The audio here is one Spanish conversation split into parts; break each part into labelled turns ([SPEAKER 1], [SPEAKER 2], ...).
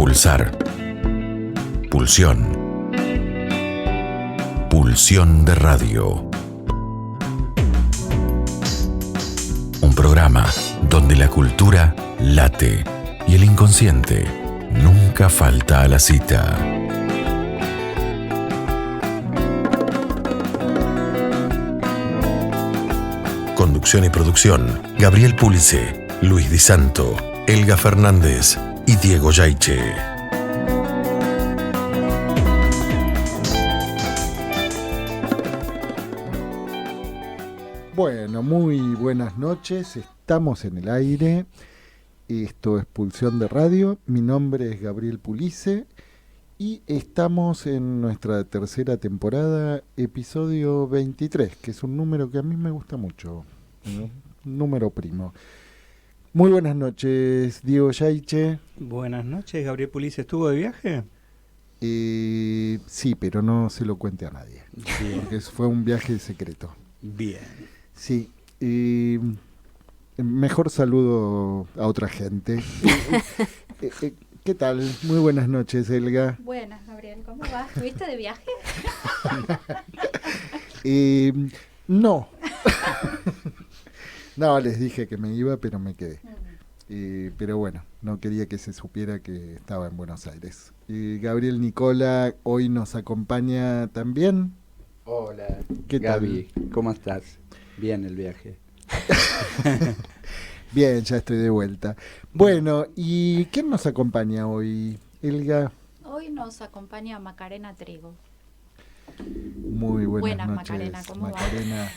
[SPEAKER 1] Pulsar. Pulsión. Pulsión de radio. Un programa donde la cultura late y el inconsciente nunca falta a la cita. Conducción y producción: Gabriel Pulice, Luis Di Santo, Elga Fernández y Diego Yaiche.
[SPEAKER 2] Bueno, muy buenas noches, estamos en el aire, esto es Pulsión de Radio, mi nombre es Gabriel Pulice y estamos en nuestra tercera temporada, episodio 23, que es un número que a mí me gusta mucho, ¿no? Un número primo. Muy buenas noches, Diego Yaiche.
[SPEAKER 3] Buenas noches, Gabriel Pulice. ¿Estuvo de viaje?
[SPEAKER 2] Sí, pero no se lo cuente a nadie,
[SPEAKER 3] Bien.
[SPEAKER 2] porque fue un viaje secreto.
[SPEAKER 3] Bien.
[SPEAKER 2] Sí, mejor saludo a otra gente. ¿Qué tal? Muy buenas noches, Elga.
[SPEAKER 4] Buenas, Gabriel. ¿Cómo vas? ¿Estuviste de viaje?
[SPEAKER 2] No. No, les dije que me iba, pero me quedé. Pero bueno, no quería que se supiera que estaba en Buenos Aires. Gabriel Nicola hoy nos acompaña también.
[SPEAKER 5] Hola,
[SPEAKER 2] ¿Qué tal?
[SPEAKER 5] Gaby, ¿cómo estás? Bien el viaje.
[SPEAKER 2] Bien, ya estoy de vuelta. Bueno, ¿y quién nos acompaña hoy, Elga?
[SPEAKER 4] Hoy nos acompaña Macarena Trigo.
[SPEAKER 2] Muy buenas noches,
[SPEAKER 4] Macarena, ¿cómo va?
[SPEAKER 2] Macarena.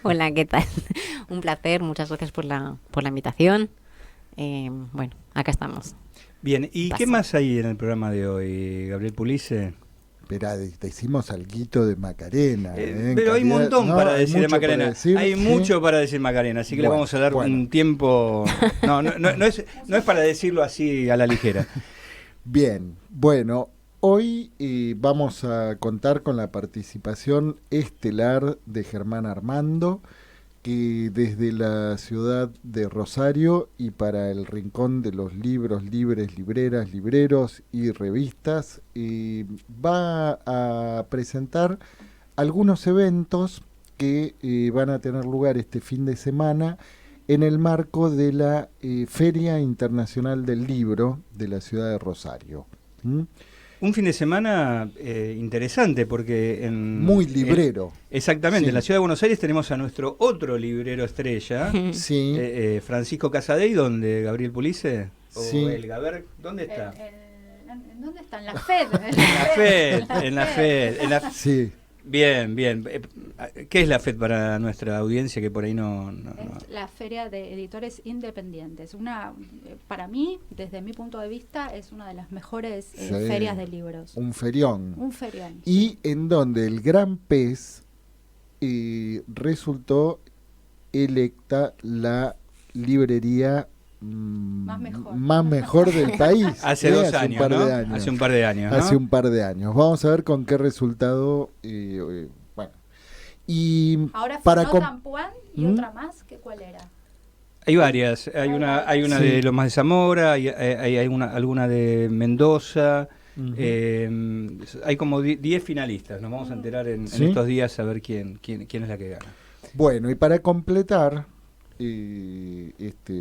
[SPEAKER 6] Hola, ¿qué tal? Un placer, muchas gracias por la invitación. Bueno, acá estamos.
[SPEAKER 3] Bien, ¿y qué más hay en el programa de hoy, Gabriel Pulice?
[SPEAKER 2] Espera, te hicimos alguito de Macarena.
[SPEAKER 3] Pero hay un montón para decir de Macarena. Hay mucho para decir Macarena, así que le vamos a dar un tiempo. No es para decirlo así a la ligera.
[SPEAKER 2] Bien, bueno, hoy vamos a contar con la participación estelar de Germán Armando, que desde la ciudad de Rosario y para el rincón de los libros libres, libreras, libreros y revistas, va a presentar algunos eventos que van a tener lugar este fin de semana en el marco de la Feria Internacional del Libro de la ciudad de Rosario.
[SPEAKER 3] Un fin de semana interesante porque
[SPEAKER 2] muy librero.
[SPEAKER 3] Exactamente,
[SPEAKER 2] sí.
[SPEAKER 3] En la ciudad de Buenos Aires tenemos a nuestro otro librero estrella,
[SPEAKER 2] sí.
[SPEAKER 3] Francisco Casadei, donde Gabriel Pulice
[SPEAKER 2] sí.
[SPEAKER 3] o Elga, a ver, ¿dónde está?
[SPEAKER 4] ¿Dónde está? En la FED.
[SPEAKER 3] En la FED.
[SPEAKER 2] Sí.
[SPEAKER 3] Bien. ¿Qué es la FED para nuestra audiencia que por ahí no?
[SPEAKER 4] Es la Feria de Editores Independientes. Para mí, desde mi punto de vista, es una de las mejores ferias de libros.
[SPEAKER 2] Un ferión.
[SPEAKER 4] Un ferión.
[SPEAKER 2] Y en donde el Gran Pez resultó electa la librería más mejor del país.
[SPEAKER 3] Hace 2 años,
[SPEAKER 2] un par
[SPEAKER 3] ¿no?
[SPEAKER 2] de años.
[SPEAKER 3] Hace un par de años, ¿no?
[SPEAKER 2] Hace un par de años. Vamos a ver con qué resultado. Bueno. Y
[SPEAKER 4] ahora
[SPEAKER 2] para
[SPEAKER 4] Tampuán y otra más, ¿cuál era?
[SPEAKER 3] Hay varias. Hay una
[SPEAKER 2] sí.
[SPEAKER 3] de Lomas de Zamora, hay alguna de Mendoza. Hay como 10 finalistas. Nos vamos a enterar en estos días a ver quién es la que gana.
[SPEAKER 2] Bueno, y para completar esta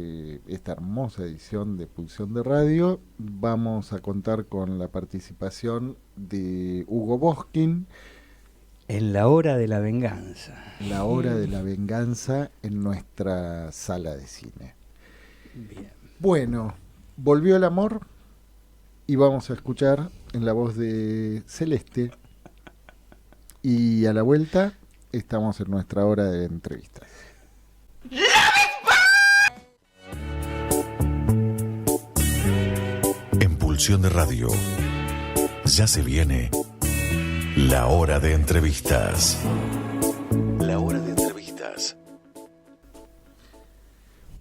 [SPEAKER 2] hermosa edición de Pulsión de Radio, vamos a contar con la participación de Hugo Boskin
[SPEAKER 3] en La Hora de la Venganza.
[SPEAKER 2] La Hora de la Venganza en nuestra sala de cine.
[SPEAKER 3] Bien.
[SPEAKER 2] Bueno, volvió el amor y vamos a escuchar en la voz de Celeste, y a la vuelta estamos en nuestra hora de entrevistas.
[SPEAKER 1] En Pulsión de Radio ya se viene la hora de entrevistas. La hora de entrevistas.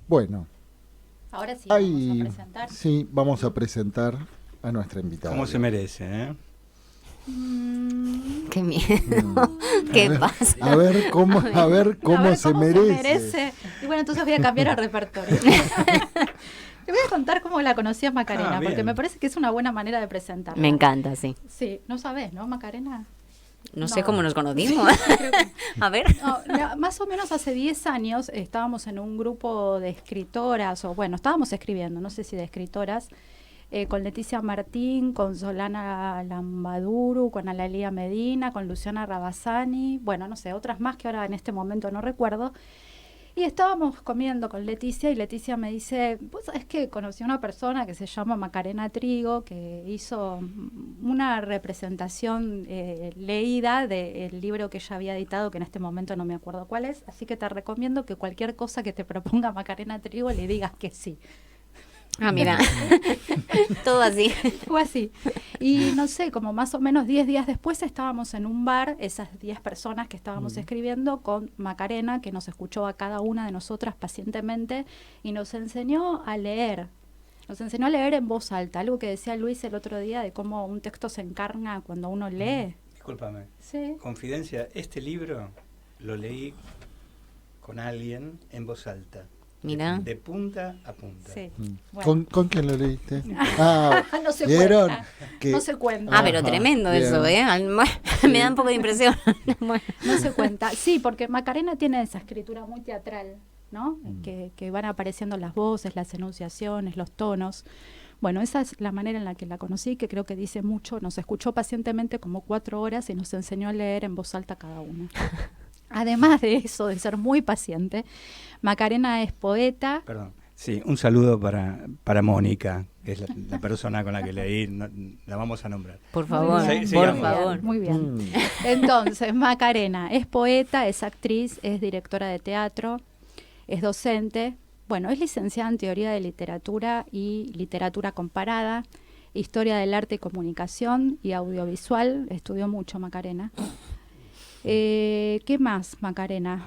[SPEAKER 2] Bueno,
[SPEAKER 4] ahora sí,
[SPEAKER 2] vamos
[SPEAKER 4] a presentar.
[SPEAKER 2] Sí, vamos a presentar a nuestra invitada.
[SPEAKER 3] Como se merece, ¿eh?
[SPEAKER 6] Qué miedo. ¿Qué pasa?
[SPEAKER 2] A ver cómo se merece.
[SPEAKER 4] Y bueno, entonces voy a cambiar el repertorio. Te voy a contar cómo la conocí a Macarena,
[SPEAKER 3] bien.
[SPEAKER 4] porque me parece que es una buena manera de presentarla.
[SPEAKER 6] Me encanta, sí.
[SPEAKER 4] Sí, no sabes, ¿no, Macarena?
[SPEAKER 6] No sé cómo nos conocimos. A ver.
[SPEAKER 4] No, más o menos hace 10 años estábamos en un grupo de escritoras, o bueno, estábamos escribiendo, no sé si de escritoras, con Leticia Martín, con Solana Lambaduru, con Analía Medina, con Luciana Rabasani, bueno, no sé, otras más que ahora en este momento no recuerdo. Y estábamos comiendo con Leticia y Leticia me dice, vos sabés que conocí a una persona que se llama Macarena Trigo, que hizo una representación leída del libro que ella había editado, que en este momento no me acuerdo cuál es, así que te recomiendo que cualquier cosa que te proponga Macarena Trigo le digas que sí.
[SPEAKER 6] Ah, mira. Todo así.
[SPEAKER 4] Fue así. Y no sé, como más o menos 10 días después estábamos en un bar, esas 10 personas que estábamos escribiendo, con Macarena, que nos escuchó a cada una de nosotras pacientemente y nos enseñó a leer. Nos enseñó a leer en voz alta, algo que decía Luis el otro día de cómo un texto se encarna cuando uno lee.
[SPEAKER 3] Discúlpame.
[SPEAKER 4] Sí.
[SPEAKER 3] Confidencia, este libro lo leí con alguien en voz alta.
[SPEAKER 6] Mira.
[SPEAKER 3] De punta a punta.
[SPEAKER 4] Sí. Bueno.
[SPEAKER 2] ¿Con quién lo leíste?
[SPEAKER 4] No se
[SPEAKER 2] ¿vieron?
[SPEAKER 4] cuenta.
[SPEAKER 2] Que-
[SPEAKER 4] No se cuenta.
[SPEAKER 6] Ah, pero
[SPEAKER 2] Ajá,
[SPEAKER 6] tremendo
[SPEAKER 2] bien.
[SPEAKER 6] eso, ¿eh? Me da un poco de impresión. Bueno.
[SPEAKER 4] No se cuenta. Sí, porque Macarena tiene esa escritura muy teatral, ¿no? Que van apareciendo las voces, las enunciaciones, los tonos. Bueno, esa es la manera en la que la conocí, que creo que dice mucho. Nos escuchó pacientemente como 4 horas y nos enseñó a leer en voz alta cada una. Además de eso, de ser muy paciente, Macarena es poeta.
[SPEAKER 3] Perdón. Sí, un saludo para Mónica, que es la persona con la que leí, la vamos a nombrar.
[SPEAKER 6] Por favor,
[SPEAKER 4] Muy bien,
[SPEAKER 3] Sí,
[SPEAKER 6] por
[SPEAKER 3] sigamos.
[SPEAKER 6] favor.
[SPEAKER 4] Muy bien. Entonces, Macarena es poeta, es actriz, es directora de teatro, es docente. Bueno, es licenciada en Teoría de Literatura y Literatura Comparada, Historia del Arte y Comunicación y Audiovisual. Estudió mucho Macarena. ¿Qué más, Macarena?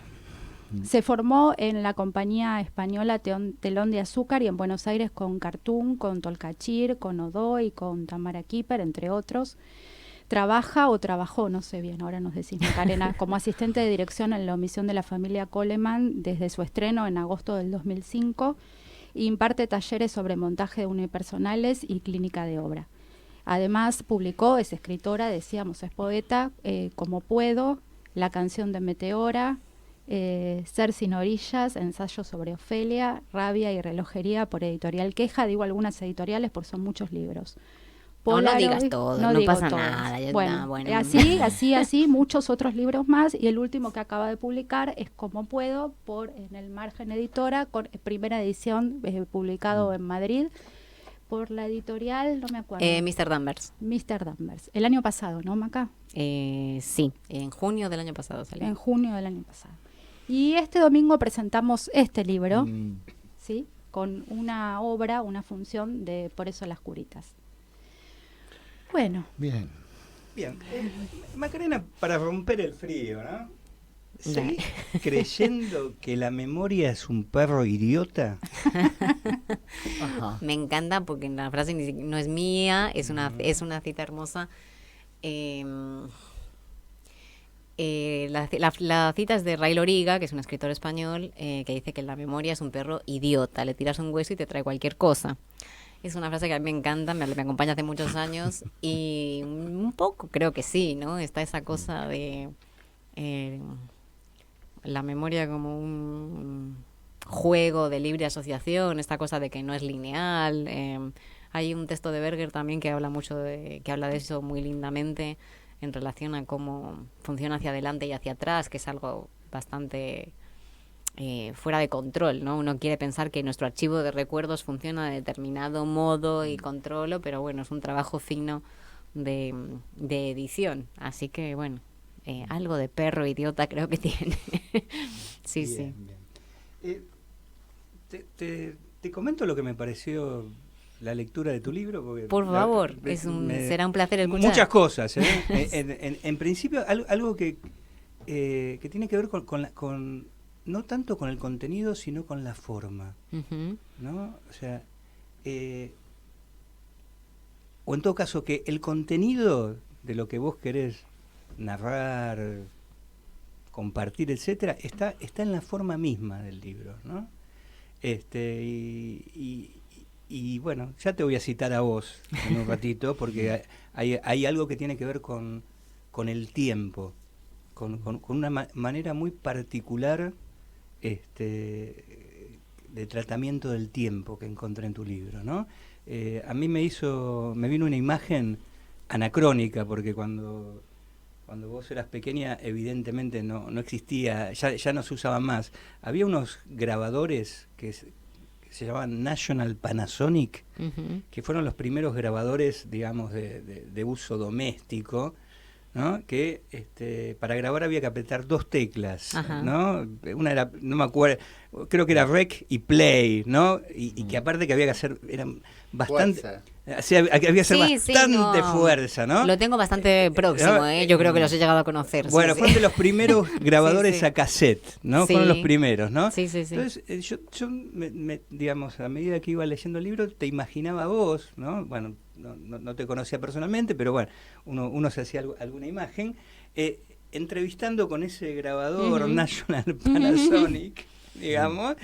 [SPEAKER 4] Se formó en la compañía española Telón de Azúcar y en Buenos Aires con Cartoon, con Tolcachir, con Odó y con Tamara Kipper, entre otros. Trabaja o trabajó, no sé bien, ahora nos decís, Macarena, como asistente de dirección en la omisión de la familia Coleman desde su estreno en agosto del 2005. Imparte talleres sobre montaje de unipersonales y clínica de obra. Además publicó, es escritora, decíamos, es poeta, Como Puedo, La canción de Meteora, Ser sin orillas, ensayo sobre Ofelia, Rabia y relojería por Editorial Queja. Digo algunas editoriales porque son muchos libros.
[SPEAKER 6] No
[SPEAKER 4] Polaroid,
[SPEAKER 6] digas todo, no
[SPEAKER 4] digo
[SPEAKER 6] pasa
[SPEAKER 4] todos.
[SPEAKER 6] nada, ya
[SPEAKER 4] Bueno,
[SPEAKER 6] está, bueno.
[SPEAKER 4] así, muchos otros libros más. Y el último que acaba de publicar es Como Puedo, por En el Margen Editora, con primera edición, publicado en Madrid, por la editorial, no me acuerdo.
[SPEAKER 6] Mr. Danvers.
[SPEAKER 4] Mr. Danvers. El año pasado, ¿no, Maca?
[SPEAKER 6] Sí, en junio del año pasado salió.
[SPEAKER 4] En junio del año pasado. Y este domingo presentamos este libro, ¿sí? Con una obra, una función de Por eso las curitas. Bueno.
[SPEAKER 2] Bien.
[SPEAKER 3] Bien. Macarena, para romper el frío, ¿no? ¿Seguís creyendo que la memoria es un perro idiota?
[SPEAKER 2] Ajá.
[SPEAKER 6] Me encanta porque la frase no es mía, es una cita hermosa. La cita es de Ray Loriga, que es un escritor español, que dice que la memoria es un perro idiota, le tiras un hueso y te trae cualquier cosa. Es una frase que a mí me encanta, me acompaña hace muchos años y un poco creo que sí, ¿no? Está esa cosa de la memoria como un juego de libre asociación, esta cosa de que no es lineal. Hay un texto de Berger también que habla que habla de eso muy lindamente en relación a cómo funciona hacia adelante y hacia atrás, que es algo bastante fuera de control, ¿no? Uno quiere pensar que nuestro archivo de recuerdos funciona de determinado modo y controlo, pero bueno, es un trabajo fino de edición. Así que bueno, algo de perro idiota creo que tiene. Sí,
[SPEAKER 3] Bien,
[SPEAKER 6] sí.
[SPEAKER 3] bien. Te comento lo que me pareció la lectura de tu libro. Porque
[SPEAKER 6] Por favor, será un placer escuchar.
[SPEAKER 3] Muchas cosas, ¿eh? en principio, algo que tiene que ver con no tanto con el contenido, sino con la forma,
[SPEAKER 6] Uh-huh.
[SPEAKER 3] ¿no? O sea, o en todo caso, que el contenido de lo que vos querés narrar, compartir, etcétera, está en la forma misma del libro, ¿no? Y y bueno, ya te voy a citar a vos en un ratito, porque hay algo que tiene que ver con el tiempo, con una manera muy particular de tratamiento del tiempo que encontré en tu libro, ¿no? A mí me vino una imagen anacrónica, porque cuando vos eras pequeña, evidentemente no existía, ya no se usaba más. Había unos grabadores que se llamaban National Panasonic, que fueron los primeros grabadores, digamos, de uso doméstico, ¿no? Que para grabar había que apretar 2 teclas, ¿no? Una era, no me acuerdo, creo que era Rec y Play, ¿no? Y que aparte que había que hacer, eran bastante... Sí, había que hacer bastante fuerza, ¿no?
[SPEAKER 6] Lo tengo bastante próximo, yo creo que los he llegado a conocer.
[SPEAKER 3] Bueno, fueron de los primeros grabadores a cassette, ¿no?
[SPEAKER 6] Sí.
[SPEAKER 3] Fueron los primeros, ¿no?
[SPEAKER 6] Sí.
[SPEAKER 3] Entonces, yo digamos, a medida que iba leyendo el libro, te imaginaba vos, ¿no? Bueno, no te conocía personalmente, pero bueno, uno se hacía alguna imagen, entrevistando con ese grabador National Panasonic, digamos,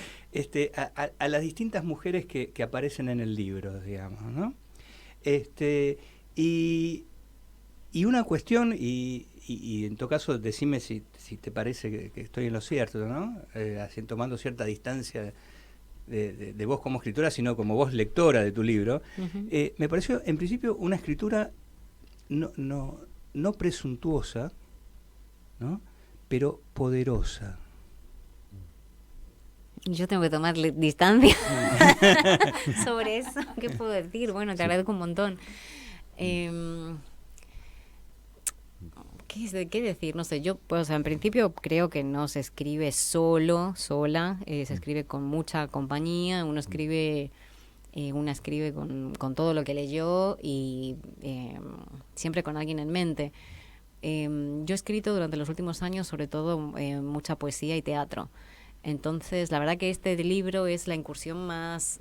[SPEAKER 3] a las distintas mujeres que aparecen en el libro, digamos, ¿no? Y una cuestión, y en todo caso decime si te parece que estoy en lo cierto, ¿no? Tomando cierta distancia de vos como escritora, sino como vos lectora de tu libro, me pareció en principio una escritura no presuntuosa, ¿no? Pero poderosa.
[SPEAKER 6] Yo tengo que tomarle distancia sobre eso. ¿Qué puedo decir? Bueno, te agradezco un montón. ¿Qué decir? No sé, yo, pues, o sea, en principio creo que no se escribe sola, se escribe con mucha compañía, una escribe con todo lo que leyó y siempre con alguien en mente. Yo he escrito durante los últimos años sobre todo mucha poesía y teatro. Entonces, la verdad que este libro es la incursión más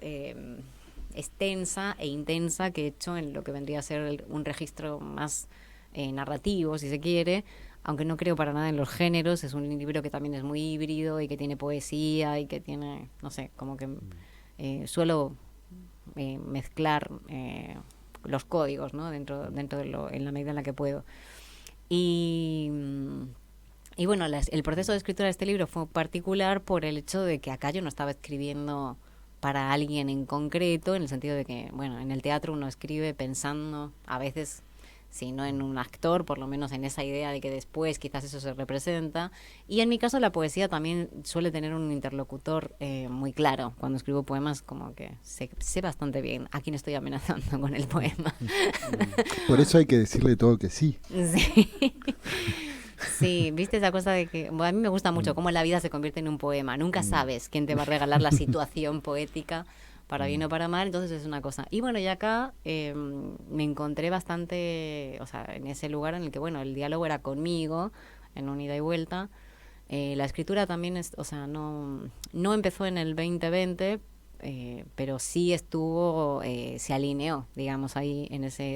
[SPEAKER 6] extensa e intensa que he hecho en lo que vendría a ser un registro más narrativo, si se quiere, aunque no creo para nada en los géneros. Es un libro que también es muy híbrido y que tiene poesía y que tiene, no sé, como que suelo mezclar los códigos, ¿no? dentro en la medida en la que puedo. Y bueno, el proceso de escritura de este libro fue particular por el hecho de que acá yo no estaba escribiendo para alguien en concreto, en el sentido de que, bueno, en el teatro uno escribe pensando, a veces, si no en un actor, por lo menos en esa idea de que después quizás eso se representa. Y en mi caso la poesía también suele tener un interlocutor muy claro. Cuando escribo poemas, como que sé bastante bien a quién estoy amenazando con el poema.
[SPEAKER 2] Por eso hay que decirle todo que sí.
[SPEAKER 6] Sí. Sí, viste esa cosa de que, bueno, a mí me gusta mucho cómo la vida se convierte en un poema. Nunca sabes quién te va a regalar la situación poética, para bien o para mal, entonces es una cosa. Y bueno, y acá me encontré bastante, o sea, en ese lugar en el que, bueno, el diálogo era conmigo, en un ida y vuelta. La escritura también, o sea, no empezó en el 2020, pero sí estuvo, se alineó, digamos, ahí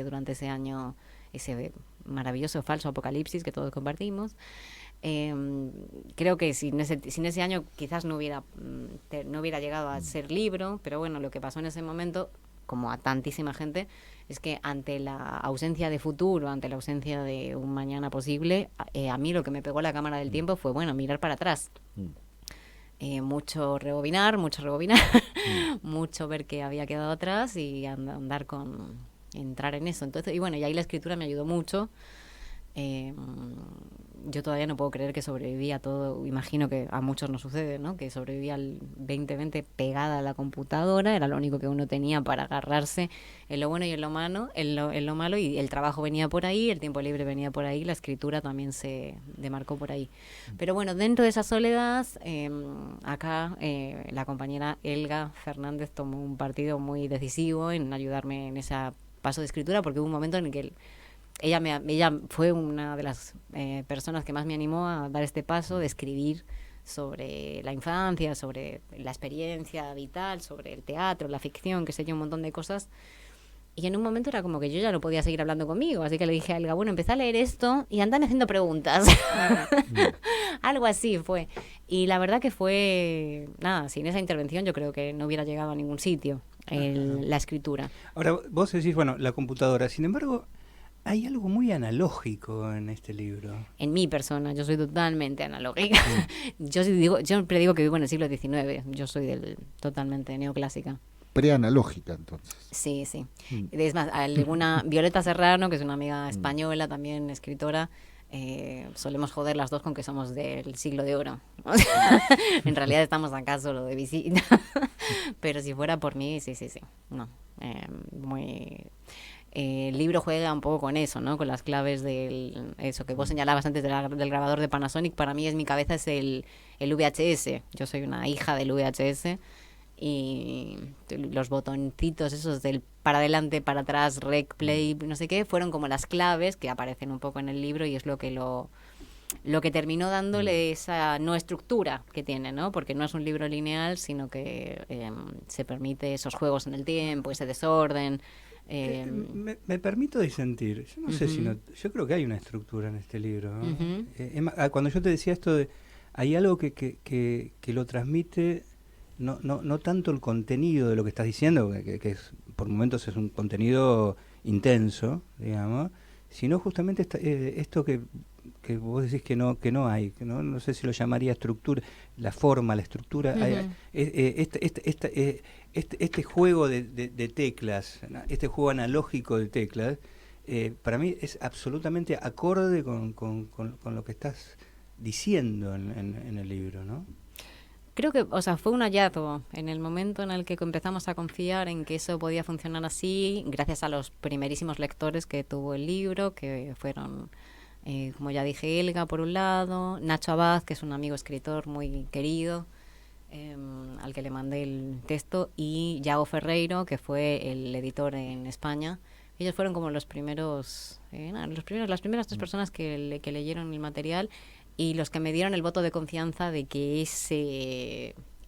[SPEAKER 6] durante ese año, ese maravilloso falso apocalipsis que todos compartimos. Creo que sin ese año quizás no hubiera llegado a ser libro, pero bueno, lo que pasó en ese momento, como a tantísima gente, es que ante la ausencia de futuro, ante la ausencia de un mañana posible, a mí lo que me pegó la cámara del tiempo fue, bueno, mirar para atrás. Mucho rebobinar, mucho ver qué había quedado atrás y entrar en eso. Entonces, y bueno, y ahí la escritura me ayudó mucho. Yo todavía no puedo creer que sobreviví a todo. Imagino que a muchos nos sucede, ¿no? Que sobreviví al 2020 pegada a la computadora, era lo único que uno tenía para agarrarse en lo bueno y en lo malo, y el trabajo venía por ahí, el tiempo libre venía por ahí, la escritura también se demarcó por ahí. Pero bueno, dentro de esa soledad, acá la compañera Elga Fernández tomó un partido muy decisivo en ayudarme en ese paso de escritura, porque hubo un momento en el que ella fue una de las personas que más me animó a dar este paso de escribir sobre la infancia, sobre la experiencia vital, sobre el teatro, la ficción, qué sé yo, un montón de cosas. Y en un momento era como que yo ya no podía seguir hablando conmigo, así que le dije a Elga, bueno, empecé a leer esto y andame haciendo preguntas. Algo así fue. Y la verdad que fue, nada, sin esa intervención yo creo que no hubiera llegado a ningún sitio la escritura.
[SPEAKER 3] Ahora, vos decís, bueno, la computadora, sin embargo, hay algo muy analógico en este libro.
[SPEAKER 6] En mi persona, yo soy totalmente analógica. Yo siempre digo que vivo en el siglo XIX, yo soy totalmente neoclásica.
[SPEAKER 2] Preanalógica, entonces.
[SPEAKER 6] Sí, sí. Es más, alguna Violeta Serrano, que es una amiga española, también escritora, solemos joder las dos con que somos del siglo de oro. En realidad estamos acá solo de visita. Pero si fuera por mí, sí. No, el libro juega un poco con eso, ¿no? Con las claves eso que vos señalabas antes del grabador de Panasonic. Para mí, en mi cabeza, es el VHS. Yo soy una hija del VHS. Y los botoncitos esos del para adelante, para atrás, rec, play, no sé qué, fueron como las claves que aparecen un poco en el libro y es lo que terminó dándole esa no estructura que tiene, ¿no? Porque no es un libro lineal, sino que se permite esos juegos en el tiempo, ese desorden.
[SPEAKER 3] Me permito disentir. Yo no sé si no. Yo creo que hay una estructura en este libro, ¿no? Cuando yo te decía esto de hay algo que lo transmite. No tanto el contenido de lo que estás diciendo, que es, por momentos es un contenido intenso, digamos, sino justamente esto que vos decís que no hay, que no sé si lo llamaría estructura, la forma, la estructura, este juego de teclas, este juego analógico de teclas, para mí es absolutamente acorde con lo que estás diciendo en el libro, ¿no?
[SPEAKER 6] Creo que, o sea, fue un hallazgo en el momento en el que empezamos a confiar en que eso podía funcionar así, gracias a los primerísimos lectores que tuvo el libro, que fueron, como ya dije, Elga por un lado, Nacho Abad, que es un amigo escritor muy querido, al que le mandé el texto, y Yago Ferreiro, que fue el editor en España. Ellos fueron como las primeras 3 personas que leyeron el material y los que me dieron el voto de confianza de que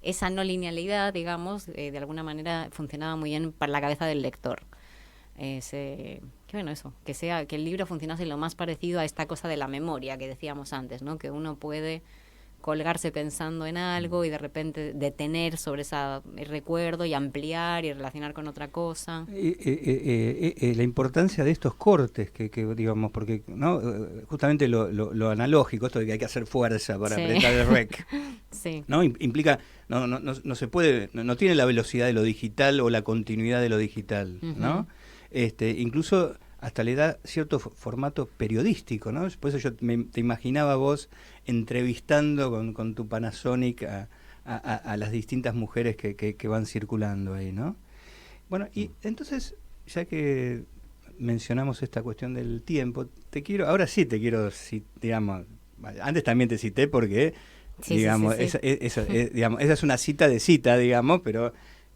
[SPEAKER 6] esa no linealidad, digamos, de alguna manera funcionaba muy bien para la cabeza del lector. Que el libro funcionase lo más parecido a esta cosa de la memoria que decíamos antes, ¿no? Que uno puede colgarse pensando en algo y de repente detener sobre ese recuerdo y ampliar y relacionar con otra cosa.
[SPEAKER 3] La importancia de estos cortes que digamos, porque no justamente lo analógico, esto de que hay que hacer fuerza para apretar el rec,
[SPEAKER 6] sí.
[SPEAKER 3] ¿no? Implica, no se puede, no tiene la velocidad de lo digital o la continuidad de lo digital, ¿no? Incluso hasta le da cierto formato periodístico, ¿no? Por eso yo te imaginaba vos entrevistando con tu Panasonic a las distintas mujeres que van circulando ahí, ¿no? Bueno, y entonces, ya que mencionamos esta cuestión del tiempo, ahora sí te quiero, digamos, antes también te cité porque, digamos, sí. Digamos, esa es una cita de cita, digamos, pero...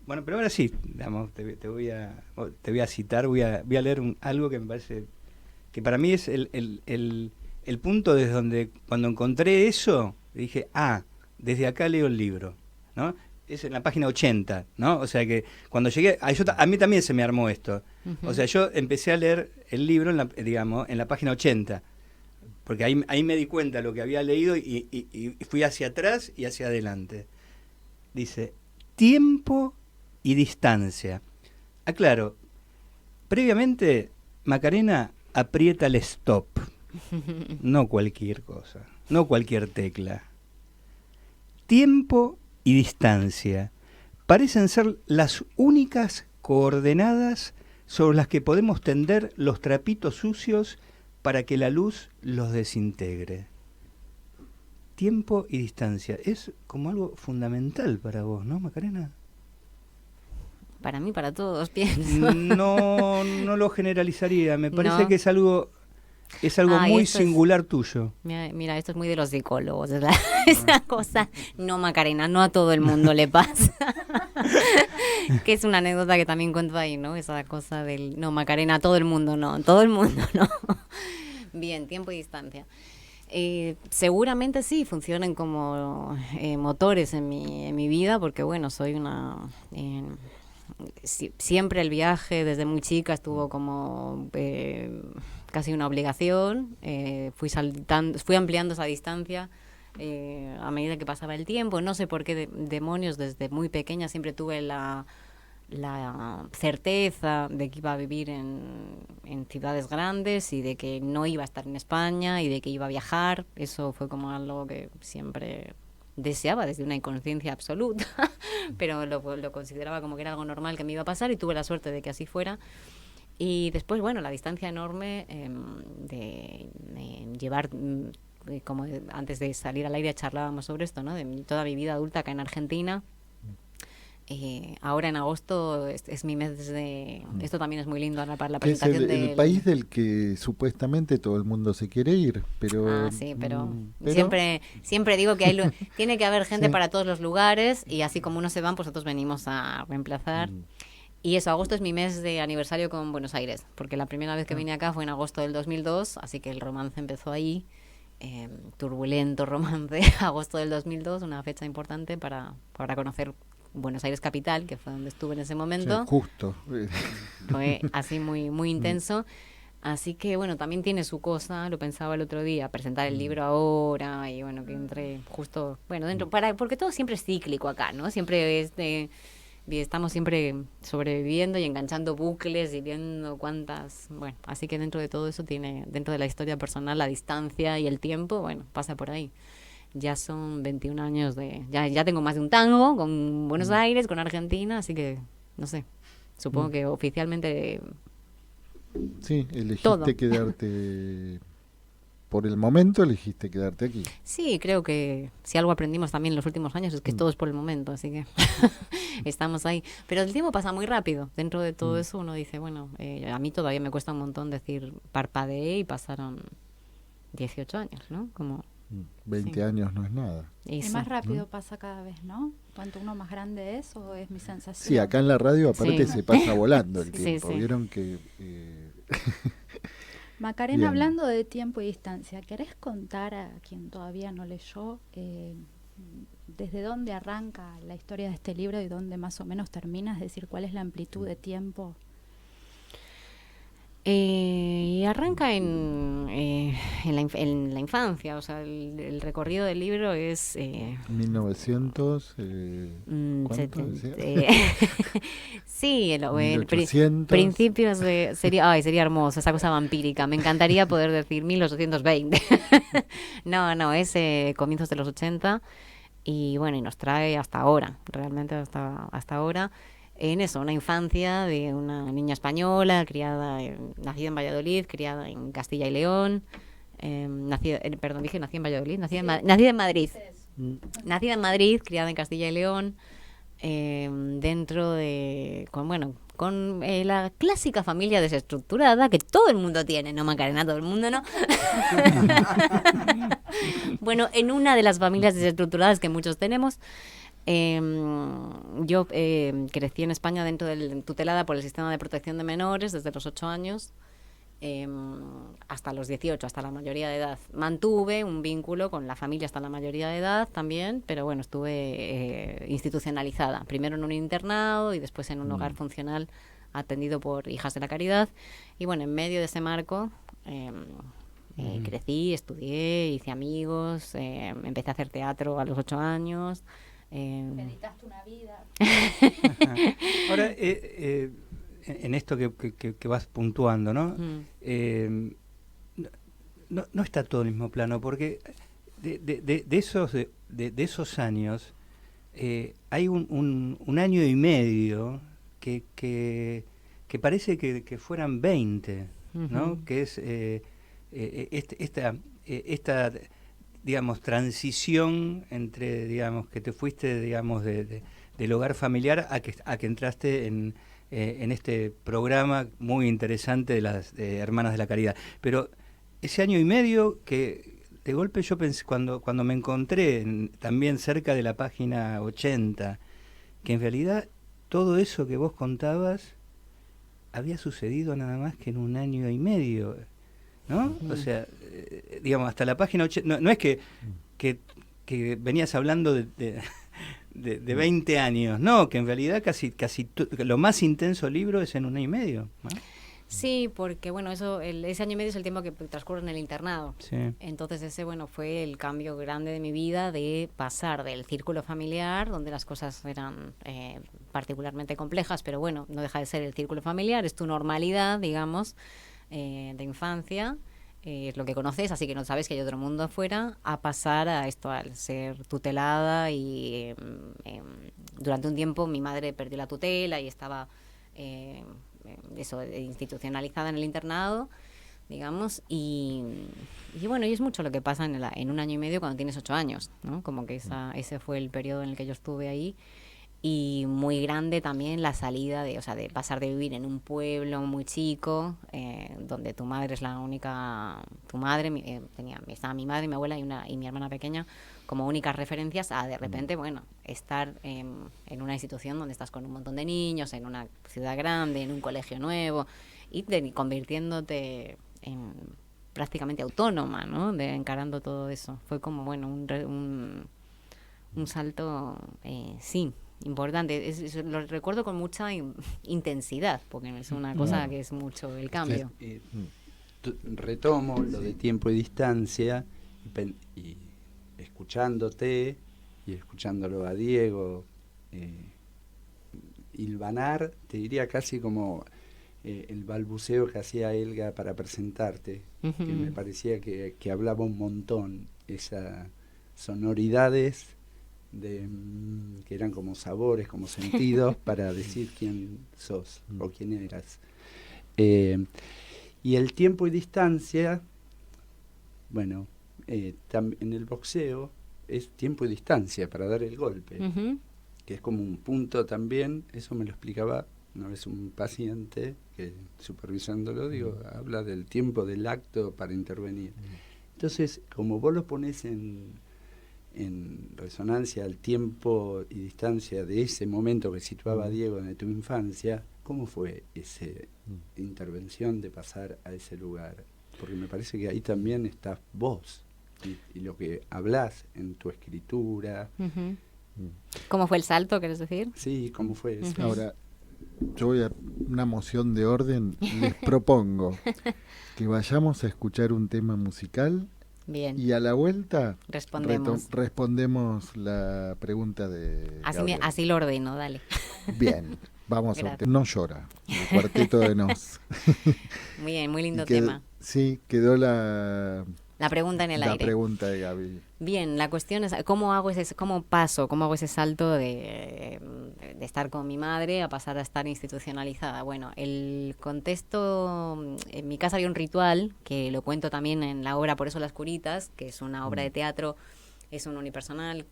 [SPEAKER 3] Bueno, pero ahora sí, digamos, te voy a citar, voy a leer algo que me parece que para mí es el punto desde donde cuando encontré eso dije, desde acá leo el libro, ¿no? Es en la página 80, ¿no? O sea que cuando llegué, a mí también se me armó esto. O sea, yo empecé a leer el libro en la página 80, porque ahí me di cuenta de lo que había leído y fui hacia atrás y hacia adelante. Dice, tiempo y distancia. Aclaro, previamente Macarena aprieta el stop, no cualquier cosa, no cualquier tecla. Tiempo y distancia parecen ser las únicas coordenadas sobre las que podemos tender los trapitos sucios para que la luz los desintegre. Tiempo y distancia, es como algo fundamental para vos, ¿no, Macarena?
[SPEAKER 6] Para mí, para todos, pienso.
[SPEAKER 3] No lo generalizaría, me parece que es algo muy singular tuyo.
[SPEAKER 6] Mira, esto es muy de los psicólogos, esa cosa. No, Macarena, no a todo el mundo le pasa. Que es una anécdota que también cuento ahí, ¿no? Esa cosa del, no, Macarena, a todo el mundo no. Bien, tiempo y distancia. Seguramente sí, funcionan como motores en mi vida, porque bueno, soy una siempre el viaje desde muy chica estuvo como casi una obligación. Fui ampliando esa distancia a medida que pasaba el tiempo. No sé por qué demonios, desde muy pequeña siempre tuve la certeza de que iba a vivir en ciudades grandes y de que no iba a estar en España y de que iba a viajar. Eso fue como algo que siempre deseaba desde una inconsciencia absoluta, pero lo consideraba como que era algo normal que me iba a pasar y tuve la suerte de que así fuera. Y después, bueno, la distancia enorme de llevar, como antes de salir al aire charlábamos sobre esto, ¿no? De toda mi vida adulta acá en Argentina. Ahora en agosto es mi mes de... Esto también es muy lindo ahora para la presentación
[SPEAKER 2] es el país del que supuestamente todo el mundo se quiere ir, pero...
[SPEAKER 6] sí, pero siempre digo que tiene que haber gente para todos los lugares y así como unos se van, pues otros venimos a reemplazar. Y eso, agosto es mi mes de aniversario con Buenos Aires, porque la primera vez que vine acá fue en agosto del 2002, así que el romance empezó ahí. Turbulento romance, agosto del 2002, una fecha importante para conocer Buenos Aires capital, que fue donde estuve en ese momento.
[SPEAKER 2] Sí, justo.
[SPEAKER 6] Fue así muy intenso. Así que bueno, también tiene su cosa, lo pensaba el otro día, presentar el libro ahora y bueno, que entré justo, bueno, dentro, porque todo siempre es cíclico acá, ¿no? Siempre estamos siempre sobreviviendo y enganchando bucles y viendo cuántas, bueno, así que dentro de todo eso dentro de la historia personal, la distancia y el tiempo, bueno, pasa por ahí. Ya son 21 años ya tengo más de un tango con Buenos Aires, con Argentina, así que, no sé, supongo que oficialmente...
[SPEAKER 2] Sí, elegiste
[SPEAKER 6] todo.
[SPEAKER 2] Quedarte... Por el momento elegiste quedarte aquí.
[SPEAKER 6] Sí, creo que si algo aprendimos también en los últimos años es que todo es por el momento, así que estamos ahí. Pero el tiempo pasa muy rápido. Dentro de todo eso uno dice, bueno, a mí todavía me cuesta un montón decir parpadeé y pasaron 18 años, ¿no? Como...
[SPEAKER 2] 20 años no es nada.
[SPEAKER 4] Y más rápido pasa cada vez, ¿no? Cuanto uno más grande es, o es mi sensación.
[SPEAKER 2] Sí, acá en la radio aparte se pasa volando el tiempo.
[SPEAKER 6] Sí.
[SPEAKER 2] Vieron que...
[SPEAKER 4] Macarena,
[SPEAKER 2] Bien.
[SPEAKER 4] hablando de tiempo y distancia, ¿querés contar a quien todavía no leyó desde dónde arranca la historia de este libro y dónde más o menos termina? Es decir, ¿cuál es la amplitud de tiempo?
[SPEAKER 6] Arranca en la infancia, o sea, el recorrido del libro es...
[SPEAKER 2] 1900... ¿cuánto decía?
[SPEAKER 6] Sí, el
[SPEAKER 2] 1800.
[SPEAKER 6] principios de... Sería hermoso, esa cosa vampírica. Me encantaría poder decir 1820. No, es comienzos de los 80 y bueno, y nos trae hasta ahora, realmente hasta ahora. En eso, una infancia de una niña española, nacida en Valladolid, criada en Castilla y León, nacida en Valladolid, nacida en Madrid. Nacida en Madrid, criada en Castilla y León, dentro de, con la clásica familia desestructurada que todo el mundo tiene, ¿no, Macarena? Todo el mundo, ¿no? Bueno, en una de las familias desestructuradas que muchos tenemos. Yo crecí en España tutelada por el sistema de protección de menores desde los 8 años hasta los 18, hasta la mayoría de edad. Mantuve un vínculo con la familia hasta la mayoría de edad también, pero bueno, estuve institucionalizada, primero en un internado y después en un hogar funcional atendido por Hijas de la Caridad. Y bueno, en medio de ese marco crecí, estudié, hice amigos, empecé a hacer teatro a los 8 años.
[SPEAKER 4] Meditaste una vida.
[SPEAKER 3] Ahora, en esto que vas puntuando, ¿no? No está todo en el mismo plano, porque de esos años hay un año y medio que parece que fueran 20, ¿no? Que es esta digamos, transición entre, digamos, que te fuiste, digamos, del hogar familiar a que entraste en este programa muy interesante de las Hermanas de la Caridad. Pero ese año y medio que de golpe yo pensé, cuando me encontré también cerca de la página 80, que en realidad todo eso que vos contabas había sucedido nada más que en un año y medio, ¿no? O sea, digamos, hasta la página 80, no es que venías hablando de 20 años. No, que en realidad casi lo más intenso libro es en 1 año y medio, ¿no?
[SPEAKER 6] Sí, porque bueno, ese año y medio es el tiempo que transcurre en el internado.
[SPEAKER 3] Sí.
[SPEAKER 6] Entonces ese, bueno, fue el cambio grande de mi vida, de pasar del círculo familiar, donde las cosas eran particularmente complejas, pero bueno, no deja de ser el círculo familiar, es tu normalidad, digamos, de infancia, es lo que conoces, así que no sabes que hay otro mundo afuera, a pasar a esto, al ser tutelada y durante un tiempo mi madre perdió la tutela y estaba institucionalizada en el internado, digamos, y bueno, y es mucho lo que pasa en 1 año y medio cuando tienes 8 años, ¿no? Como que ese fue el periodo en el que yo estuve ahí. Y muy grande también la salida de pasar de vivir en un pueblo muy chico, donde tu madre es la única, estaba mi madre, mi abuela y mi hermana pequeña como únicas referencias, a de repente, bueno, estar en una institución donde estás con un montón de niños, en una ciudad grande, en un colegio nuevo, y convirtiéndote en prácticamente autónoma, ¿no? Encarando todo eso. Fue como, bueno, un salto, sí, importante. Lo recuerdo con mucha intensidad, porque es una cosa que es mucho el cambio.
[SPEAKER 5] Retomo lo de tiempo y distancia, y escuchándote y escuchándolo a Diego, hilvanar, te diría casi como el balbuceo que hacía Elga para presentarte, que me parecía que hablaba un montón, esas sonoridades que eran como sabores, como sentidos para decir quién sos o quién eras. Y el tiempo y distancia, bueno, en el boxeo es tiempo y distancia para dar el golpe, que es como un punto también. Eso me lo explicaba una vez un paciente que, supervisándolo, habla del tiempo del acto para intervenir. Entonces, como vos lo pones en resonancia al tiempo y distancia de ese momento que situaba Diego de tu infancia, ¿cómo fue esa intervención de pasar a ese lugar? Porque me parece que ahí también estás vos y lo que hablás en tu escritura.
[SPEAKER 6] ¿Cómo fue el salto, querés decir?
[SPEAKER 5] Sí, ¿cómo fue eso?
[SPEAKER 2] Ahora, yo voy a una moción de orden. Les propongo que vayamos a escuchar un tema musical.
[SPEAKER 6] Bien.
[SPEAKER 2] Y a la vuelta
[SPEAKER 6] respondemos
[SPEAKER 2] la pregunta de Gabriel.
[SPEAKER 6] Así lo ordeno, dale.
[SPEAKER 2] Bien, vamos a No llora, el cuarteto de Nos.
[SPEAKER 6] Muy bien, muy lindo tema.
[SPEAKER 2] Sí, quedó la
[SPEAKER 6] pregunta en el aire.
[SPEAKER 2] La pregunta de Gaby.
[SPEAKER 6] Bien, la cuestión es cómo hago ese salto de estar con mi madre a pasar a estar institucionalizada. Bueno, el contexto, en mi casa había un ritual que lo cuento también en la obra Por eso las curitas, que es una obra de teatro, es un unipersonal,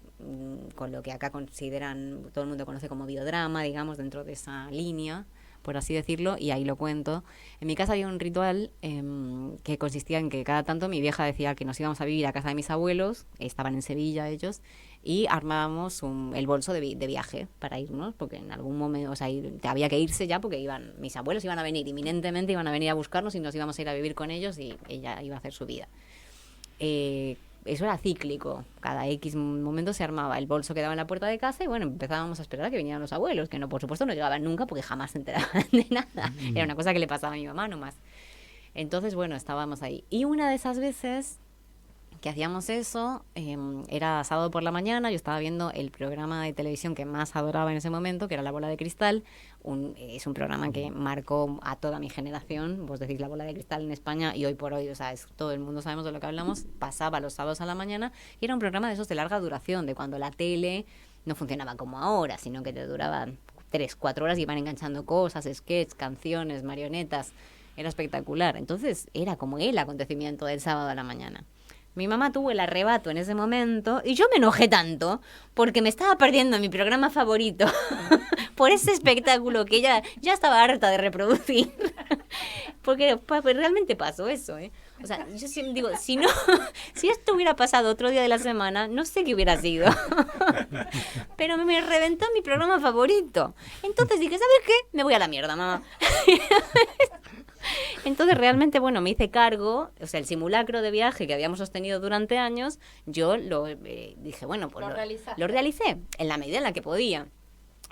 [SPEAKER 6] con lo que acá consideran, todo el mundo conoce como biodrama, digamos, dentro de esa línea, por así decirlo, y ahí lo cuento. En mi casa había un ritual que consistía en que cada tanto mi vieja decía que nos íbamos a vivir a casa de mis abuelos, estaban en Sevilla ellos, y armábamos el bolso de viaje para irnos, porque en algún momento, había que irse ya porque mis abuelos iban a venir, inminentemente iban a venir a buscarnos y nos íbamos a ir a vivir con ellos y ella iba a hacer su vida. Eso era cíclico, cada X momento se armaba, el bolso quedaba en la puerta de casa y bueno, empezábamos a esperar a que vinieran los abuelos, que no, por supuesto no llegaban nunca porque jamás se enteraban de nada, era una cosa que le pasaba a mi mamá nomás. Entonces bueno, estábamos ahí, y una de esas veces que hacíamos eso, era sábado por la mañana, yo estaba viendo el programa de televisión que más adoraba en ese momento, que era La Bola de Cristal. Es un programa que marcó a toda mi generación. Vos decís La Bola de Cristal en España y hoy por hoy, todo el mundo sabemos de lo que hablamos. Pasaba los sábados a la mañana y era un programa de esos de larga duración, de cuando la tele no funcionaba como ahora, sino que te duraban 3-4 horas y iban enganchando cosas, sketches, canciones, marionetas. Era espectacular. Entonces era como el acontecimiento del sábado a la mañana. Mi mamá tuvo el arrebato en ese momento y yo me enojé tanto porque me estaba perdiendo mi programa favorito por ese espectáculo que ella ya estaba harta de reproducir. Porque realmente pasó eso, ¿eh? O sea, yo siempre digo, si esto hubiera pasado otro día de la semana, no sé qué hubiera sido. Pero me reventó mi programa favorito. Entonces dije, ¿sabes qué? Me voy a la mierda, mamá. Entonces realmente, bueno, me hice cargo, o sea, el simulacro de viaje que habíamos sostenido durante años, yo dije, bueno, pues lo realicé en la medida en la que podía.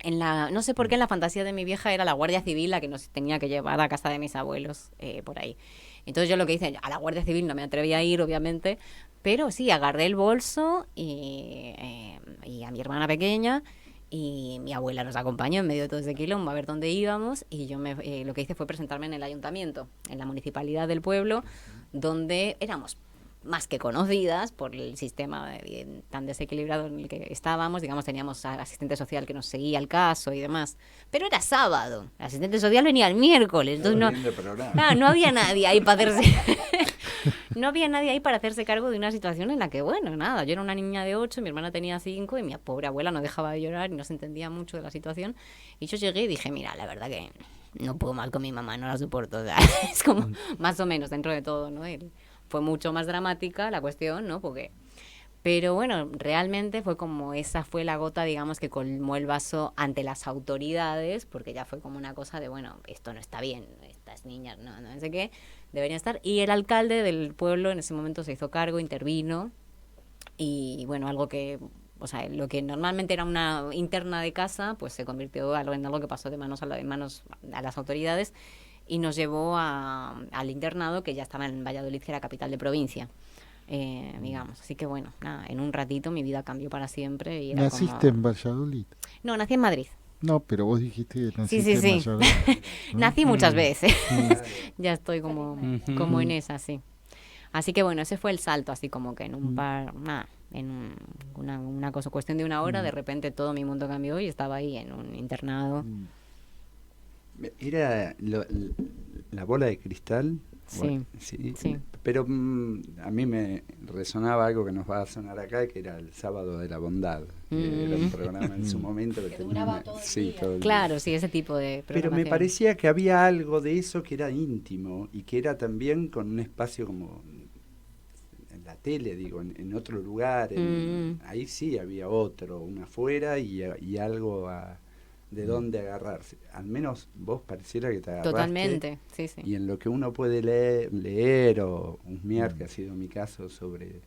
[SPEAKER 6] No sé por qué en la fantasía de mi vieja era la Guardia Civil la que nos tenía que llevar a casa de mis abuelos, por ahí. Entonces yo lo que hice, a la Guardia Civil no me atreví a ir, obviamente, pero sí, agarré el bolso y a mi hermana pequeña, y mi abuela nos acompañó en medio de todo ese quilombo a ver dónde íbamos, y yo lo que hice fue presentarme en el ayuntamiento, en la municipalidad del pueblo, donde éramos más que conocidas por el sistema tan desequilibrado en el que estábamos. Digamos, teníamos al asistente social que nos seguía el caso y demás, pero era sábado, el asistente social venía el miércoles, entonces no había nadie ahí para hacerse no había nadie ahí para hacerse cargo de una situación en la que, bueno, nada, yo era una niña de 8, mi hermana tenía 5 y mi pobre abuela no dejaba de llorar y no se entendía mucho de la situación, y yo llegué y dije, mira, la verdad que no puedo mal con mi mamá, no la soporto, o sea, es como más o menos dentro de todo, ¿no? Fue mucho más dramática la cuestión, ¿no? Pero bueno, realmente fue como esa fue la gota, digamos, que colmó el vaso ante las autoridades, porque ya fue como una cosa de, bueno, esto no está bien, estas niñas no sé qué, deberían estar. Y el alcalde del pueblo en ese momento se hizo cargo, intervino, y bueno, algo que, o sea, lo que normalmente era una interna de casa, pues se convirtió en algo que pasó de manos a las autoridades, y nos llevó al internado, que ya estaba en Valladolid, que era capital de provincia, digamos. Así que bueno, nada, en un ratito mi vida cambió para siempre. Y era
[SPEAKER 2] ¿Naciste en Valladolid?
[SPEAKER 6] No, nací en Madrid.
[SPEAKER 2] No, pero vos dijiste que naciste
[SPEAKER 6] Sí.
[SPEAKER 2] en Valladolid.
[SPEAKER 6] Nací muchas veces. Ya estoy como en esa, sí. Así que bueno, ese fue el salto, así como que en una cuestión de una hora, de repente todo mi mundo cambió y estaba ahí en un internado.
[SPEAKER 5] Era la bola de cristal.
[SPEAKER 6] Sí,
[SPEAKER 5] bueno,
[SPEAKER 6] sí.
[SPEAKER 5] Pero a mí me resonaba algo que nos va a sonar acá, que era el Sábado de la Bondad. Que era un programa en su momento que
[SPEAKER 4] duraba todo el día.
[SPEAKER 5] todo el
[SPEAKER 6] Claro,
[SPEAKER 5] día.
[SPEAKER 6] sí, ese tipo de
[SPEAKER 5] Pero me parecía que había algo de eso que era íntimo y que era también con un espacio como en la tele, digo, en otro lugar. Ahí sí había una afuera y algo de dónde agarrarse. Al menos vos pareciera que te agarraste.
[SPEAKER 6] Totalmente, sí.
[SPEAKER 5] Y en lo que uno puede leer o husmear, que ha sido mi caso, sobre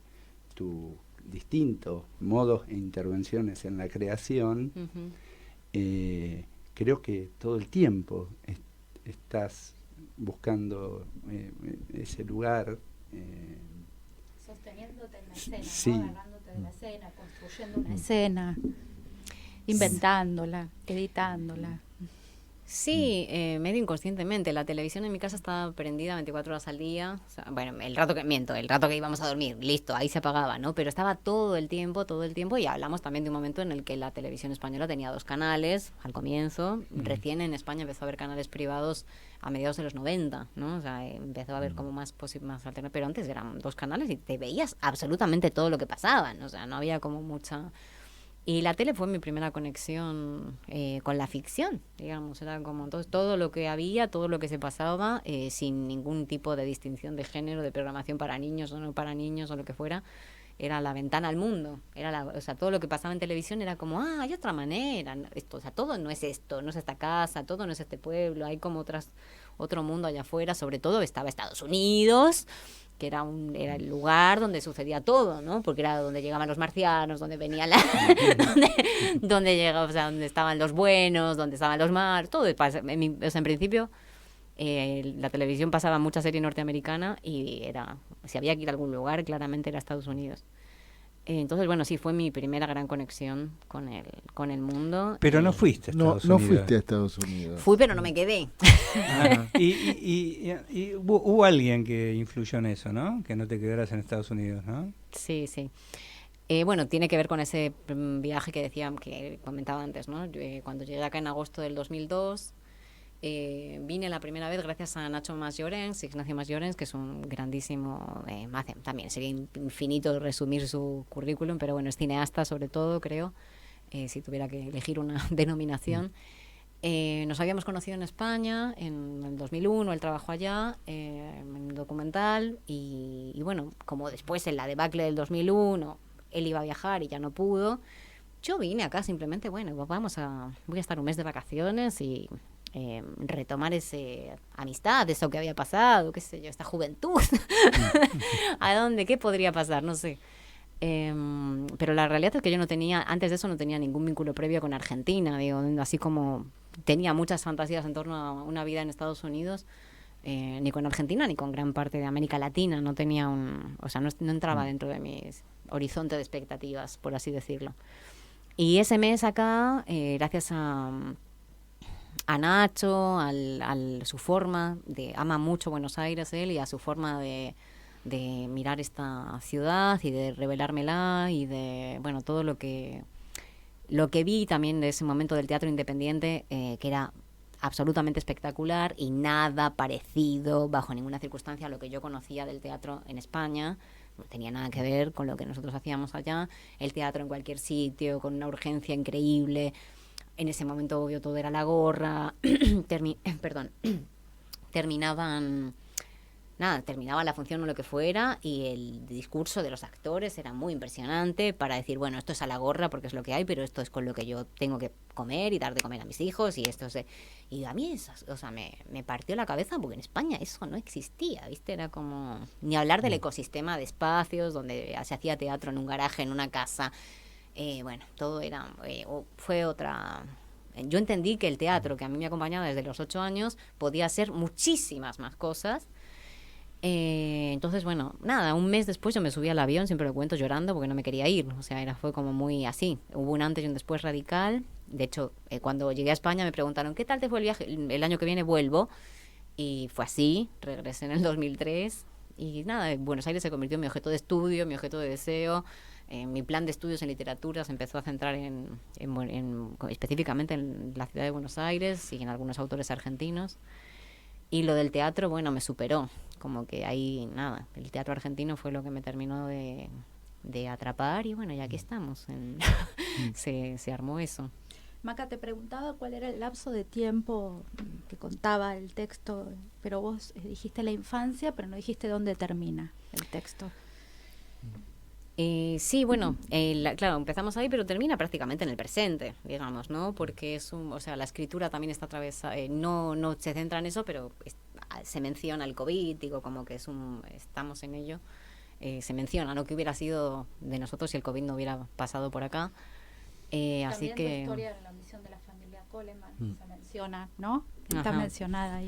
[SPEAKER 5] tus distintos modos e intervenciones en la creación, creo que todo el tiempo estás buscando ese lugar.
[SPEAKER 4] Sosteniéndote en la escena,
[SPEAKER 2] Sí.
[SPEAKER 4] ¿no? Agarrándote de la escena, construyendo una escena, inventándola, editándola.
[SPEAKER 6] Sí, medio inconscientemente. La televisión en mi casa estaba prendida 24 horas al día. O sea, bueno, el rato que íbamos a dormir, listo, ahí se apagaba, ¿no? Pero estaba todo el tiempo, y hablamos también de un momento en el que la televisión española tenía 2 canales al comienzo. Recién en España empezó a haber canales privados a mediados de los 90, ¿no? O sea, empezó a haber como más alternativas, pero antes eran 2 canales y te veías absolutamente todo lo que pasaba, ¿no? O sea, no había como mucha... Y la tele fue mi primera conexión con la ficción, digamos, era como todo lo que había, todo lo que se pasaba, sin ningún tipo de distinción de género, de programación para niños o no para niños o lo que fuera, era la ventana al mundo, o sea, todo lo que pasaba en televisión era como, hay otra manera, esto, o sea, todo no es esto, no es esta casa, todo no es este pueblo, hay como otro mundo allá afuera, sobre todo estaba Estados Unidos, que era el lugar donde sucedía todo, ¿no? Porque era donde llegaban los marcianos, donde venía donde llegaba, o sea, donde estaban los buenos, donde estaban los malos, todo. O sea, en principio, la televisión pasaba mucha serie norteamericana y si había que ir a algún lugar, claramente era Estados Unidos. Entonces, bueno, sí, fue mi primera gran conexión con el mundo.
[SPEAKER 3] Pero no fuiste a Estados
[SPEAKER 2] No
[SPEAKER 3] Unidos.
[SPEAKER 2] fuiste a Estados Unidos.
[SPEAKER 6] Fui, pero no me quedé.
[SPEAKER 3] Y hubo alguien que influyó en eso, ¿no? Que no te quedaras en Estados Unidos, ¿no?
[SPEAKER 6] Sí. Bueno, tiene que ver con ese viaje que comentaba antes, ¿no? Cuando llegué acá en agosto del 2002, vine la primera vez gracias a Nacho Ignacio Mas Llorens, que es un grandísimo, también sería infinito resumir su currículum, pero bueno, es cineasta sobre todo, creo, si tuviera que elegir una denominación. Nos habíamos conocido en España en el 2001, él trabajó allá en un documental y bueno, como después en la debacle del 2001 él iba a viajar y ya no pudo, yo vine acá simplemente, bueno, voy a estar un mes de vacaciones y retomar ese amistad, eso que había pasado, qué sé yo, esta juventud. ¿A dónde? ¿Qué podría pasar? No sé. Pero la realidad es que yo no tenía, antes de eso no tenía ningún vínculo previo con Argentina, digo, así como tenía muchas fantasías en torno a una vida en Estados Unidos, ni con Argentina ni con gran parte de América Latina, no tenía o sea, no entraba dentro de mi horizonte de expectativas, por así decirlo. Y ese mes acá, gracias a Nacho, su forma ama mucho Buenos Aires él, y a su forma de mirar esta ciudad y de revelármela, y de, bueno, todo lo que vi también de ese momento del teatro independiente, que era absolutamente espectacular y nada parecido bajo ninguna circunstancia a lo que yo conocía del teatro en España. No tenía nada que ver con lo que nosotros hacíamos allá. El teatro en cualquier sitio, con una urgencia increíble. En ese momento, obvio, todo era la gorra. Terminaba la función o lo que fuera, y el discurso de los actores era muy impresionante para decir, bueno, esto es a la gorra porque es lo que hay, pero esto es con lo que yo tengo que comer y dar de comer a mis hijos, y esto es... Y a mí eso, o sea, me partió la cabeza, porque en España eso no existía, ¿viste? Era como... Ni hablar del ecosistema de espacios donde se hacía teatro en un garaje, en una casa. Bueno, todo era... fue otra... Yo entendí que el teatro, que a mí me acompañaba desde los 8 años, podía ser muchísimas más cosas. Entonces, bueno, nada, un mes después yo me subí al avión, siempre lo cuento, llorando porque no me quería ir, o sea, fue como muy así, hubo un antes y un después radical. De hecho, cuando llegué a España me preguntaron, ¿qué tal te fue el viaje? El año que viene vuelvo, y fue así, regresé en el 2003, y nada, Buenos Aires se convirtió en mi objeto de estudio, mi objeto de deseo. Mi plan de estudios en literatura se empezó a centrar específicamente en la ciudad de Buenos Aires y en algunos autores argentinos. Y lo del teatro, bueno, me superó. Como que ahí, nada, el teatro argentino fue lo que me terminó de atrapar, y bueno, ya aquí estamos. Se armó eso.
[SPEAKER 4] Maca, te preguntaba cuál era el lapso de tiempo que contaba el texto, pero vos dijiste la infancia, pero no dijiste dónde termina el texto.
[SPEAKER 6] Sí, bueno, claro, empezamos ahí, pero termina prácticamente en el presente, digamos, ¿no? Porque o sea, la escritura también está atravesada, no se centra en eso, pero se menciona el COVID, digo, como que estamos en ello. Se menciona, ¿no? Que hubiera sido de nosotros si el COVID no hubiera pasado por acá. Así que...
[SPEAKER 4] la historia de la misión de la familia Coleman se menciona, ¿no? Está mencionada ahí.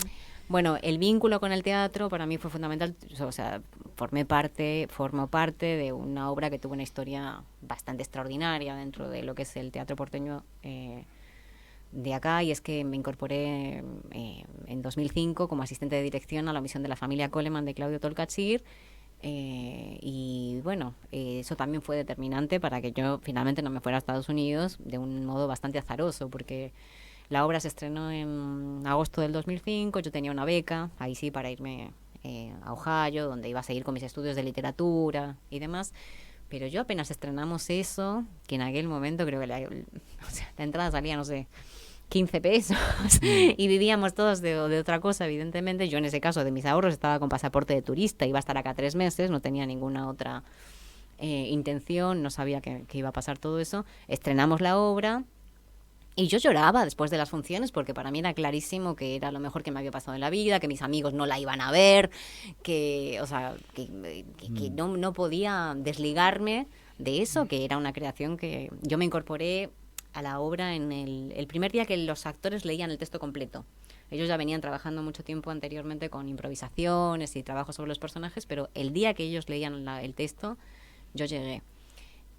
[SPEAKER 6] Bueno, el vínculo con el teatro para mí fue fundamental, o sea, formo parte de una obra que tuvo una historia bastante extraordinaria dentro de lo que es el teatro porteño de acá, y es que me incorporé en 2005 como asistente de dirección a la misión de la familia Coleman de Claudio Tolcachir, y bueno, eso también fue determinante para que yo finalmente no me fuera a Estados Unidos de un modo bastante azaroso, porque la obra se estrenó en agosto del 2005, yo tenía una beca, ahí sí, para irme a Ohio, donde iba a seguir con mis estudios de literatura y demás, pero yo apenas estrenamos eso, que en aquel momento creo que la entrada salía, no sé, 15 pesos, y vivíamos todos de otra cosa, evidentemente. Yo en ese caso de mis ahorros estaba con pasaporte de turista, iba a estar acá 3 meses, no tenía ninguna otra intención, no sabía que iba a pasar todo eso. Estrenamos la obra, y yo lloraba después de las funciones, porque para mí era clarísimo que era lo mejor que me había pasado en la vida, que mis amigos no la iban a ver, que no podía desligarme de eso, que era una creación que yo me incorporé a la obra en el primer día que los actores leían el texto completo. Ellos ya venían trabajando mucho tiempo anteriormente con improvisaciones y trabajos sobre los personajes, pero el día que ellos leían el texto, yo llegué.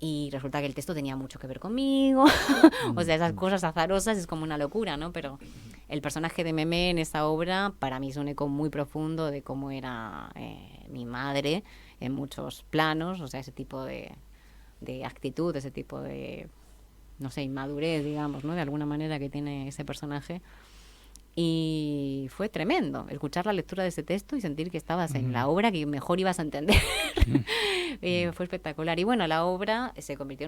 [SPEAKER 6] Y resulta que el texto tenía mucho que ver conmigo. O sea, esas cosas azarosas es como una locura, ¿no? Pero el personaje de Memé en esa obra para mí es un eco muy profundo de cómo era mi madre en muchos planos. O sea, ese tipo de actitud, ese tipo de, no sé, inmadurez, digamos, ¿no? De alguna manera que tiene ese personaje. Y fue tremendo escuchar la lectura de ese texto y sentir que estabas en la obra que mejor ibas a entender. Fue espectacular. Y bueno, la obra se convirtió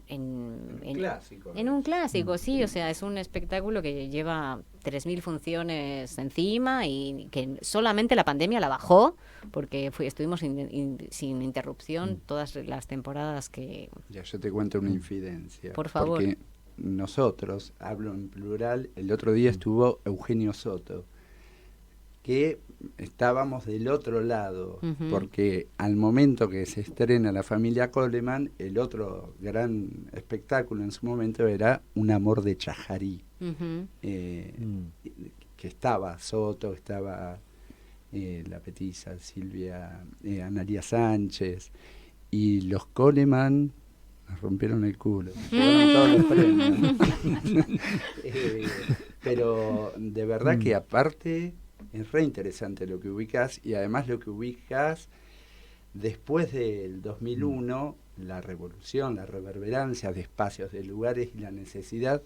[SPEAKER 6] en
[SPEAKER 5] clásico.
[SPEAKER 6] En un clásico, sí. O sea, es un espectáculo que lleva 3.000 funciones encima y que solamente la pandemia la bajó, porque estuvimos sin interrupción todas las temporadas que...
[SPEAKER 5] Ya, yo te cuento una infidencia.
[SPEAKER 6] Por favor.
[SPEAKER 5] Porque nosotros, hablo en plural, el otro día estuvo Eugenio Soto, que estábamos del otro lado, porque al momento que se estrena La familia Coleman, el otro gran espectáculo en su momento era Un amor de Chajarí, que estaba Soto, estaba la petiza Silvia, Analia Sánchez, y los Coleman nos rompieron el culo, llevaron todos los premios. Pero de verdad que aparte es re interesante lo que ubicas, y además lo que ubicas después del 2001, la revolución, la reverberancia de espacios, de lugares y la necesidad.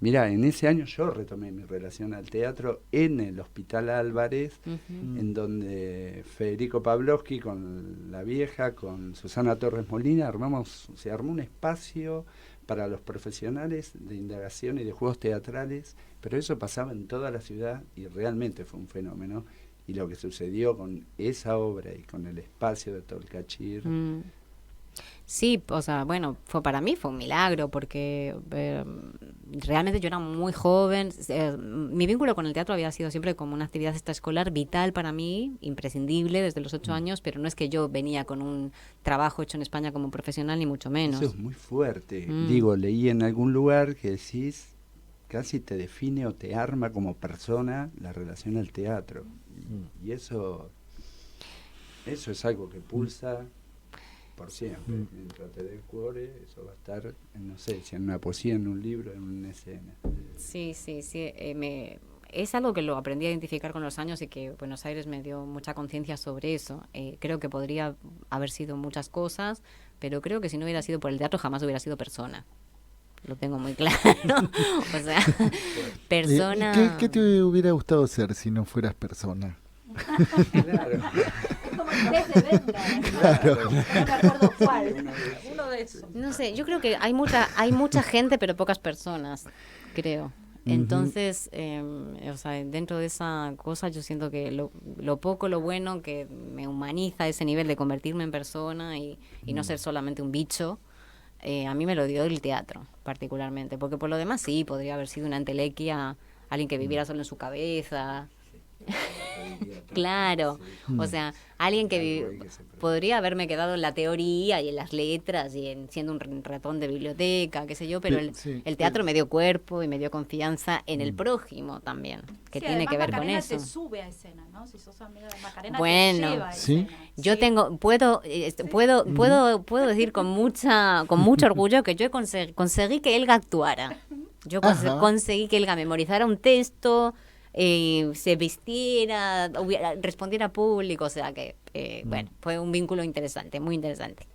[SPEAKER 5] Mirá, en ese año yo retomé mi relación al teatro en el Hospital Álvarez, en donde Federico Pavlovsky con la vieja, con Susana Torres Molina, se armó un espacio para los profesionales de indagación y de juegos teatrales, pero eso pasaba en toda la ciudad y realmente fue un fenómeno. Y lo que sucedió con esa obra y con el espacio de Tolcachir...
[SPEAKER 6] Sí, o sea, bueno, para mí fue un milagro, porque realmente yo era muy joven. Mi vínculo con el teatro había sido siempre como una actividad extraescolar vital para mí, imprescindible desde los 8 años, pero no es que yo venía con un trabajo hecho en España como profesional, ni mucho menos.
[SPEAKER 5] Eso es muy fuerte. Digo, leí en algún lugar que decís, casi te define o te arma como persona la relación al teatro. Y eso es algo que pulsa por siempre. Mientras te dé el cuore, eso va a estar, no sé, si en una poesía, en un libro, en una escena.
[SPEAKER 6] Sí. Es algo que lo aprendí a identificar con los años y que Buenos Aires me dio mucha conciencia sobre eso. Creo que podría haber sido muchas cosas, pero creo que si no hubiera sido por el teatro jamás hubiera sido persona. Lo tengo muy claro. O sea, persona...
[SPEAKER 2] ¿Qué te hubiera gustado ser si no fueras persona?
[SPEAKER 5] Claro.
[SPEAKER 4] Como el test de venta.
[SPEAKER 2] Claro.
[SPEAKER 4] No me acuerdo cuál. Uno de esos.
[SPEAKER 6] No sé, yo creo que hay mucha gente, pero pocas personas, creo. Entonces, o sea, dentro de esa cosa yo siento que lo poco, lo bueno que me humaniza ese nivel de convertirme en persona y no ser solamente un bicho, a mí me lo dio el teatro, particularmente. Porque por lo demás sí, podría haber sido una entelequia, alguien que viviera solo en su cabeza. Claro, o sea, alguien que podría haberme quedado en la teoría y en las letras y siendo un ratón de biblioteca, qué sé yo, pero el teatro me dio cuerpo y me dio confianza en el prójimo también, que tiene que ver
[SPEAKER 4] Macarena
[SPEAKER 6] con eso.
[SPEAKER 4] te sube a escena, ¿no? Si sos amiga de Macarena,
[SPEAKER 6] Bueno,
[SPEAKER 4] te lleva a
[SPEAKER 2] ¿sí?
[SPEAKER 4] escena.
[SPEAKER 6] Yo
[SPEAKER 4] Sí.
[SPEAKER 6] puedo decir con mucho orgullo que yo conseguí que Elga actuara. Yo conseguí que Elga memorizara un texto, se vistiera, respondiera a público, o sea que, bueno, fue un vínculo interesante, muy interesante.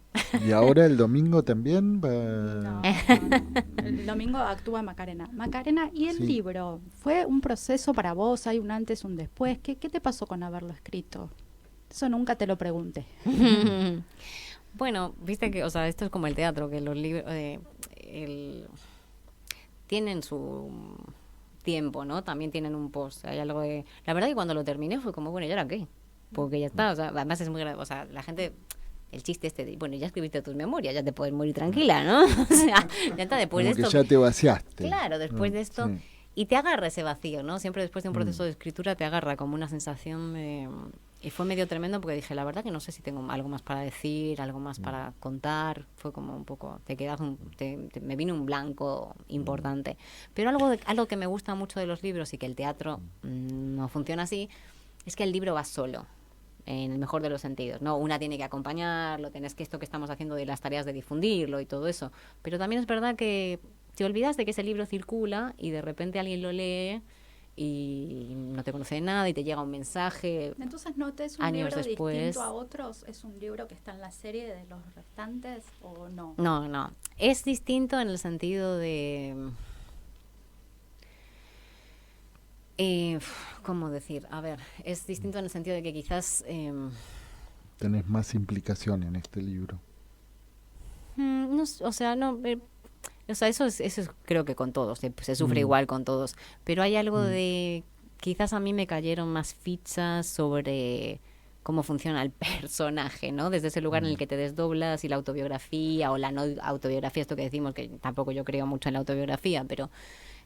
[SPEAKER 2] ¿Y ahora el domingo también va?
[SPEAKER 4] No. El domingo actúa Macarena. Macarena, ¿y el libro? ¿Fue un proceso para vos? ¿Hay un antes, un después? ¿Qué te pasó con haberlo escrito? Eso nunca te lo pregunté.
[SPEAKER 6] Bueno, viste que, o sea, esto es como el teatro, que los libros tienen su tiempo, ¿no? También tienen un post. Hay algo de... La verdad que cuando lo terminé fue como, bueno, ¿y ahora qué? Porque ya está, o sea, además es muy grave, o sea, la gente... El chiste de, bueno, ya escribiste tus memorias, ya te puedes morir tranquila, ¿no? O sea, ya está, después
[SPEAKER 2] Como
[SPEAKER 6] de esto...
[SPEAKER 2] que ya te vaciaste.
[SPEAKER 6] Claro, después de esto...
[SPEAKER 2] Sí.
[SPEAKER 6] Y te agarra ese vacío, ¿no? Siempre después de un proceso de escritura te agarra como una sensación de... Y fue medio tremendo porque dije, la verdad que no sé si tengo algo más para decir, algo más para contar. Fue como un poco... me vino un blanco importante. Pero algo que me gusta mucho de los libros y que el teatro no funciona así, es que el libro va solo, en el mejor de los sentidos, ¿no? Una tiene que acompañarlo, tenés que esto que estamos haciendo de las tareas de difundirlo y todo eso. Pero también es verdad que te olvidas de que ese libro circula y de repente alguien lo lee y no te conoce de nada y te llega un mensaje.
[SPEAKER 4] Entonces, ¿no te es un
[SPEAKER 6] años
[SPEAKER 4] libro
[SPEAKER 6] después.
[SPEAKER 4] distinto a otros? ¿Es un libro que está en la serie de los restantes o no?
[SPEAKER 6] No. Es distinto en el sentido de... ¿cómo decir? A ver, es distinto en el sentido de que quizás...
[SPEAKER 2] Tenés más implicación en este libro.
[SPEAKER 6] Eso es creo que con todos, se sufre igual con todos, pero hay algo de, quizás a mí me cayeron más fichas sobre cómo funciona el personaje, ¿no? Desde ese lugar en el que te desdoblas y la autobiografía o la no autobiografía, esto que decimos, que tampoco yo creo mucho en la autobiografía, pero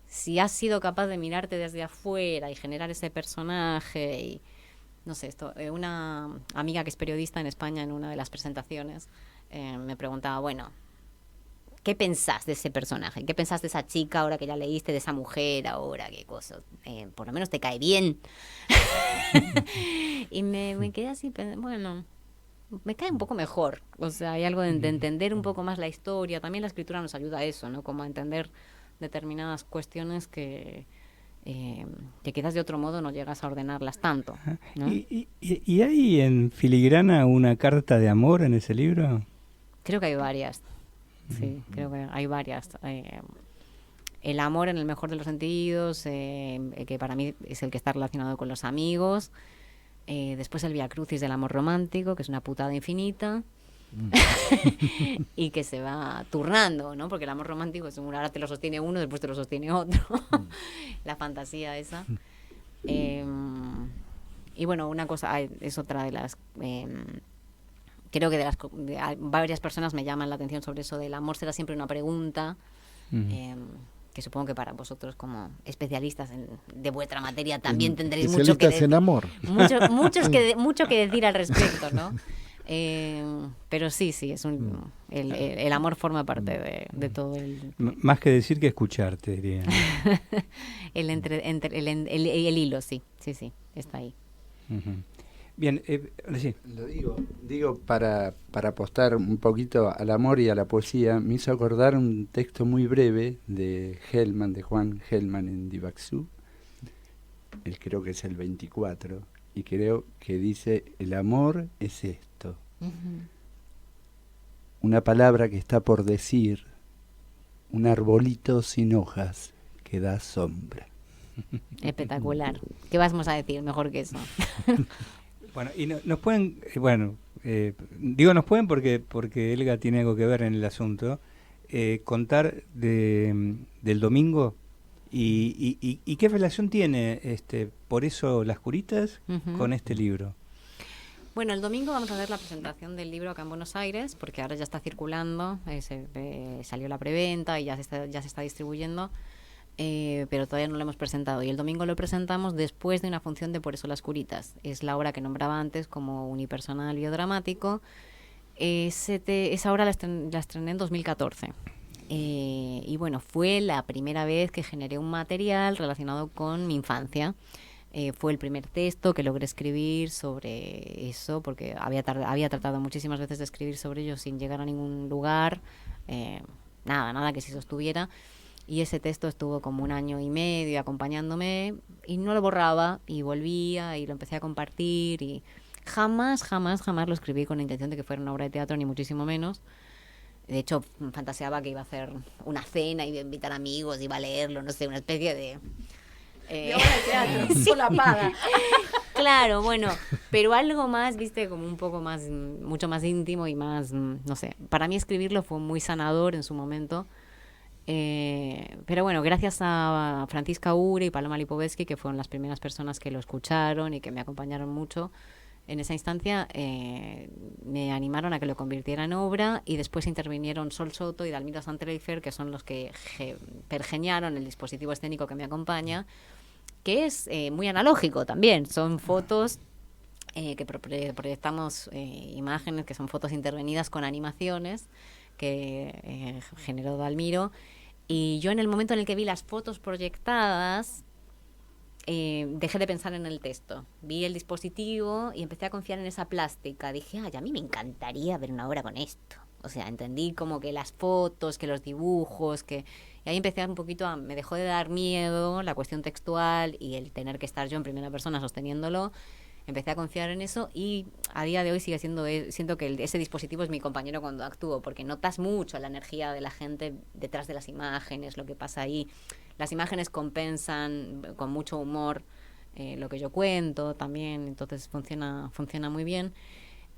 [SPEAKER 6] si has sido capaz de mirarte desde afuera y generar ese personaje y, no sé, una amiga que es periodista en España en una de las presentaciones me preguntaba, bueno, ¿qué pensás de ese personaje? ¿Qué pensás de esa chica ahora que ya leíste, de esa mujer ahora? ¿Qué cosa? ¿Por lo menos te cae bien? Y me quedé así, bueno, me cae un poco mejor. O sea, hay algo de entender un poco más la historia. También la escritura nos ayuda a eso, ¿no? Como a entender determinadas cuestiones que quizás de otro modo no llegas a ordenarlas tanto, ¿no?
[SPEAKER 3] ¿Y hay en filigrana una carta de amor en ese libro?
[SPEAKER 6] Creo que hay varias. Sí, creo que hay varias. El amor en el mejor de los sentidos, que para mí es el que está relacionado con los amigos. Después el Vía Crucis del amor romántico, que es una putada infinita. Y que se va turnando, ¿no? Porque el amor romántico es ahora te lo sostiene uno, después te lo sostiene otro. La fantasía esa. Y bueno, una cosa es otra de las... creo que varias personas me llaman la atención sobre eso del amor será siempre una pregunta, que supongo que para vosotros como especialistas de vuestra materia también tendréis mucho que decir.
[SPEAKER 2] En amor.
[SPEAKER 6] Mucho que decir al respecto, ¿no? Pero sí, es el amor forma parte de todo el...
[SPEAKER 3] Más que decir que escucharte, diría.
[SPEAKER 6] el hilo, sí, está ahí.
[SPEAKER 3] Bien, sí.
[SPEAKER 5] Lo digo para apostar un poquito al amor y a la poesía, me hizo acordar un texto muy breve de Juan Gelman en Divaxú, creo que es el 24, y creo que dice, el amor es esto, una palabra que está por decir, un arbolito sin hojas que da sombra.
[SPEAKER 6] Espectacular. ¿Qué vamos a decir mejor que eso?
[SPEAKER 3] Bueno, y nos pueden, digo nos pueden porque Elga tiene algo que ver en el asunto, contar del domingo y qué relación tiene por eso Las Curitas con este libro.
[SPEAKER 6] Bueno, el domingo vamos a hacer la presentación del libro acá en Buenos Aires, porque ahora ya está circulando, salió la preventa y ya se está distribuyendo. Pero todavía no lo hemos presentado y el domingo lo presentamos después de una función de Por eso Las Curitas. Es la obra que nombraba antes como unipersonal biodramático. Esa obra la estrené en 2014 y bueno, fue la primera vez que generé un material relacionado con mi infancia. Fue el primer texto que logré escribir sobre eso, porque había tratado muchísimas veces de escribir sobre ello sin llegar a ningún lugar, nada que se sostuviera. Y ese texto estuvo como 1 año y medio acompañándome y no lo borraba y volvía y lo empecé a compartir y jamás lo escribí con la intención de que fuera una obra de teatro, ni muchísimo menos. De hecho, fantaseaba que iba a hacer una cena, iba a invitar amigos, iba a leerlo, no sé, una especie de
[SPEAKER 4] obra de teatro, solapada.
[SPEAKER 6] Claro, bueno, pero algo más, viste, como un poco más, mucho más íntimo y más, no sé. Para mí escribirlo fue muy sanador en su momento. Pero bueno, gracias a Francisca Ure y Paloma Lipovetsky, que fueron las primeras personas que lo escucharon y que me acompañaron mucho en esa instancia, me animaron a que lo convirtiera en obra y después intervinieron Sol Soto y Dalmira Santaleifer, que son los que pergeñaron el dispositivo escénico que me acompaña, que es muy analógico también, son fotos que proyectamos imágenes que son fotos intervenidas con animaciones que generó Dalmiro. Y yo en el momento en el que vi las fotos proyectadas, dejé de pensar en el texto. Vi el dispositivo y empecé a confiar en esa plástica. Dije, a mí me encantaría ver una obra con esto. O sea, entendí como que las fotos, que los dibujos, y ahí empecé un poquito me dejó de dar miedo la cuestión textual y el tener que estar yo en primera persona sosteniéndolo. Empecé a confiar en eso y a día de hoy siento que ese dispositivo es mi compañero cuando actúo, porque notas mucho la energía de la gente detrás de las imágenes, lo que pasa ahí. Las imágenes compensan con mucho humor lo que yo cuento también, entonces funciona muy bien.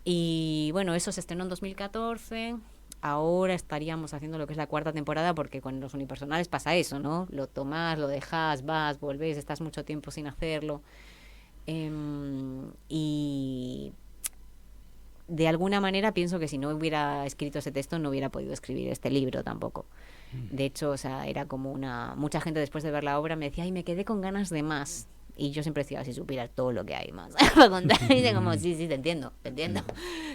[SPEAKER 6] Y bueno, eso se estrenó en 2014. Ahora estaríamos haciendo lo que es la 4ª temporada, porque con los unipersonales pasa eso, ¿no? Lo tomás, lo dejas, vas, volvés, estás mucho tiempo sin hacerlo. Y de alguna manera pienso que si no hubiera escrito ese texto no hubiera podido escribir este libro tampoco. De hecho, o sea, era como mucha gente después de ver la obra me decía, ay, me quedé con ganas de más. Y yo siempre decía, si supieras todo lo que hay más para contar. Y dice como, sí, te entiendo.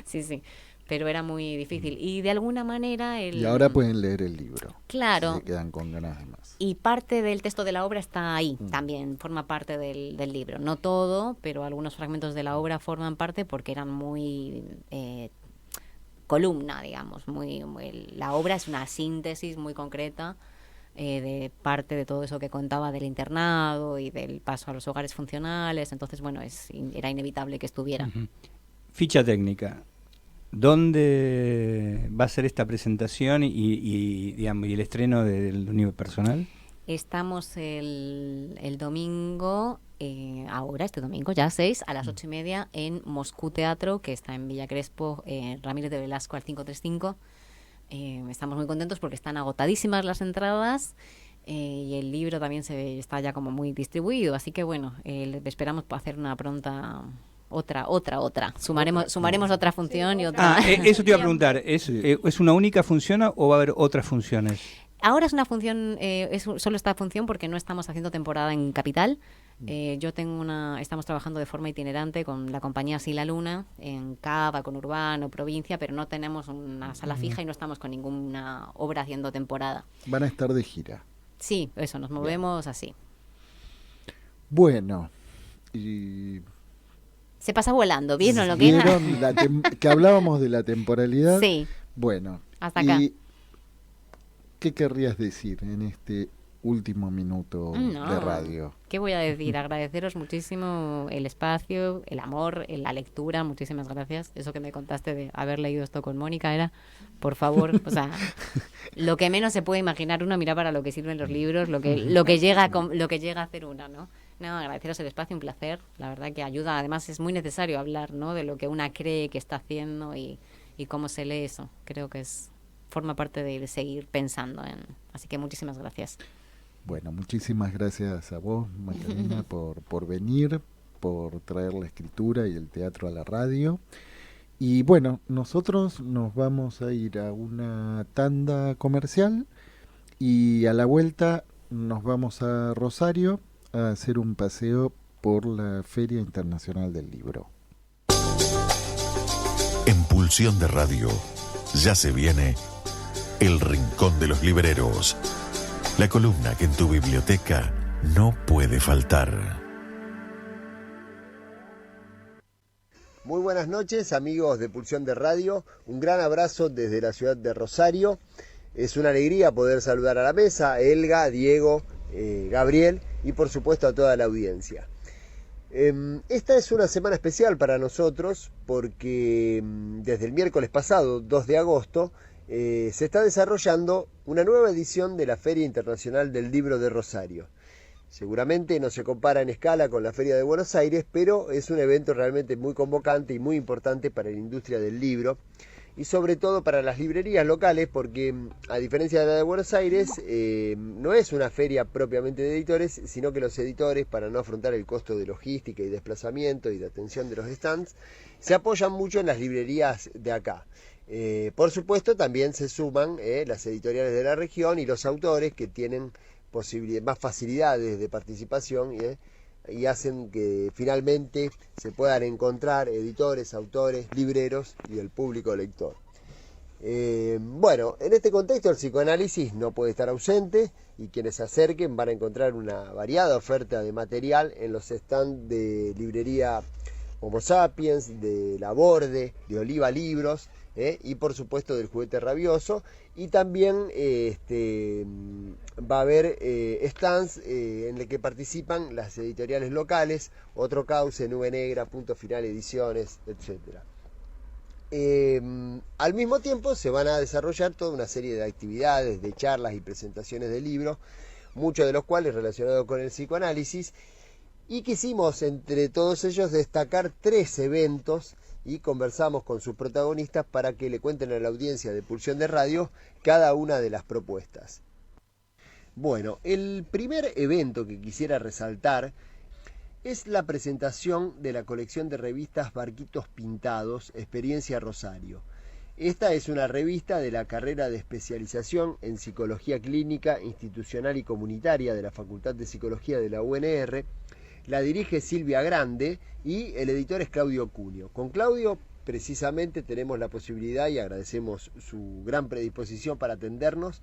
[SPEAKER 6] Sí. Pero era muy difícil. Y de alguna manera...
[SPEAKER 2] Y ahora pueden leer el libro.
[SPEAKER 6] Claro.
[SPEAKER 2] Si se quedan con ganas de más.
[SPEAKER 6] Y parte del texto de la obra está ahí, también forma parte del libro. No todo, pero algunos fragmentos de la obra forman parte porque eran muy... columna, digamos. La obra es una síntesis muy concreta de parte de todo eso que contaba del internado y del paso a los hogares funcionales. Entonces, bueno, era inevitable que estuviera.
[SPEAKER 3] Ficha técnica. ¿Dónde va a ser esta presentación y el estreno del unipersonal?
[SPEAKER 6] Estamos el domingo, ahora este domingo ya 6 a las 8:30 en Moscú Teatro, que está en Villa Crespo, Ramírez de Velasco al 535. Estamos muy contentos porque están agotadísimas las entradas y el libro también está ya como muy distribuido, así que bueno, esperamos hacer una pronta... Otra. Sumaremos otra función y otra.
[SPEAKER 3] Eso te iba a preguntar. ¿Es una única función o va a haber otras funciones?
[SPEAKER 6] Ahora es una función, solo esta función porque no estamos haciendo temporada en Capital. Estamos trabajando de forma itinerante con la compañía Así la Luna, en Cava, con Urbano, provincia, pero no tenemos una sala fija y no estamos con ninguna obra haciendo temporada.
[SPEAKER 2] Van a estar de gira.
[SPEAKER 6] Sí, eso, nos movemos así.
[SPEAKER 2] Bueno, y...
[SPEAKER 6] Se pasa volando, ¿vieron lo que
[SPEAKER 2] ¿Vieron que hablábamos de la temporalidad?
[SPEAKER 6] Sí.
[SPEAKER 2] Bueno.
[SPEAKER 6] Hasta acá.
[SPEAKER 2] ¿Qué querrías decir en este último minuto de radio?
[SPEAKER 6] ¿Qué voy a decir? Agradeceros muchísimo el espacio, el amor, la lectura. Muchísimas gracias. Eso que me contaste de haber leído esto con Mónica era, por favor, o sea, lo que menos se puede imaginar uno, mira para lo que sirven los libros, lo que llega a hacer una, ¿no? No, agradeceros el espacio, un placer. La verdad que ayuda. Además es muy necesario hablar, ¿no?, de lo que una cree que está haciendo y cómo se lee eso. Creo que forma parte de seguir pensando así que muchísimas gracias.
[SPEAKER 2] Bueno, muchísimas gracias a vos, Macarena, por venir, por traer la escritura y el teatro a la radio. Y bueno, nosotros nos vamos a ir a una tanda comercial y a la vuelta nos vamos a Rosario a hacer un paseo por la Feria Internacional del Libro.
[SPEAKER 1] En Pulsión de Radio ya se viene El Rincón de los Libreros, la columna que en tu biblioteca no puede faltar.
[SPEAKER 7] Muy buenas noches, amigos de Pulsión de Radio. Un gran abrazo desde la ciudad de Rosario. Es una alegría poder saludar a la mesa, Elga, Diego, Gabriel y por supuesto a toda la audiencia. Esta es una semana especial para nosotros porque desde el miércoles pasado, 2 de agosto, se está desarrollando una nueva edición de la Feria Internacional del Libro de Rosario. Seguramente no se compara en escala con la Feria de Buenos Aires, pero es un evento realmente muy convocante y muy importante para la industria del libro y sobre todo para las librerías locales, porque a diferencia de la de Buenos Aires, no es una feria propiamente de editores, sino que los editores, para no afrontar el costo de logística y desplazamiento y de atención de los stands, se apoyan mucho en las librerías de acá. Por supuesto, también se suman las editoriales de la región y los autores que tienen más facilidades de participación y hacen que finalmente se puedan encontrar editores, autores, libreros y el público lector. Bueno, en este contexto el psicoanálisis no puede estar ausente y quienes se acerquen van a encontrar una variada oferta de material en los stands de librería Homo Sapiens, de La Borde, de Oliva Libros, y por supuesto del Juguete Rabioso, y también va a haber stands en el que participan las editoriales locales, Otro Cauce, Nube Negra, Punto Final Ediciones, etc. Al mismo tiempo se van a desarrollar toda una serie de actividades, de charlas y presentaciones de libros, muchos de los cuales relacionados con el psicoanálisis, y quisimos entre todos ellos destacar 3 eventos y conversamos con sus protagonistas para que le cuenten a la audiencia de Pulsión de Radio cada una de las propuestas. Bueno, el primer evento que quisiera resaltar es la presentación de la colección de revistas Barquitos Pintados, Experiencia Rosario. Esta es una revista de la carrera de especialización en Psicología Clínica, Institucional y Comunitaria de la Facultad de Psicología de la UNR. La dirige Silvia Grande y el editor es Claudio Cunio. Con Claudio precisamente tenemos la posibilidad, y agradecemos su gran predisposición para atendernos,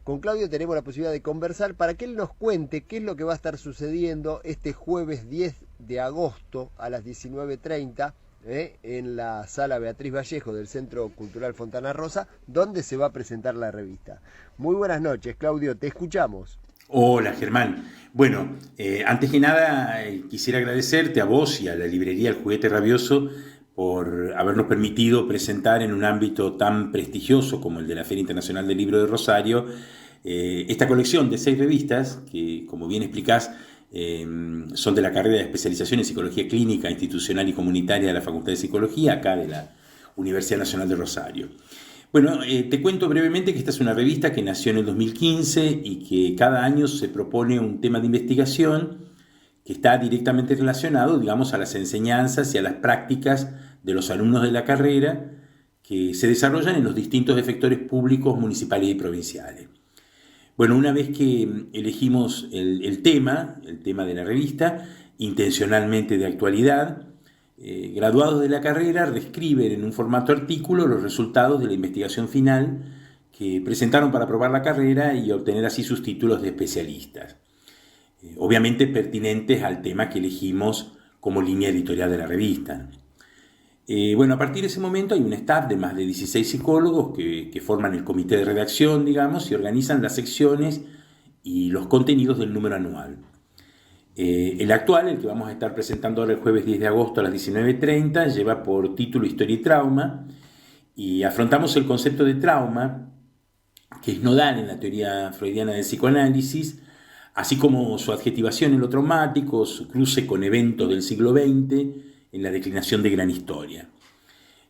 [SPEAKER 7] con Claudio tenemos la posibilidad de conversar para que él nos cuente qué es lo que va a estar sucediendo este jueves 10 de agosto a las 19:30 en la Sala Beatriz Vallejo del Centro Cultural Fontana Rosa, donde se va a presentar la revista. Muy buenas noches, Claudio, te escuchamos.
[SPEAKER 8] Hola, Germán. Bueno, antes que nada quisiera agradecerte a vos y a la librería El Juguete Rabioso por habernos permitido presentar en un ámbito tan prestigioso como el de la Feria Internacional del Libro de Rosario esta colección de 6 revistas que, como bien explicás, son de la carrera de especialización en Psicología Clínica, Institucional y Comunitaria de la Facultad de Psicología, acá de la Universidad Nacional de Rosario. Bueno, te cuento brevemente que esta es una revista que nació en el 2015 y que cada año se propone un tema de investigación que está directamente relacionado, digamos, a las enseñanzas y a las prácticas de los alumnos de la carrera que se desarrollan en los distintos efectores públicos, municipales y provinciales. Bueno, una vez que elegimos el tema de la revista, intencionalmente de actualidad, graduados de la carrera reescriben en un formato artículo los resultados de la investigación final que presentaron para aprobar la carrera y obtener así sus títulos de especialistas. Obviamente pertinentes al tema que elegimos como línea editorial de la revista. Bueno, a partir de ese momento hay un staff de más de 16 psicólogos que forman el comité de redacción, digamos, y organizan las secciones y los contenidos del número anual. El actual, el que vamos a estar presentando ahora el jueves 10 de agosto a las 19:30, lleva por título Historia y Trauma, y afrontamos el concepto de trauma, que es nodal en la teoría freudiana del psicoanálisis, así como su adjetivación en lo traumático, su cruce con eventos del siglo XX en la declinación de Gran Historia.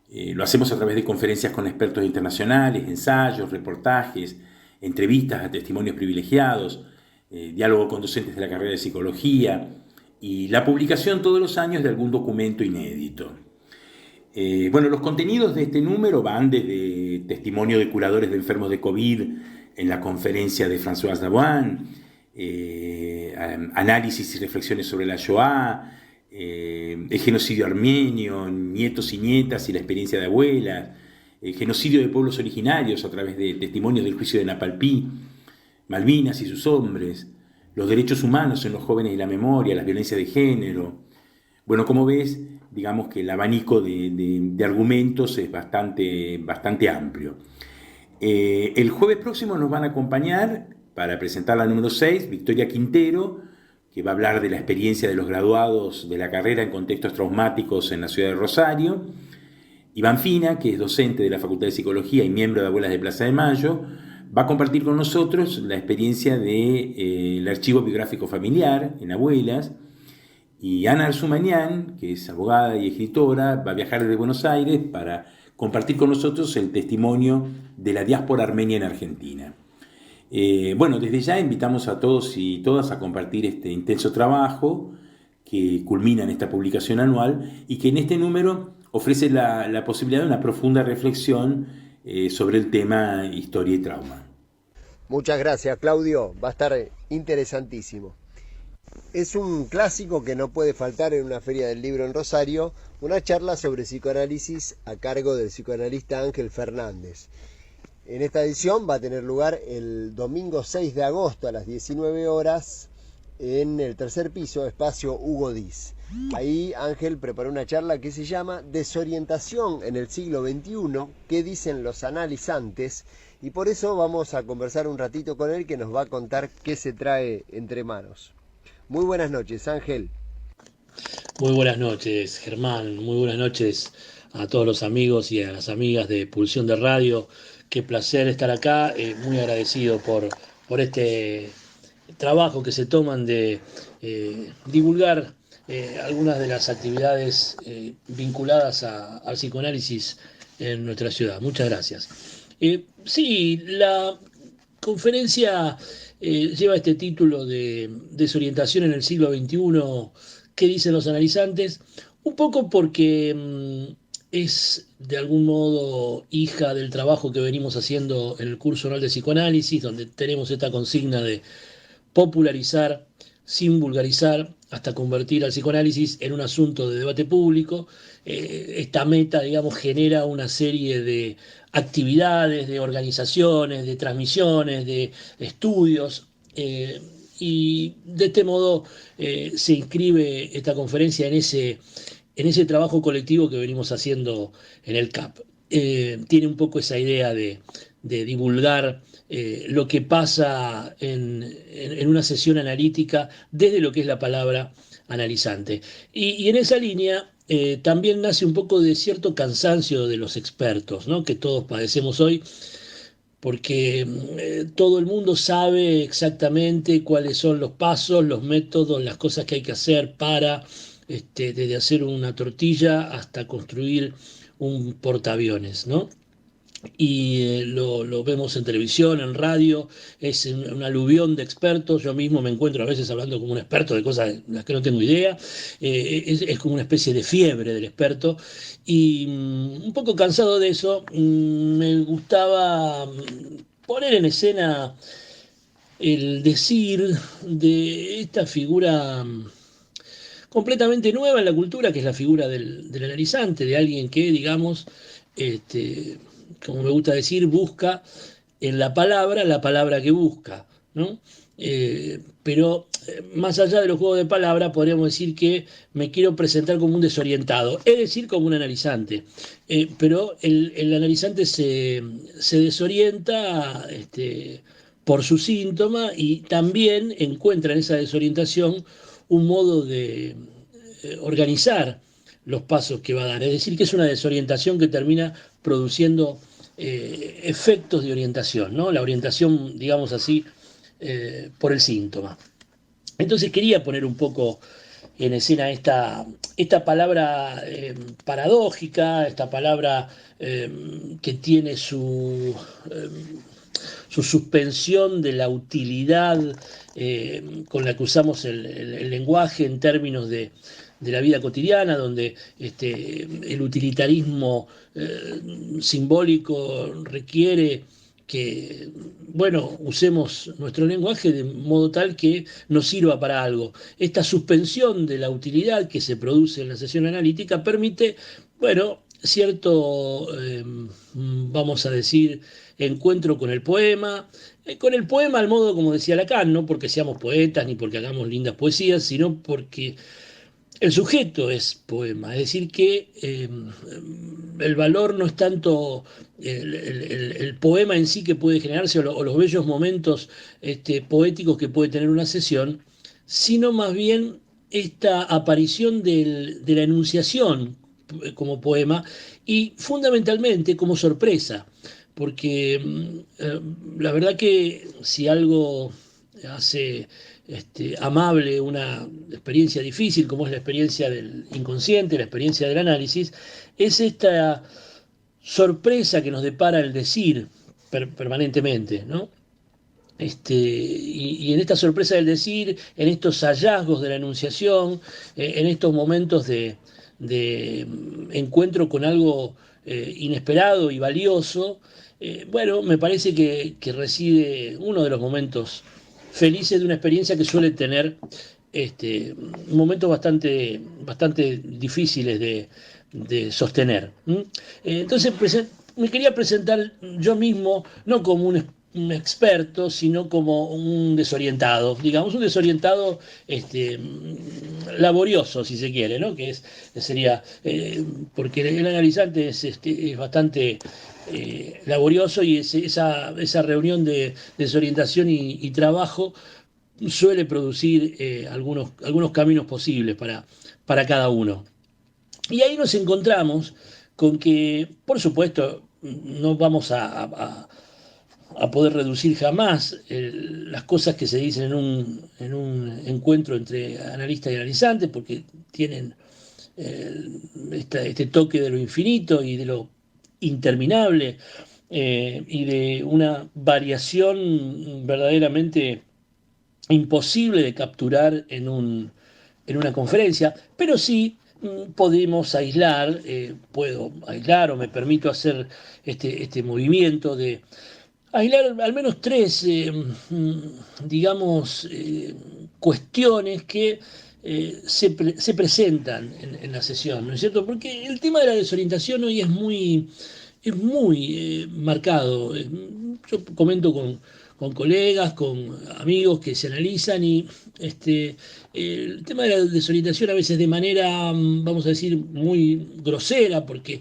[SPEAKER 8] Lo hacemos a través de conferencias con expertos internacionales, ensayos, reportajes, entrevistas a testimonios privilegiados, diálogo con docentes de la carrera de psicología y la publicación todos los años de algún documento inédito. Bueno, los contenidos de este número van desde testimonio de curadores de enfermos de COVID en la conferencia de François Dabuan, análisis y reflexiones sobre la Shoah, el genocidio armenio, nietos y nietas y la experiencia de abuelas, el genocidio de pueblos originarios a través de testimonios del juicio de Napalpí, Malvinas y sus hombres, los derechos humanos en los jóvenes y la memoria, las violencias de género. Bueno, como ves, digamos que el abanico de argumentos es bastante amplio. El jueves próximo nos van a acompañar para presentar la número 6, Victoria Quintero, que va a hablar de la experiencia de los graduados de la carrera en contextos traumáticos en la ciudad de Rosario. Iván Fina, que es docente de la Facultad de Psicología y miembro de Abuelas de Plaza de Mayo, va a compartir con nosotros la experiencia del archivo biográfico familiar en Abuelas. Y Ana Arzumañán, que es abogada y escritora, va a viajar desde Buenos Aires para compartir con nosotros el testimonio de la diáspora armenia en Argentina. Bueno, desde ya invitamos a todos y todas a compartir este intenso trabajo que culmina en esta publicación anual y que en este número ofrece la posibilidad de una profunda reflexión sobre el tema historia y trauma.
[SPEAKER 7] Muchas gracias, Claudio. Va a estar interesantísimo. Es un clásico que no puede faltar en una feria del libro en Rosario, una charla sobre psicoanálisis a cargo del psicoanalista Ángel Fernández. En esta edición va a tener lugar el domingo 6 de agosto a las 19 horas en el tercer piso, espacio Hugo Diz. Ahí Ángel preparó una charla que se llama Desorientación en el siglo XXI, ¿qué dicen los analizantes? Y por eso vamos a conversar un ratito con él, que nos va a contar qué se trae entre manos. Muy buenas noches, Ángel.
[SPEAKER 9] Muy buenas noches, Germán. Muy buenas noches a todos los amigos y a las amigas de Pulsión de Radio. Qué placer estar acá, muy agradecido por este trabajo que se toman de divulgar algunas de las actividades vinculadas al psicoanálisis en nuestra ciudad. Muchas gracias. Sí, la conferencia lleva este título de Desorientación en el siglo XXI, qué dicen los analizantes, un poco porque es de algún modo hija del trabajo que venimos haciendo en el curso anual de psicoanálisis, donde tenemos esta consigna de popularizar sin vulgarizar hasta convertir al psicoanálisis en un asunto de debate público. Esta meta, digamos, genera una serie de actividades, de organizaciones, de transmisiones, de estudios, y de este modo se inscribe esta conferencia en ese trabajo colectivo que venimos haciendo en el CAP. Tiene un poco esa idea de divulgar lo que pasa en una sesión analítica desde lo que es la palabra analizante. Y en esa línea también nace un poco de cierto cansancio de los expertos, ¿no? Que todos padecemos hoy, porque todo el mundo sabe exactamente cuáles son los pasos, los métodos, las cosas que hay que hacer para, desde hacer una tortilla hasta construir un portaaviones, ¿no? Y lo vemos en televisión, en radio, es un aluvión de expertos. Yo mismo me encuentro a veces hablando como un experto de cosas de las que no tengo idea. Es como una especie de fiebre del experto, y un poco cansado de eso, me gustaba poner en escena el decir de esta figura completamente nueva en la cultura, que es la figura del analizante, de alguien que, digamos, como me gusta decir, busca en la palabra que busca, ¿no? Pero más allá de los juegos de palabras, podríamos decir que me quiero presentar como un desorientado, es decir, como un analizante. Pero el analizante se desorienta por su síntoma, y también encuentra en esa desorientación un modo de organizar los pasos que va a dar. Es decir, que es una desorientación que termina produciendo efectos de orientación, ¿no? La orientación, digamos así, por el síntoma. Entonces quería poner un poco en escena esta palabra paradójica, esta palabra que tiene su suspensión de la utilidad con la que usamos el lenguaje en términos de la vida cotidiana, donde el utilitarismo simbólico requiere que, bueno, usemos nuestro lenguaje de modo tal que nos sirva para algo. Esta suspensión de la utilidad que se produce en la sesión analítica permite, bueno, cierto, vamos a decir, encuentro con el poema al modo, como decía Lacan, no porque seamos poetas ni porque hagamos lindas poesías, sino porque el sujeto es poema. Es decir, que el valor no es tanto el poema en sí que puede generarse, o los bellos momentos poéticos que puede tener una sesión, sino más bien esta aparición de la enunciación como poema, y fundamentalmente como sorpresa, porque la verdad que si algo hace amable una experiencia difícil, como es la experiencia del inconsciente, la experiencia del análisis, es esta sorpresa que nos depara el decir permanentemente, ¿no? Y en esta sorpresa del decir, en estos hallazgos de la enunciación, en estos momentos de encuentro con algo inesperado y valioso, bueno, me parece que reside uno de los momentos felices de una experiencia que suele tener momentos bastante difíciles de sostener. Entonces me quería presentar yo mismo, no como un experto, sino como un desorientado, digamos, un desorientado laborioso, si se quiere, ¿no? Que sería, porque el analizante es bastante laborioso, y esa reunión de desorientación y trabajo suele producir algunos caminos posibles para cada uno. Y ahí nos encontramos con que, por supuesto, no vamos a poder reducir jamás las cosas que se dicen en un encuentro entre analista y analizante, porque tienen este toque de lo infinito y de lo interminable, y de una variación verdaderamente imposible de capturar en en una conferencia, pero sí podemos aislar, puedo aislar o me permito hacer este movimiento de aislar al menos tres, digamos, cuestiones que se presentan en la sesión, ¿no es cierto? Porque el tema de la desorientación hoy es muy marcado. Yo comento con colegas, con amigos que se analizan y el tema de la desorientación a veces de manera, vamos a decir, muy grosera, porque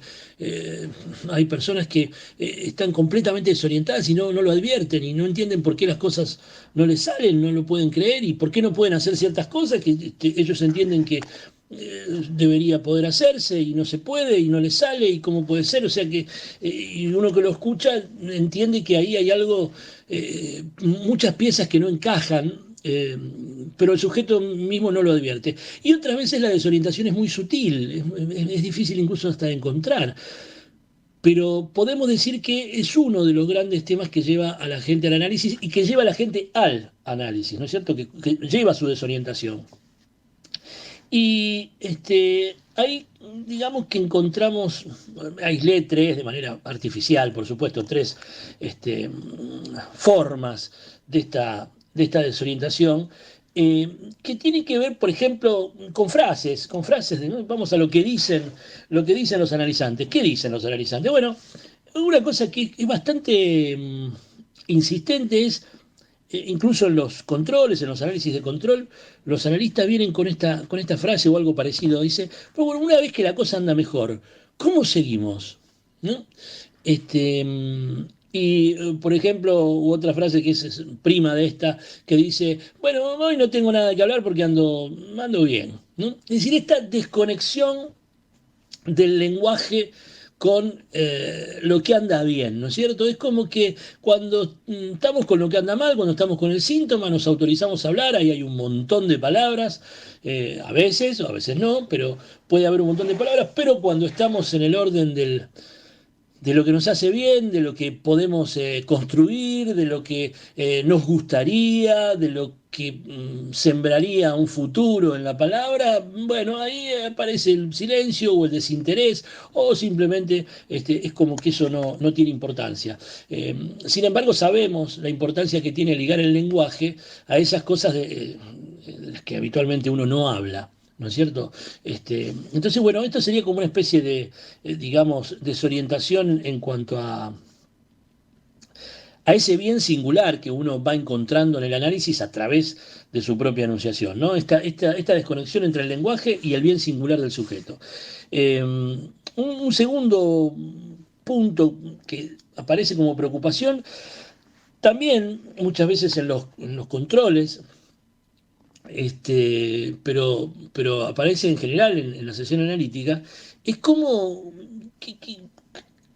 [SPEAKER 9] hay personas que están completamente desorientadas y no lo advierten y no entienden por qué las cosas no les salen, no lo pueden creer y por qué no pueden hacer ciertas cosas que ellos entienden que debería poder hacerse y no se puede y no le sale y cómo puede ser, o sea que y uno que lo escucha entiende que ahí hay algo, muchas piezas que no encajan, pero el sujeto mismo no lo advierte. Y otras veces la desorientación es muy sutil, es difícil incluso hasta de encontrar. Pero podemos decir que es uno de los grandes temas que lleva a la gente al análisis y que lleva a la gente al análisis, ¿no es cierto? Que lleva a su desorientación. Y ahí, digamos que encontramos, aislé tres de manera artificial, por supuesto, tres formas de esta desorientación, que tiene que ver, por ejemplo, con frases, ¿no? Vamos a lo que dicen los analizantes. ¿Qué dicen los analizantes? Bueno, una cosa que es bastante insistente es, incluso en los controles, en los análisis de control, los analistas vienen con esta frase o algo parecido. Dice, pero bueno, una vez que la cosa anda mejor, ¿cómo seguimos? ¿No? Por ejemplo, otra frase que es prima de esta, que dice, bueno, hoy no tengo nada que hablar porque ando bien, ¿no? Es decir, esta desconexión del lenguaje con lo que anda bien, ¿no es cierto? Es como que cuando estamos con lo que anda mal, cuando estamos con el síntoma, nos autorizamos a hablar, ahí hay un montón de palabras, a veces o a veces no, pero puede haber un montón de palabras, pero cuando estamos en el orden de lo que nos hace bien, de lo que podemos construir, de lo que nos gustaría, de lo que sembraría un futuro en la palabra, bueno, ahí aparece el silencio o el desinterés, o simplemente es como que eso no tiene importancia. Sin embargo, sabemos la importancia que tiene ligar el lenguaje a esas cosas de las que habitualmente uno no habla, ¿no es cierto? Entonces, bueno, esto sería como una especie de, digamos, desorientación en cuanto a ese bien singular que uno va encontrando en el análisis a través de su propia enunciación, ¿no? Esta desconexión entre el lenguaje y el bien singular del sujeto. Un segundo punto que aparece como preocupación, también muchas veces en los controles, pero aparece en general en la sesión analítica, es como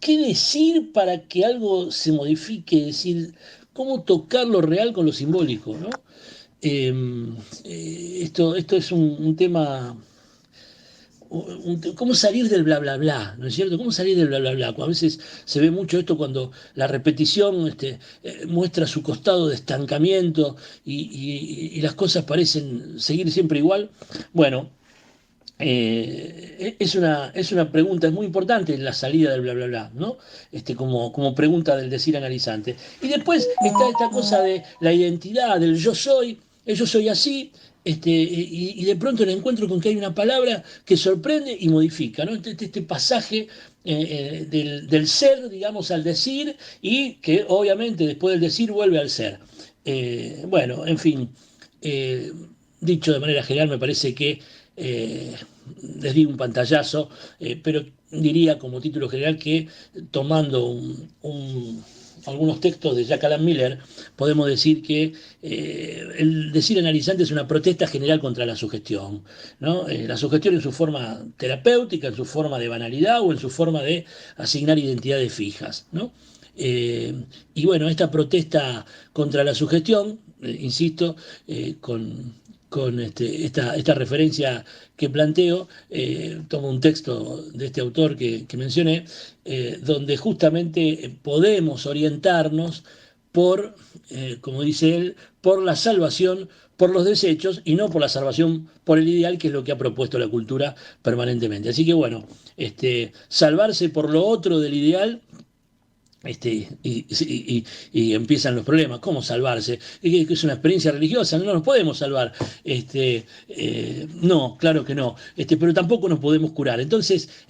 [SPEAKER 9] qué decir para que algo se modifique, es decir, cómo tocar lo real con lo simbólico, ¿no? Esto es un tema, cómo salir del bla bla bla, ¿no es cierto? ¿Cómo salir del bla bla bla? A veces se ve mucho esto cuando la repetición muestra su costado de estancamiento y las cosas parecen seguir siempre igual. Bueno, es una pregunta, es muy importante la salida del bla bla bla, ¿no? Como pregunta del decir analizante. Y después está esta cosa de la identidad, del yo soy así. Y de pronto le encuentro con que hay una palabra que sorprende y modifica, ¿no? Este pasaje del ser, digamos, al decir, y que obviamente después del decir vuelve al ser. Bueno, en fin, dicho de manera general, me parece que les di un pantallazo, pero diría como título general que tomando algunos textos de Jack Alan Miller, podemos decir que el decir analizante es una protesta general contra la sugestión, ¿no? La sugestión en su forma terapéutica, en su forma de banalidad o en su forma de asignar identidades fijas, ¿no? Y bueno, esta protesta contra la sugestión, insisto, con esta referencia que planteo, tomo un texto de este autor que mencioné, donde justamente podemos orientarnos por, como dice él, por la salvación, por los desechos y no por la salvación por el ideal, que es lo que ha propuesto la cultura permanentemente. Así que bueno, salvarse por lo otro del ideal, y empiezan los problemas. ¿Cómo salvarse? ¿Es una experiencia religiosa? No nos podemos salvar. No, claro que no. Pero tampoco nos podemos curar. Entonces,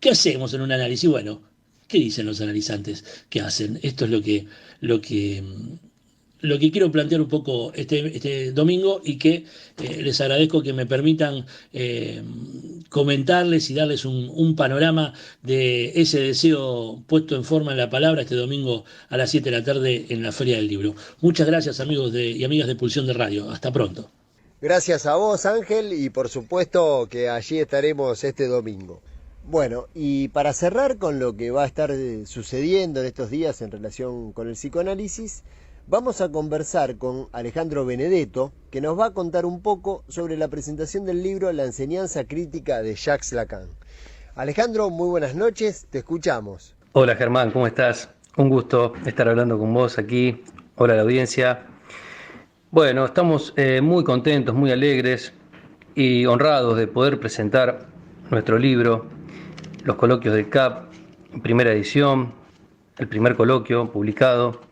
[SPEAKER 9] ¿qué hacemos en un análisis? Bueno, ¿qué dicen los analizantes? ¿Qué hacen? Esto es lo que quiero plantear un poco este domingo, y que les agradezco que me permitan comentarles y darles un panorama de ese deseo puesto en forma en la palabra este domingo a las 7 de la tarde en la Feria del Libro. Muchas gracias, amigos y amigas de Pulsión de Radio. Hasta pronto.
[SPEAKER 7] Gracias a vos, Ángel, y por supuesto que allí estaremos este domingo. Bueno, y para cerrar con lo que va a estar sucediendo en estos días en relación con el psicoanálisis, vamos a conversar con Alejandro Benedetto, que nos va a contar un poco sobre la presentación del libro La enseñanza crítica de Jacques Lacan. Alejandro, muy buenas noches, te escuchamos.
[SPEAKER 10] Hola Germán, ¿cómo estás? Un gusto estar hablando con vos aquí. Hola a la audiencia. Bueno, estamos muy contentos, muy alegres y honrados de poder presentar nuestro libro, Los Coloquios del CAP, primera edición, el primer coloquio publicado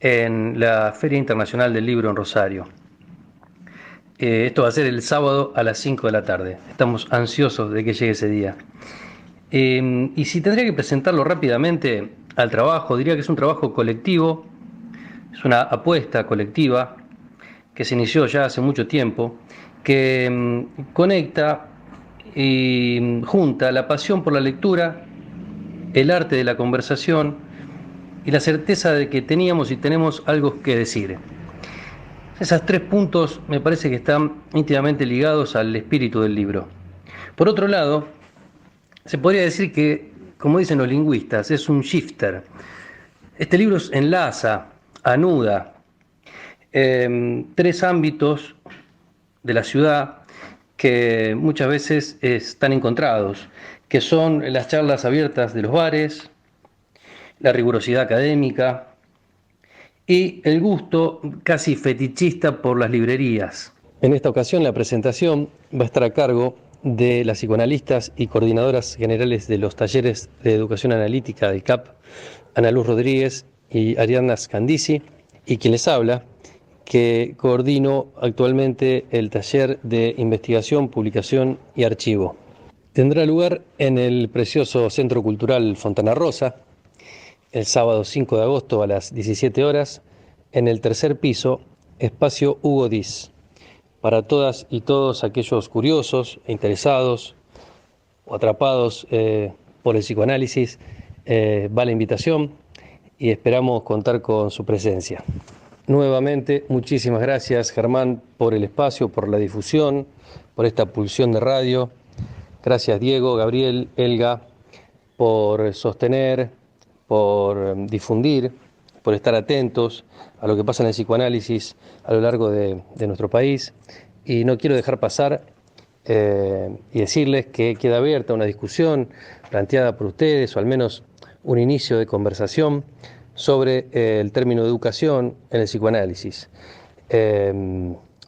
[SPEAKER 10] en la Feria Internacional del Libro en Rosario. Esto va a ser el sábado a las 5 de la tarde. Estamos ansiosos de que llegue ese día. Y si tendría que presentarlo rápidamente al trabajo, diría que es un trabajo colectivo, es una apuesta colectiva que se inició ya hace mucho tiempo, que conecta y junta la pasión por la lectura, el arte de la conversación y la certeza de que teníamos y tenemos algo que decir. Esos tres puntos me parece que están íntimamente ligados al espíritu del libro. Por otro lado, se podría decir que, como dicen los lingüistas, es un shifter. Este libro enlaza, anuda tres ámbitos de la ciudad que muchas veces están encontrados, que son las charlas abiertas de los bares, la rigurosidad académica y el gusto casi fetichista por las librerías. En esta ocasión la presentación va a estar a cargo de las psicoanalistas y coordinadoras generales de los talleres de educación analítica del CAP, Ana Luz Rodríguez y Ariadna Scandisi, y quien les habla, que coordino actualmente el taller de investigación, publicación y archivo. Tendrá lugar en el precioso Centro Cultural Fontana Rosa, el sábado 5 de agosto a las 17 horas, en el tercer piso, espacio Hugo Dis. Para todas y todos aquellos curiosos e interesados o atrapados por el psicoanálisis, va la invitación y esperamos contar con su presencia. Nuevamente, muchísimas gracias, Germán, por el espacio, por la difusión, por esta pulsión de radio. Gracias, Diego, Gabriel, Elga, por sostener, por difundir, por estar atentos a lo que pasa en el psicoanálisis a lo largo de nuestro país. Y no quiero dejar pasar y decirles que queda abierta una discusión planteada por ustedes, o al menos un inicio de conversación sobre el término educación en el psicoanálisis.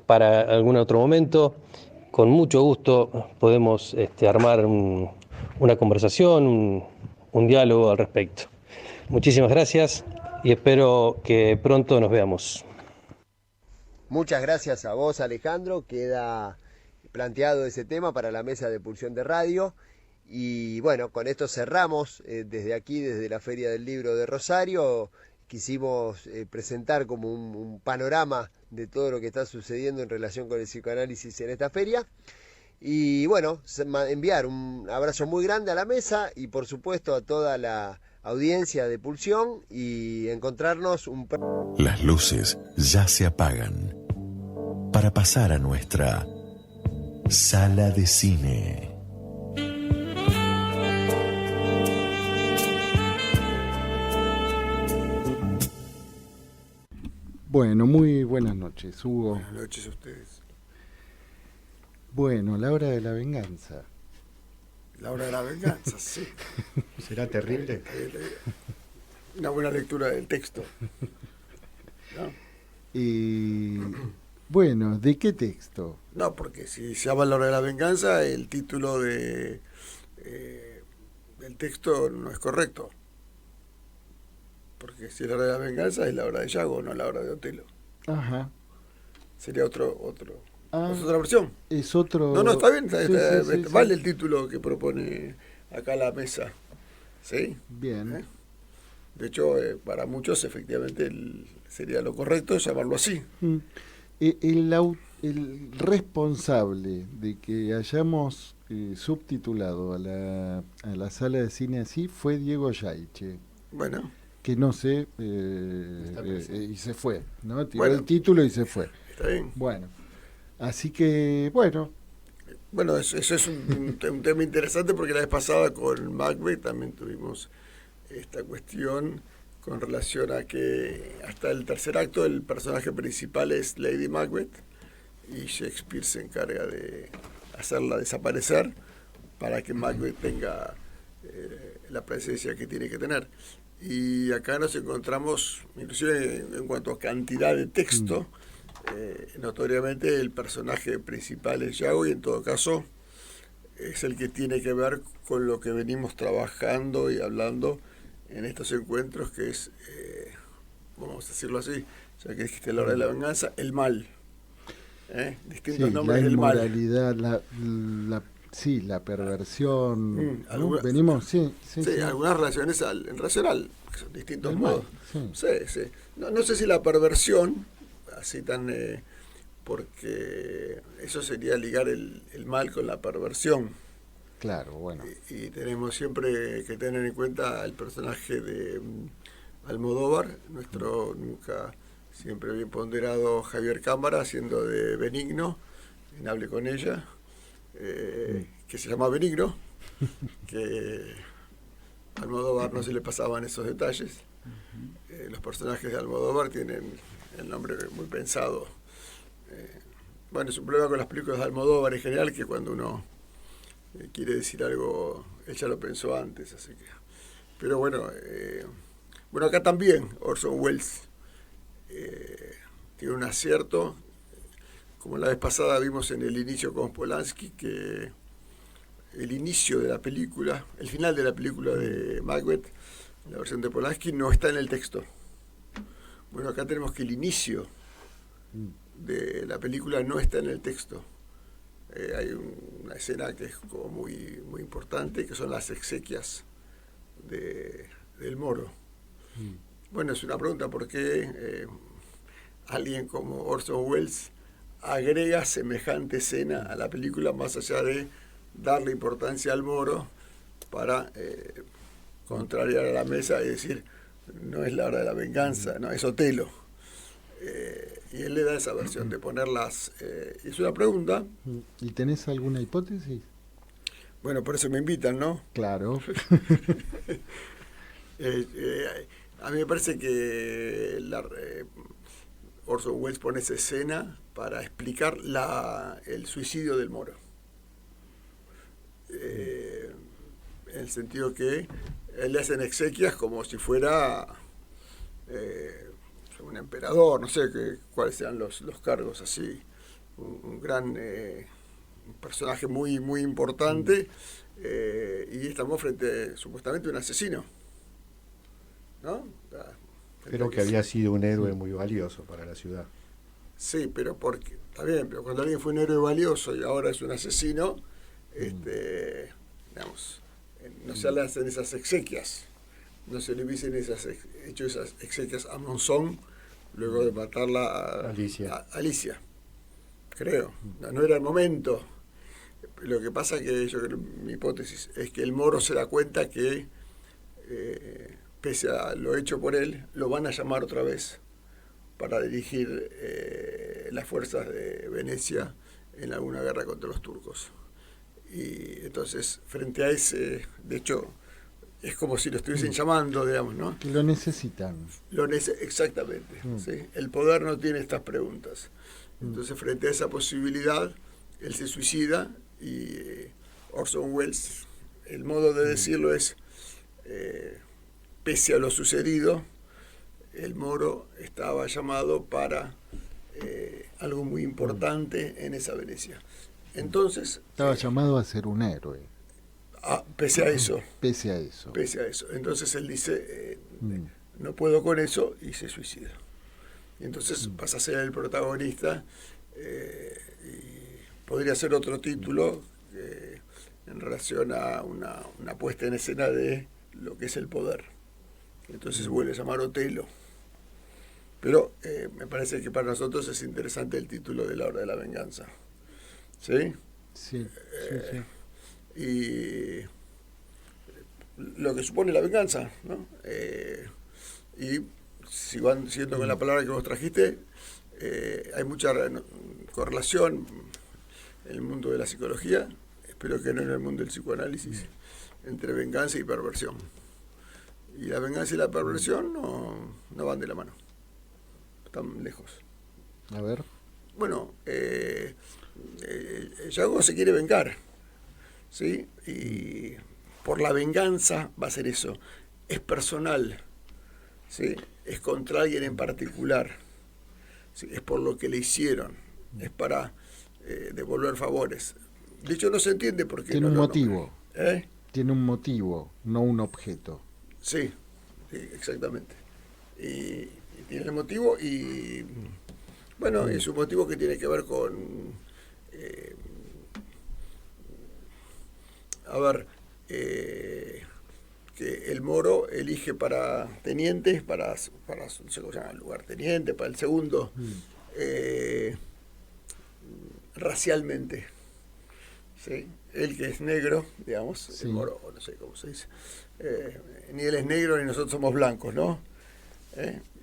[SPEAKER 10] Para algún otro momento, con mucho gusto, podemos armar una conversación, un diálogo al respecto. Muchísimas gracias y espero que pronto nos veamos.
[SPEAKER 7] Muchas gracias a vos, Alejandro. Queda planteado ese tema para la mesa de Pulsión de Radio. Y bueno, con esto cerramos desde aquí, desde la Feria del Libro de Rosario. Quisimos presentar como un panorama de todo lo que está sucediendo en relación con el psicoanálisis en esta feria. Y bueno, enviar un abrazo muy grande a la mesa y por supuesto a toda la audiencia de Pulsión, y encontrarnos un...
[SPEAKER 1] Las luces ya se apagan para pasar a nuestra sala de cine.
[SPEAKER 2] Bueno, muy buenas noches, Hugo.
[SPEAKER 11] Buenas noches a ustedes.
[SPEAKER 2] Bueno, la hora de la venganza.
[SPEAKER 11] La hora de la venganza, sí.
[SPEAKER 12] ¿Será terrible?
[SPEAKER 11] Una buena lectura del texto. ¿no?
[SPEAKER 2] Bueno, ¿de qué texto?
[SPEAKER 11] No, porque si se llama La hora de la venganza, el título del texto no es correcto. Porque si es la hora de la venganza, es la hora de Yago, no la hora de Otelo.
[SPEAKER 2] Ajá.
[SPEAKER 11] Sería es otra versión.
[SPEAKER 2] Es otro...
[SPEAKER 11] No, está bien,
[SPEAKER 2] Sí,
[SPEAKER 11] vale el título que propone acá la mesa. ¿Sí?
[SPEAKER 2] Bien.
[SPEAKER 11] De hecho, para muchos, efectivamente, sería lo correcto llamarlo así.
[SPEAKER 2] El responsable de que hayamos subtitulado a la sala de cine así fue Diego Yaiche.
[SPEAKER 11] Bueno.
[SPEAKER 2] Que no sé, y se fue, ¿no? Tiró
[SPEAKER 11] Bueno,
[SPEAKER 2] el título y se fue.
[SPEAKER 11] Está bien.
[SPEAKER 2] Bueno, así que, bueno.
[SPEAKER 11] Bueno, eso es un tema interesante porque la vez pasada con Macbeth también tuvimos esta cuestión con relación a que hasta el tercer acto el personaje principal es Lady Macbeth y Shakespeare se encarga de hacerla desaparecer para que Macbeth tenga la presencia que tiene que tener. Y acá nos encontramos, inclusive en cuanto a cantidad de texto, notoriamente el personaje principal es Yago y en todo caso es el que tiene que ver con lo que venimos trabajando y hablando en estos encuentros, que es, vamos a decirlo así, ya que dijiste la hora de la venganza, el mal. Distintos nombres del mal.
[SPEAKER 2] La inmoralidad, la perversión. Venimos,
[SPEAKER 11] algunas relaciones en racional, que son distintos modos. Sí. No sé si la perversión, así tan... porque eso sería ligar el mal con la perversión.
[SPEAKER 2] Claro, bueno.
[SPEAKER 11] Y tenemos siempre que tener en cuenta el personaje de Almodóvar, nuestro nunca siempre bien ponderado Javier Cámara, haciendo de Benigno, en Hable con ella, que se llama Benigno, que a Almodóvar no se le pasaban esos detalles. Los personajes de Almodóvar tienen el nombre muy pensado. Bueno, es un problema con las películas de Almodóvar en general, que cuando uno quiere decir algo, él ya lo pensó antes, así que... Pero bueno, acá también Orson Welles tiene un acierto. Como la vez pasada vimos en el inicio con Polanski, que el inicio de la película, el final de la película de Macbeth, la versión de Polanski, no está en el texto. Bueno, acá tenemos que el inicio de la película no está en el texto. Hay una escena que es como muy, muy importante, que son las exequias del Moro. Bueno, es una pregunta, ¿por qué alguien como Orson Welles agrega semejante escena a la película, más allá de darle importancia al Moro para contrariar a la mesa y decir, no es la hora de la venganza, no, es Otelo? Y él le da esa versión de ponerlas. Es una pregunta.
[SPEAKER 2] ¿Y tenés alguna hipótesis?
[SPEAKER 11] Bueno, por eso me invitan, ¿no?
[SPEAKER 2] Claro.
[SPEAKER 11] A mí me parece que Orson Welles pone esa escena para explicar el suicidio del Moro. En el sentido que él le hacen exequias como si fuera un emperador, no sé cuáles sean los cargos así, un gran un personaje muy, muy importante, y estamos frente supuestamente a un asesino, ¿no?
[SPEAKER 12] Pero que había sido un héroe muy valioso para la ciudad.
[SPEAKER 11] Sí, pero porque está bien, pero cuando alguien fue un héroe valioso y ahora es un asesino, digamos, no se le hacen esas exequias, no se le hubiesen hecho esas exequias a Monzón luego de matarla a Alicia, creo. No era el momento. Lo que pasa que yo creo, mi hipótesis es que el Moro se da cuenta que pese a lo hecho por él, lo van a llamar otra vez para dirigir las fuerzas de Venecia en alguna guerra contra los turcos. Y entonces, frente a ese, de hecho, es como si lo estuviesen llamando, digamos, ¿no?
[SPEAKER 2] Que lo necesitan.
[SPEAKER 11] Exactamente. ¿Sí? El poder no tiene estas preguntas. Entonces, frente a esa posibilidad, él se suicida y Orson Welles, el modo de decirlo es, pese a lo sucedido, el Moro estaba llamado para algo muy importante en esa Venecia. Entonces...
[SPEAKER 2] Estaba llamado a ser un héroe.
[SPEAKER 11] Pese a eso.
[SPEAKER 2] Pese a eso.
[SPEAKER 11] Pese a eso. Entonces él dice, no puedo con eso, y se suicida. Y entonces pasa a ser el protagonista, y podría ser otro título en relación a una puesta en escena de lo que es el poder. Entonces se vuelve a llamar Otelo. Pero me parece que para nosotros es interesante el título de La Hora de la Venganza. ¿Sí?
[SPEAKER 2] Sí, sí.
[SPEAKER 11] Y lo que supone la venganza, ¿no? Y siguiendo con la palabra que vos trajiste, hay mucha correlación en el mundo de la psicología, espero que no en el mundo del psicoanálisis, entre venganza y perversión. Y la venganza y la perversión no van de la mano, están lejos.
[SPEAKER 2] A ver.
[SPEAKER 11] Bueno, Yago se quiere vengar, ¿sí? Y por la venganza va a ser eso, es personal, ¿sí? Es contra alguien en particular, ¿sí? Es por lo que le hicieron, es para devolver favores. De hecho no se entiende por qué.
[SPEAKER 2] Tiene un motivo.
[SPEAKER 11] ¿Eh?
[SPEAKER 2] Tiene un motivo, no un objeto.
[SPEAKER 11] Sí, exactamente. Y tiene el motivo y bueno, es un motivo que tiene que ver con que el Moro elige para tenientes, para no sé cómo se llama, lugarteniente, para el segundo, racialmente, ¿sí? Él que es negro, digamos, sí. El Moro, no sé cómo se dice, ni él es negro ni nosotros somos blancos, ¿no?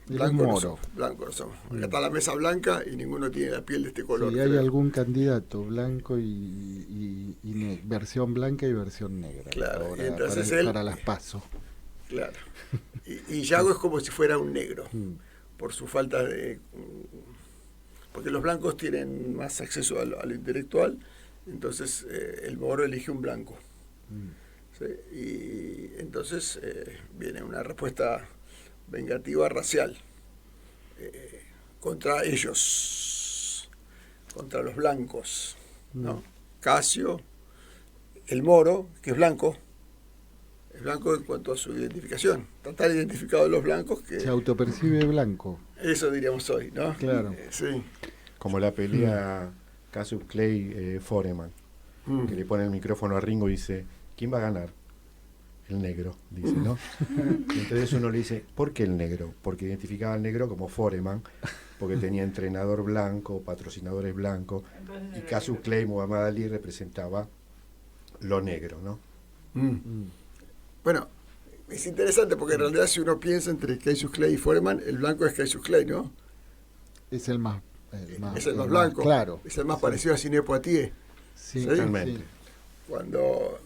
[SPEAKER 11] Blanco no somos. Acá está la mesa blanca y ninguno tiene la piel de este color.
[SPEAKER 2] Sí, hay algún candidato blanco y versión blanca y versión negra.
[SPEAKER 11] Claro,
[SPEAKER 2] ahora,
[SPEAKER 11] y entonces
[SPEAKER 2] para las PASO.
[SPEAKER 11] Claro. Y Yago es como si fuera un negro, por su falta de... Porque los blancos tienen más acceso a lo intelectual, entonces el Moro elige un blanco. ¿Sí? Y entonces viene una respuesta vengativa racial contra ellos, contra los blancos, ¿no? Casio, el Moro, que es blanco en cuanto a su identificación, está tan identificado de los blancos que
[SPEAKER 2] se autopercibe blanco.
[SPEAKER 11] Eso diríamos hoy, ¿no?
[SPEAKER 2] Claro.
[SPEAKER 11] Sí.
[SPEAKER 12] Como la pelea Cassius Clay Foreman, que le pone el micrófono a Ringo y dice, ¿quién va a ganar? El negro, dice, ¿no? Y entonces uno le dice, ¿por qué el negro? Porque identificaba al negro como Foreman, porque tenía entrenador blanco, patrocinadores blancos, y Cassius Clay, Muhammad Ali, representaba lo negro, ¿no?
[SPEAKER 11] Bueno, es interesante porque en realidad si uno piensa entre Cassius Clay y Foreman, el blanco es Cassius Clay, ¿no?
[SPEAKER 2] Es el más
[SPEAKER 11] blanco,
[SPEAKER 2] claro.
[SPEAKER 11] Es el más parecido a Sidney Poitier.
[SPEAKER 2] Sí, totalmente.
[SPEAKER 11] Sí. Cuando...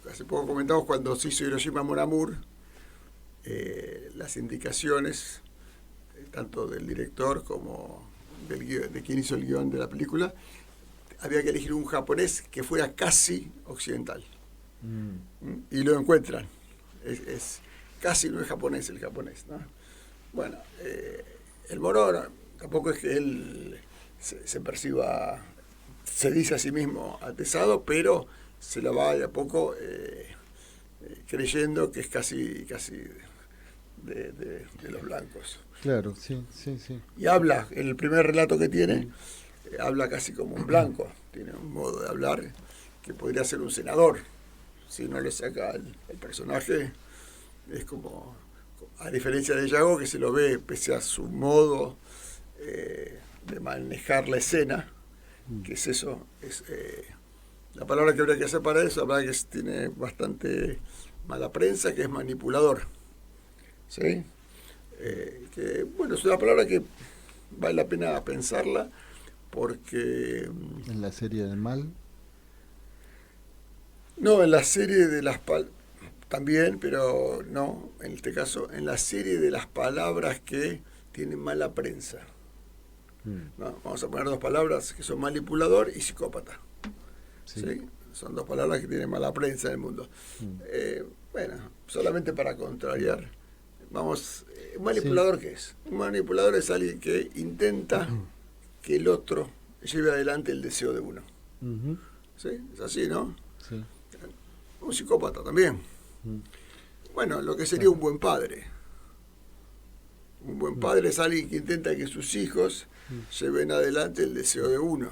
[SPEAKER 11] Hace poco comentamos cuando se hizo Hiroshima Mon Amour, las indicaciones, tanto del director como de quien hizo el guión de la película, había que elegir un japonés que fuera casi occidental. Y lo encuentran. Es casi no es japonés el japonés, ¿no? Bueno, el Moro tampoco es que él se perciba, se dice a sí mismo atesado, pero se la va de a poco creyendo que es casi de los blancos.
[SPEAKER 2] Claro, sí.
[SPEAKER 11] Y habla, en el primer relato que tiene, habla casi como un blanco, tiene un modo de hablar que podría ser un senador. Si no le saca el personaje, es como, a diferencia de Yago, que se lo ve, pese a su modo de manejar la escena, que es eso, es... la palabra que habría que hacer para eso, la palabra que tiene bastante mala prensa, que es manipulador. ¿Sí? Que, bueno, es una palabra que vale la pena pensarla, porque...
[SPEAKER 2] ¿En la serie del mal?
[SPEAKER 11] No, en la serie de las palabras... También, pero no, en este caso, en la serie de las palabras que tienen mala prensa. ¿No? Vamos a poner dos palabras que son manipulador y psicópata. ¿Sí? Son dos palabras que tienen mala prensa en el mundo. Bueno, solamente para contrariar, ¿un manipulador qué es? Un manipulador es alguien que intenta que el otro lleve adelante el deseo de uno. ¿Sí? Es así, ¿no?
[SPEAKER 2] Sí.
[SPEAKER 11] Un psicópata también. Bueno, lo que sería un buen padre. Un buen padre es alguien que intenta que sus hijos lleven adelante el deseo de uno.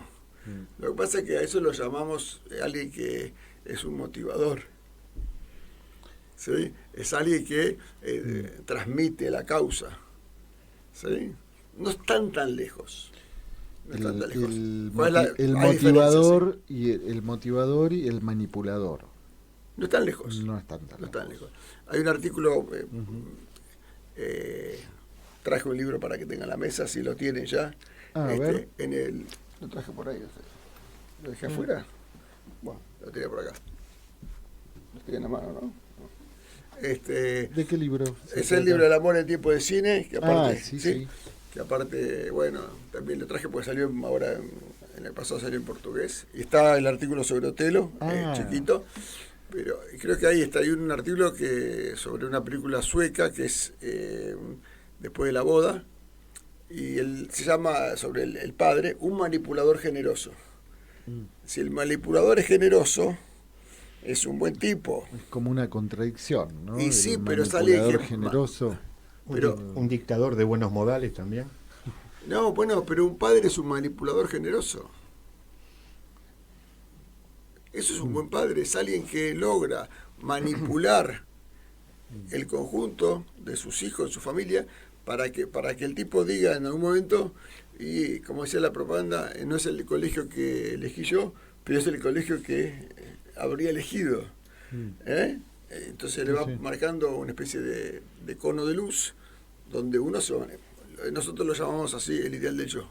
[SPEAKER 11] Lo que pasa es que a eso lo llamamos alguien que es un motivador. ¿Sí? Es alguien que transmite la causa. ¿Sí? No están tan lejos.
[SPEAKER 2] El motivador y el manipulador.
[SPEAKER 11] No están lejos.
[SPEAKER 2] No están tan
[SPEAKER 11] lejos. Hay un artículo, traje un libro para que tengan la mesa, si lo tienen ya.
[SPEAKER 2] A ver.
[SPEAKER 11] Lo traje por ahí. ¿Lo dejé afuera? Bueno, lo tenía por acá. Lo tenía en la mano, ¿no?
[SPEAKER 2] ¿De qué libro?
[SPEAKER 11] Es el libro del amor en tiempo de cine, que aparte,
[SPEAKER 2] sí.
[SPEAKER 11] Que aparte, bueno, también lo traje porque salió ahora, en el pasado salió en portugués, y está el artículo sobre Otelo, chiquito, pero creo que ahí está, hay un artículo sobre una película sueca que es Después de la boda, y se llama sobre el padre, un manipulador generoso. Si el manipulador es generoso, es un buen tipo.
[SPEAKER 2] Es como una contradicción, ¿no?
[SPEAKER 11] Y sí, pero sale
[SPEAKER 2] generoso.
[SPEAKER 11] Pero,
[SPEAKER 12] un dictador de buenos modales también.
[SPEAKER 11] No, bueno, pero un padre es un manipulador generoso. Eso es un buen padre, es alguien que logra manipular el conjunto de sus hijos, de su familia, para que el tipo diga en algún momento, y como decía la propaganda, no es el colegio que elegí yo, pero es el colegio que habría elegido. Entonces le va marcando una especie de cono de luz, donde nosotros lo llamamos así, el ideal del yo.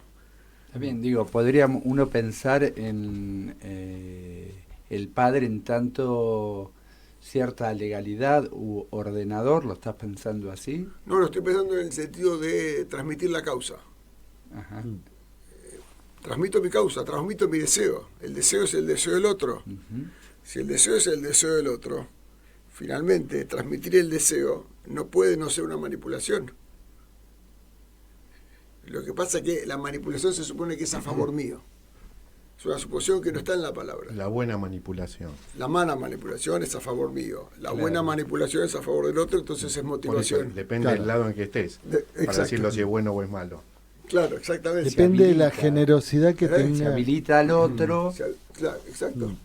[SPEAKER 5] También digo, podría uno pensar en el padre en tanto cierta legalidad u ordenador, ¿lo estás pensando así?
[SPEAKER 11] No, lo estoy pensando en el sentido de transmitir la causa.
[SPEAKER 5] Ajá.
[SPEAKER 11] Transmito mi causa, transmito mi deseo. El deseo es el deseo del otro. Si el deseo es el deseo del otro, finalmente transmitir el deseo no puede no ser una manipulación. Lo que pasa es que la manipulación se supone que es a favor mío. Es una suposición que no está en la palabra.
[SPEAKER 12] La buena manipulación.
[SPEAKER 11] La mala manipulación es a favor mío. La buena manipulación es a favor del otro, entonces es motivación.
[SPEAKER 12] Eso, depende del lado en que estés, para decirlo si es bueno o es malo.
[SPEAKER 11] Claro, exactamente.
[SPEAKER 2] Depende de la generosidad que tenga.
[SPEAKER 5] Se habilita al otro.
[SPEAKER 11] Claro, exacto.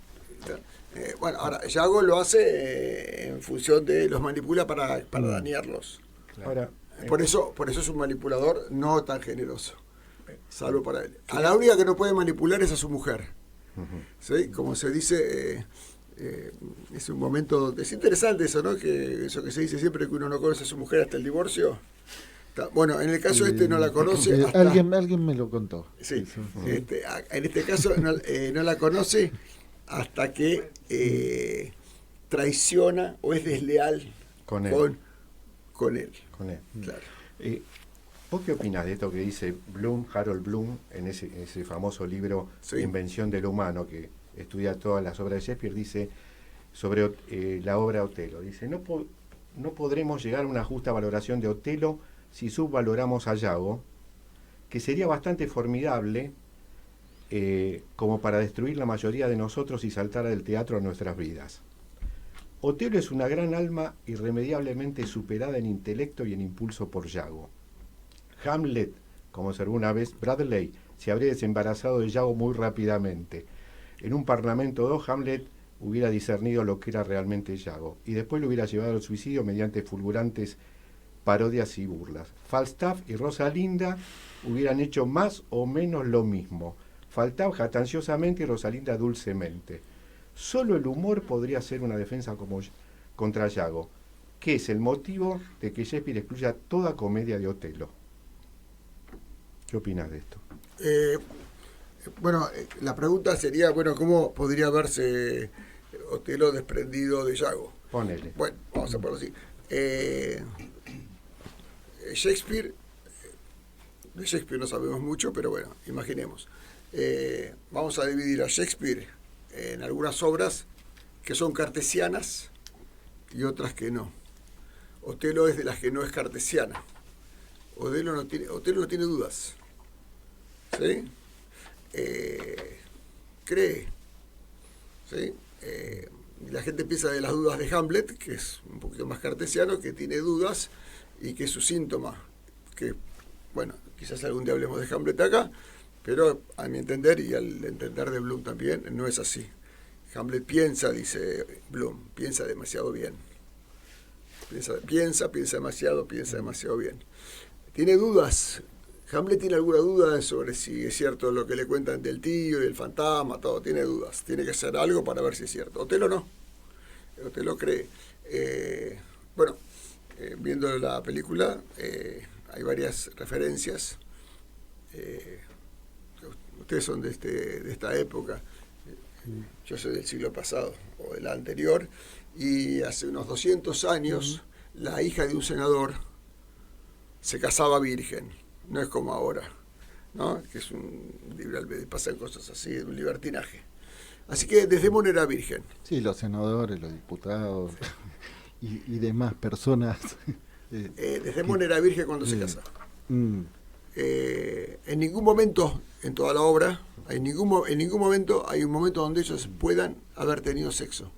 [SPEAKER 11] Bueno, ahora, Yago lo hace en función de los manipula para dañarlos.
[SPEAKER 12] Ahora,
[SPEAKER 11] por eso es un manipulador no tan generoso. Salvo para él. A la única que no puede manipular es a su mujer. ¿Sí? Como se dice, es un momento. Es interesante eso, ¿no? Que eso que se dice siempre, que uno no conoce a su mujer hasta el divorcio. Bueno, en el caso no la conoce.
[SPEAKER 2] Alguien me lo contó.
[SPEAKER 11] Sí. En este caso no la conoce hasta que traiciona o es desleal con él. Claro.
[SPEAKER 12] ¿Vos qué opinás de esto que dice Harold Bloom, en ese famoso libro Invención del Humano, que estudia todas las obras de Shakespeare? Dice sobre la obra Otelo, dice, no podremos llegar a una justa valoración de Otelo si subvaloramos a Yago, que sería bastante formidable como para destruir la mayoría de nosotros y saltar del teatro a nuestras vidas. Otelo es una gran alma irremediablemente superada en intelecto y en impulso por Yago. Hamlet, como observó una vez Bradley, se habría desembarazado de Yago muy rápidamente. En un parlamento 2, Hamlet hubiera discernido lo que era realmente Yago, y después lo hubiera llevado al suicidio mediante fulgurantes parodias y burlas. Falstaff y Rosalinda hubieran hecho más o menos lo mismo. Falstaff jactanciosamente y Rosalinda dulcemente. Solo el humor podría ser una defensa contra Yago, que es el motivo de que Shakespeare excluya toda comedia de Otelo. ¿Qué opinas de esto?
[SPEAKER 11] La pregunta sería, ¿cómo podría verse Otelo desprendido de Yago?
[SPEAKER 12] Ponele.
[SPEAKER 11] Bueno, vamos a ponerlo así. Shakespeare, de Shakespeare no sabemos mucho, pero bueno, imaginemos. Vamos a dividir a Shakespeare en algunas obras que son cartesianas y otras que no. Otelo es de las que no es cartesiana. Otelo no tiene dudas. ¿Sí? Cree. ¿Sí? La gente piensa de las dudas de Hamlet, que es un poquito más cartesiano, que tiene dudas y que es su síntoma. Que, bueno, quizás algún día hablemos de Hamlet acá, pero a mi entender y al entender de Bloom también, no es así. Hamlet piensa, dice Bloom, piensa demasiado bien. Piensa demasiado bien. Tiene dudas. Hamlet tiene alguna duda sobre si es cierto lo que le cuentan del tío y del fantasma, todo. Tiene dudas. Tiene que hacer algo para ver si es cierto. Otelo no. Otelo cree. Viendo la película, hay varias referencias. Ustedes son de esta época. Yo soy del siglo pasado o del anterior. Y hace unos 200 años, la hija de un senador se casaba virgen. No es como ahora, ¿no? Que es pasan cosas así, un libertinaje. Así que Desdémona era virgen.
[SPEAKER 2] Sí, los senadores, los diputados y demás personas.
[SPEAKER 11] Desdémona era virgen cuando se casaba. En ningún momento en toda la obra, en ningún momento hay un momento donde ellos puedan haber tenido sexo.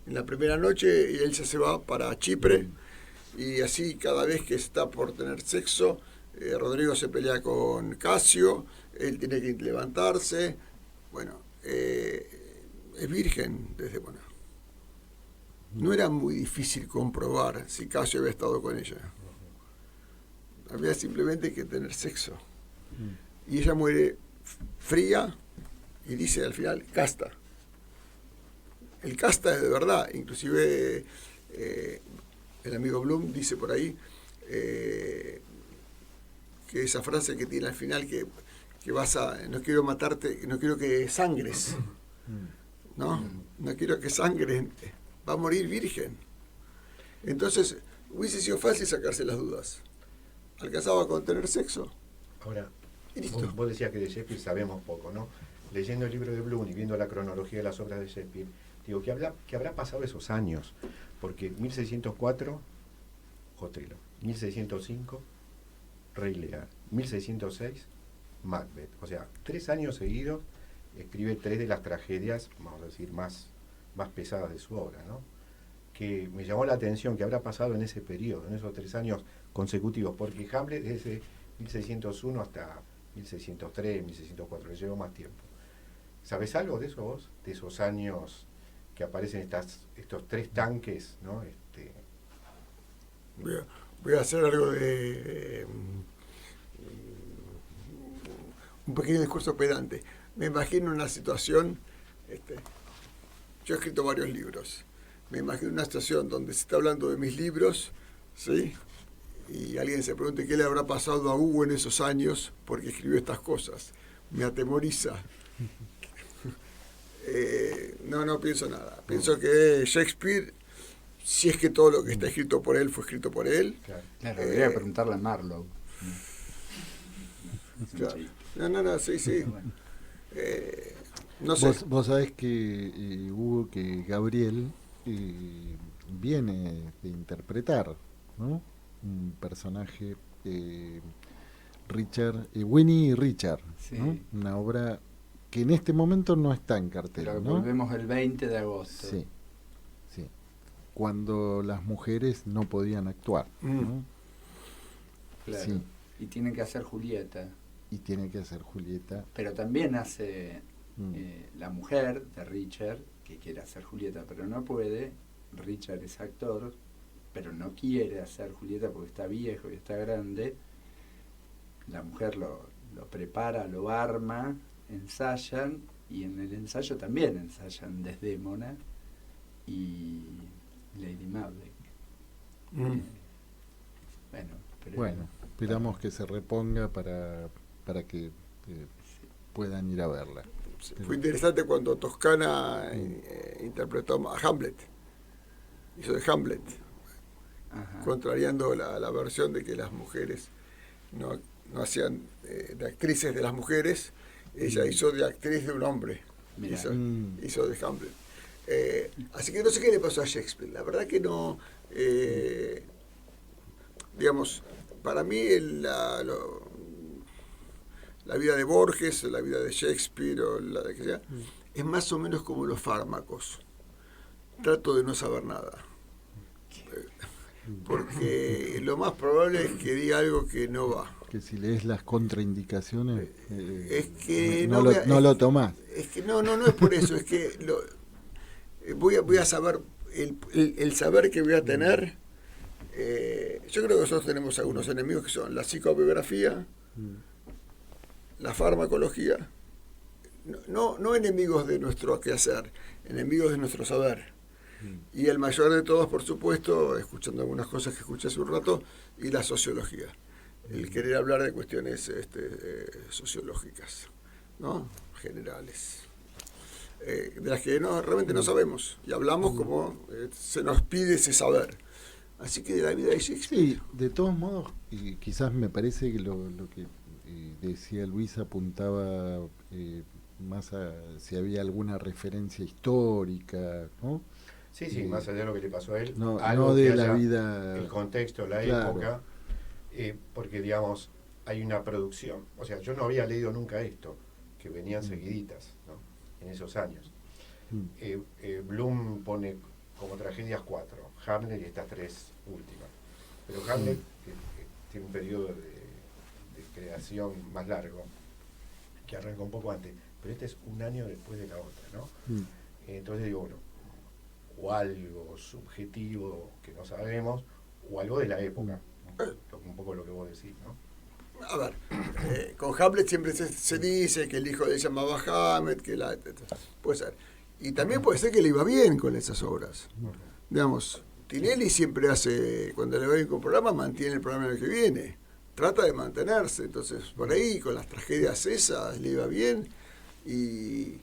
[SPEAKER 11] En la primera noche él se va para Chipre y así cada vez que está por tener sexo, Rodrigo se pelea con Casio, él tiene que levantarse. Bueno, es virgen Desdémona. No era muy difícil comprobar si Casio había estado con ella. Había simplemente que tener sexo. Y ella muere fría y dice al final, casta. El casta es de verdad. Inclusive el amigo Bloom dice por ahí que esa frase que tiene al final que no quiero matarte, no quiero que sangres. No quiero que sangres. Va a morir virgen. Entonces, hubiese sido fácil sacarse las dudas. Alcanzaba con tener sexo.
[SPEAKER 12] Ahora, vos decías que de Shakespeare sabemos poco, ¿no? Leyendo el libro de Bloom y viendo la cronología de las obras de Shakespeare, digo, ¿qué habrá pasado esos años? Porque 1604, Otelo. 1605, Rey Lear. 1606, Macbeth. O sea, 3 años seguidos escribe 3 de las tragedias, vamos a decir, más pesadas de su obra, ¿no? Que me llamó la atención que habrá pasado en ese periodo, en esos 3 años consecutivos, porque Hamlet desde 1601 hasta 1603, 1604, le llevó más tiempo. ¿Sabes algo de eso vos? De esos años que aparecen estos 3 tanques, ¿no?
[SPEAKER 11] Voy a hacer algo de un pequeño discurso pedante. Me imagino una situación, yo he escrito varios libros, me imagino una situación donde se está hablando de mis libros, ¿sí? Y alguien se pregunte qué le habrá pasado a Hugo en esos años porque escribió estas cosas. Me atemoriza. No pienso nada. Pienso que Shakespeare, si es que todo lo que está escrito por él fue escrito por él.
[SPEAKER 5] Claro, debería preguntarle a Marlowe.
[SPEAKER 11] Claro. No, sí. No sé.
[SPEAKER 2] Vos sabés que Hugo, que Gabriel viene de interpretar, ¿no? Un personaje, Richard, Winnie y Richard, sí. ¿No? Una obra que en este momento no está en cartel.
[SPEAKER 5] Pero
[SPEAKER 2] ¿no?
[SPEAKER 5] volvemos el 20 de agosto.
[SPEAKER 2] Sí. Cuando las mujeres no podían actuar. ¿No?
[SPEAKER 5] Claro. Sí. Y tienen que hacer Julieta. Pero también hace la mujer de Richard, que quiere hacer Julieta, pero no puede. Richard es actor, pero no quiere hacer Julieta porque está viejo y está grande. La mujer lo prepara, lo arma, ensayan, y en el ensayo también ensayan Desdémona y Lady Macbeth.
[SPEAKER 2] Bueno, esperamos que se reponga para que puedan ir a verla.
[SPEAKER 11] Fue interesante cuando Toscana interpretó a Hamlet. Hizo de Hamlet. Ajá. Contrariando la versión de que las mujeres no hacían de actrices de las mujeres, ella hizo de actriz de un hombre. Hizo de Hamlet. Así que no sé qué le pasó a Shakespeare. La verdad que no digamos, para mí la vida de Borges, la vida de Shakespeare o la de que sea, es más o menos como los fármacos. Trato de no saber nada. Porque lo más probable es que diga algo que no va.
[SPEAKER 2] Que si lees las contraindicaciones,
[SPEAKER 11] es que
[SPEAKER 2] no lo tomás.
[SPEAKER 11] Es que no es por eso, es que voy a saber, el saber que voy a tener, yo creo que nosotros tenemos algunos enemigos que son la psicobiografía, la farmacología, no enemigos de nuestro quehacer, enemigos de nuestro saber. Y el mayor de todos, por supuesto, escuchando algunas cosas que escuché hace un rato, y la sociología. El querer hablar de cuestiones sociológicas, ¿no? Generales. De las que realmente no sabemos. Y hablamos como se nos pide ese saber. Así que de la vida de Shakespeare.
[SPEAKER 2] Sí, de todos modos, y quizás me parece que lo que decía Luis apuntaba más a si había alguna referencia histórica, ¿no?
[SPEAKER 12] Sí, más allá de lo que le pasó a él,
[SPEAKER 2] no de la vida,
[SPEAKER 12] el contexto, la época, porque digamos hay una producción, o sea, yo no había leído nunca esto, que venían seguiditas, ¿no? En esos años. Bloom pone como tragedias 4, Hamlet y estas 3 últimas, pero Hamlet tiene un periodo de creación más largo, que arranca un poco antes, pero este es un año después de la otra, ¿no? Entonces digo, bueno, o algo subjetivo que no sabemos, o algo de la época, ¿no? Un poco lo que vos decís, ¿no?
[SPEAKER 11] A ver, con Hamlet siempre se dice que el hijo de él llamaba Hamlet, que puede ser. Y también puede ser que le iba bien con esas obras. Digamos, Tinelli siempre hace, cuando le va bien con un programa, mantiene el programa en el que viene. Trata de mantenerse. Entonces, por ahí, con las tragedias esas, le iba bien. Y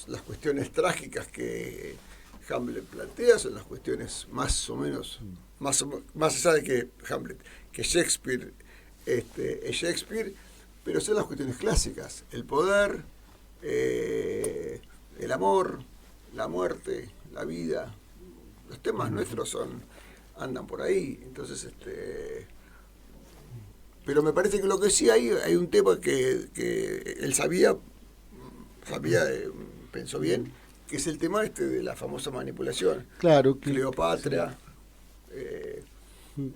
[SPEAKER 11] las cuestiones trágicas que Hamlet plantea son las cuestiones más o menos, más allá de que Hamlet, que Shakespeare es Shakespeare, pero son las cuestiones clásicas: el poder, el amor, la muerte, la vida. Los temas nuestros andan por ahí. Entonces, pero me parece que lo que sí hay un tema que él sabía, pensó bien, que es el tema de la famosa manipulación.
[SPEAKER 2] Claro, que
[SPEAKER 11] Cleopatra,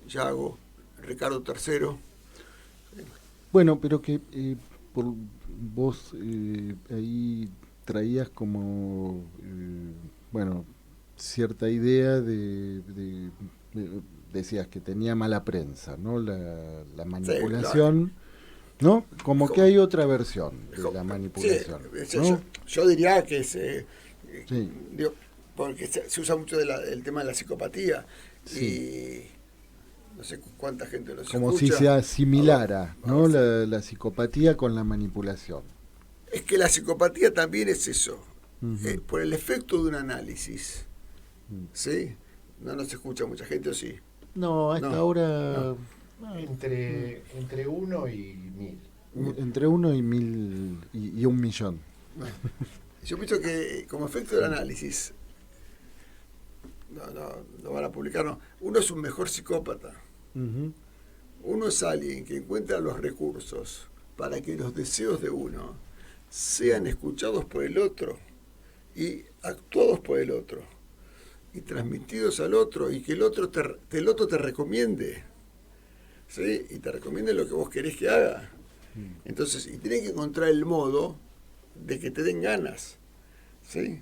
[SPEAKER 11] Yago, Ricardo III.
[SPEAKER 2] Bueno, pero que por vos ahí traías como cierta idea decías que tenía mala prensa, ¿no? La manipulación, sí, claro, ¿no? Como que hay otra versión de la manipulación.
[SPEAKER 11] Sí,
[SPEAKER 2] ¿no?
[SPEAKER 11] yo diría que sí, porque se usa mucho el tema de la psicopatía, sí, y no sé cuánta gente lo escucha.
[SPEAKER 2] Como si se asimilara, ¿no? La psicopatía con la manipulación.
[SPEAKER 11] Es que la psicopatía también es eso, por el efecto de un análisis, ¿sí? No nos escucha mucha gente, ¿o sí?
[SPEAKER 2] No, a esta hora...
[SPEAKER 12] No. Entre 1 y 1000.
[SPEAKER 2] Entre 1 y 1000 y 1 millón.
[SPEAKER 11] Yo pienso que como efecto del análisis, no van a publicar, no. Uno es un mejor psicópata. Uno es alguien que encuentra los recursos para que los deseos de uno sean escuchados por el otro y actuados por el otro y transmitidos al otro, y que el otro te recomiende, ¿sí? Y te recomiende lo que vos querés que haga. Entonces, y tenés que encontrar el modo de que te den ganas, ¿sí?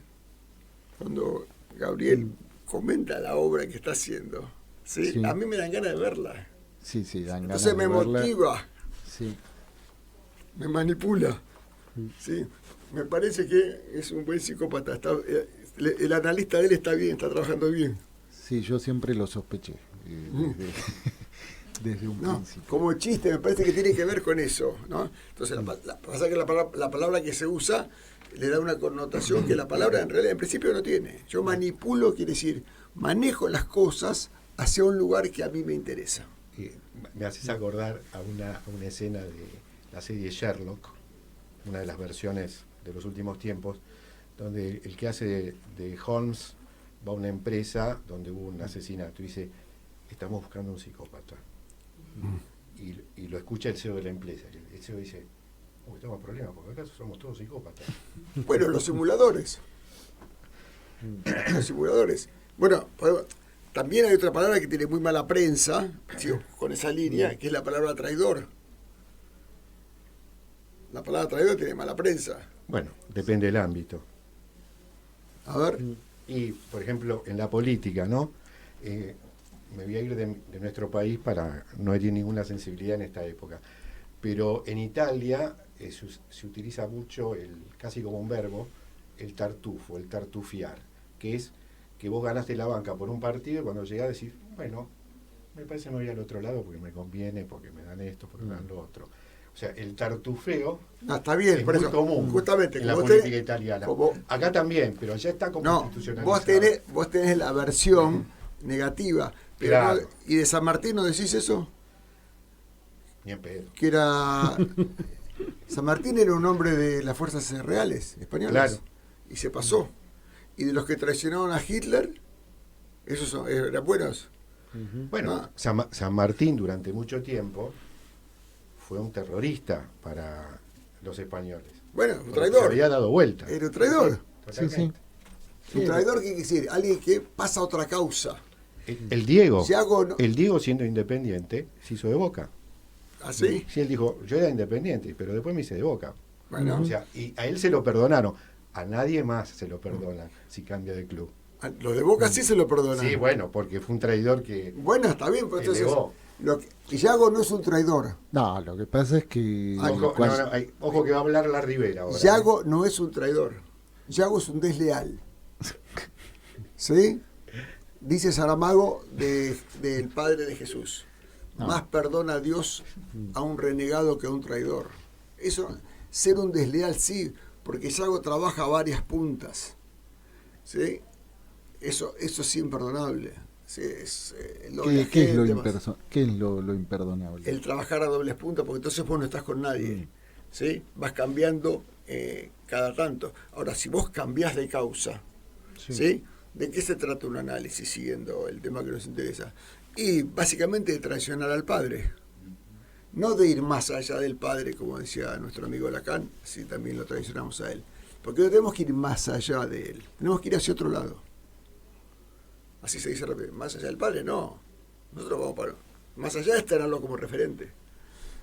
[SPEAKER 11] Cuando Gabriel comenta la obra que está haciendo, ¿sí? Sí. A mí me dan ganas de verla.
[SPEAKER 2] Sí, dan
[SPEAKER 11] ganas de verla. Entonces me motiva,
[SPEAKER 2] sí,
[SPEAKER 11] me manipula, ¿sí? Me parece que es un buen psicópata. El analista de él está bien, está trabajando bien.
[SPEAKER 2] Sí, yo siempre lo sospeché. Desde un principio.
[SPEAKER 11] Como chiste, me parece que tiene que ver con eso, ¿no? Entonces, pasa que la palabra que se usa le da una connotación que la palabra en realidad en principio no tiene. Yo manipulo, quiere decir, manejo las cosas hacia un lugar que a mí me interesa.
[SPEAKER 12] Me haces acordar a una escena de la serie Sherlock, una de las versiones de los últimos tiempos, donde el que hace de Holmes va a una empresa donde hubo un asesinato y dice: estamos buscando un psicópata. Y lo escucha el CEO de la empresa. El CEO dice, tenemos problemas, porque acá somos todos psicópatas.
[SPEAKER 11] Bueno, los simuladores. Los simuladores. Bueno, también hay otra palabra que tiene muy mala prensa, sigo con esa línea, que es la palabra traidor. La palabra traidor tiene mala prensa.
[SPEAKER 12] Bueno, depende del ámbito.
[SPEAKER 11] A ver.
[SPEAKER 12] Y, por ejemplo, en la política, ¿no? Me voy a ir de nuestro país para no herir ninguna sensibilidad en esta época. Pero en Italia se utiliza mucho, casi como un verbo, el tartufo, el tartufiar, que es que vos ganaste la banca por un partido y cuando llegás decís, bueno, me parece que me voy al otro lado porque me conviene, porque me dan esto, porque me dan lo otro. O sea, el tartufeo
[SPEAKER 11] está bien,
[SPEAKER 12] es
[SPEAKER 11] por
[SPEAKER 12] muy
[SPEAKER 11] eso,
[SPEAKER 12] común
[SPEAKER 11] justamente,
[SPEAKER 12] en la política italiana. Acá también, pero ya está como
[SPEAKER 11] no,
[SPEAKER 12] institucionalizado.
[SPEAKER 11] Vos tenés la versión negativa. Pero
[SPEAKER 12] claro.
[SPEAKER 11] No, ¿y de San Martín no decís eso?
[SPEAKER 12] Ni en pedo.
[SPEAKER 11] Que era... San Martín era un hombre de las fuerzas reales españolas.
[SPEAKER 12] Claro.
[SPEAKER 11] Y se pasó. Y de los que traicionaron a Hitler, esos eran buenos.
[SPEAKER 12] Bueno, San Martín durante mucho tiempo fue un terrorista para los españoles.
[SPEAKER 11] Bueno, un traidor.
[SPEAKER 12] Se había dado vuelta.
[SPEAKER 11] Era un traidor.
[SPEAKER 12] Sí.
[SPEAKER 11] Un traidor, ¿qué quiere decir? Alguien que pasa a otra causa.
[SPEAKER 12] El Diego,
[SPEAKER 11] no...
[SPEAKER 12] el Diego siendo independiente, se hizo de Boca.
[SPEAKER 11] ¿Ah, sí?
[SPEAKER 12] Sí, él dijo, yo era independiente, pero después me hice de Boca.
[SPEAKER 11] Bueno.
[SPEAKER 12] O sea, y a él se lo perdonaron. A nadie más se lo perdonan si cambia de club.
[SPEAKER 11] A los de Boca sí se lo perdonan.
[SPEAKER 12] Sí, bueno, porque fue un traidor que...
[SPEAKER 11] Bueno, está bien, pero entonces... Yago no es un traidor.
[SPEAKER 2] No, lo que pasa es que...
[SPEAKER 12] Ojo que va a hablar la Ribera ahora.
[SPEAKER 11] Yago no es un traidor. Yago es un desleal. ¿Sí? Dice Saramago del Padre de Jesús. No. Más perdona a Dios a un renegado que a un traidor. Eso, ser un desleal sí, porque Yago trabaja a varias puntas. ¿Sí? Eso es imperdonable. Sí,
[SPEAKER 2] ¿Qué es lo imperdonable?
[SPEAKER 11] El trabajar a dobles puntas, porque entonces vos no estás con nadie. ¿Sí? Vas cambiando cada tanto. Ahora, si vos cambiás de causa, ¿sí? ¿De qué se trata un análisis siguiendo el tema que nos interesa? Y básicamente de traicionar al padre. No de ir más allá del padre, como decía nuestro amigo Lacan, si también lo traicionamos a él. Porque no tenemos que ir más allá de él. Tenemos que ir hacia otro lado. Así se dice, más allá del padre, no. Nosotros vamos para... Más allá es tenerlo como referente.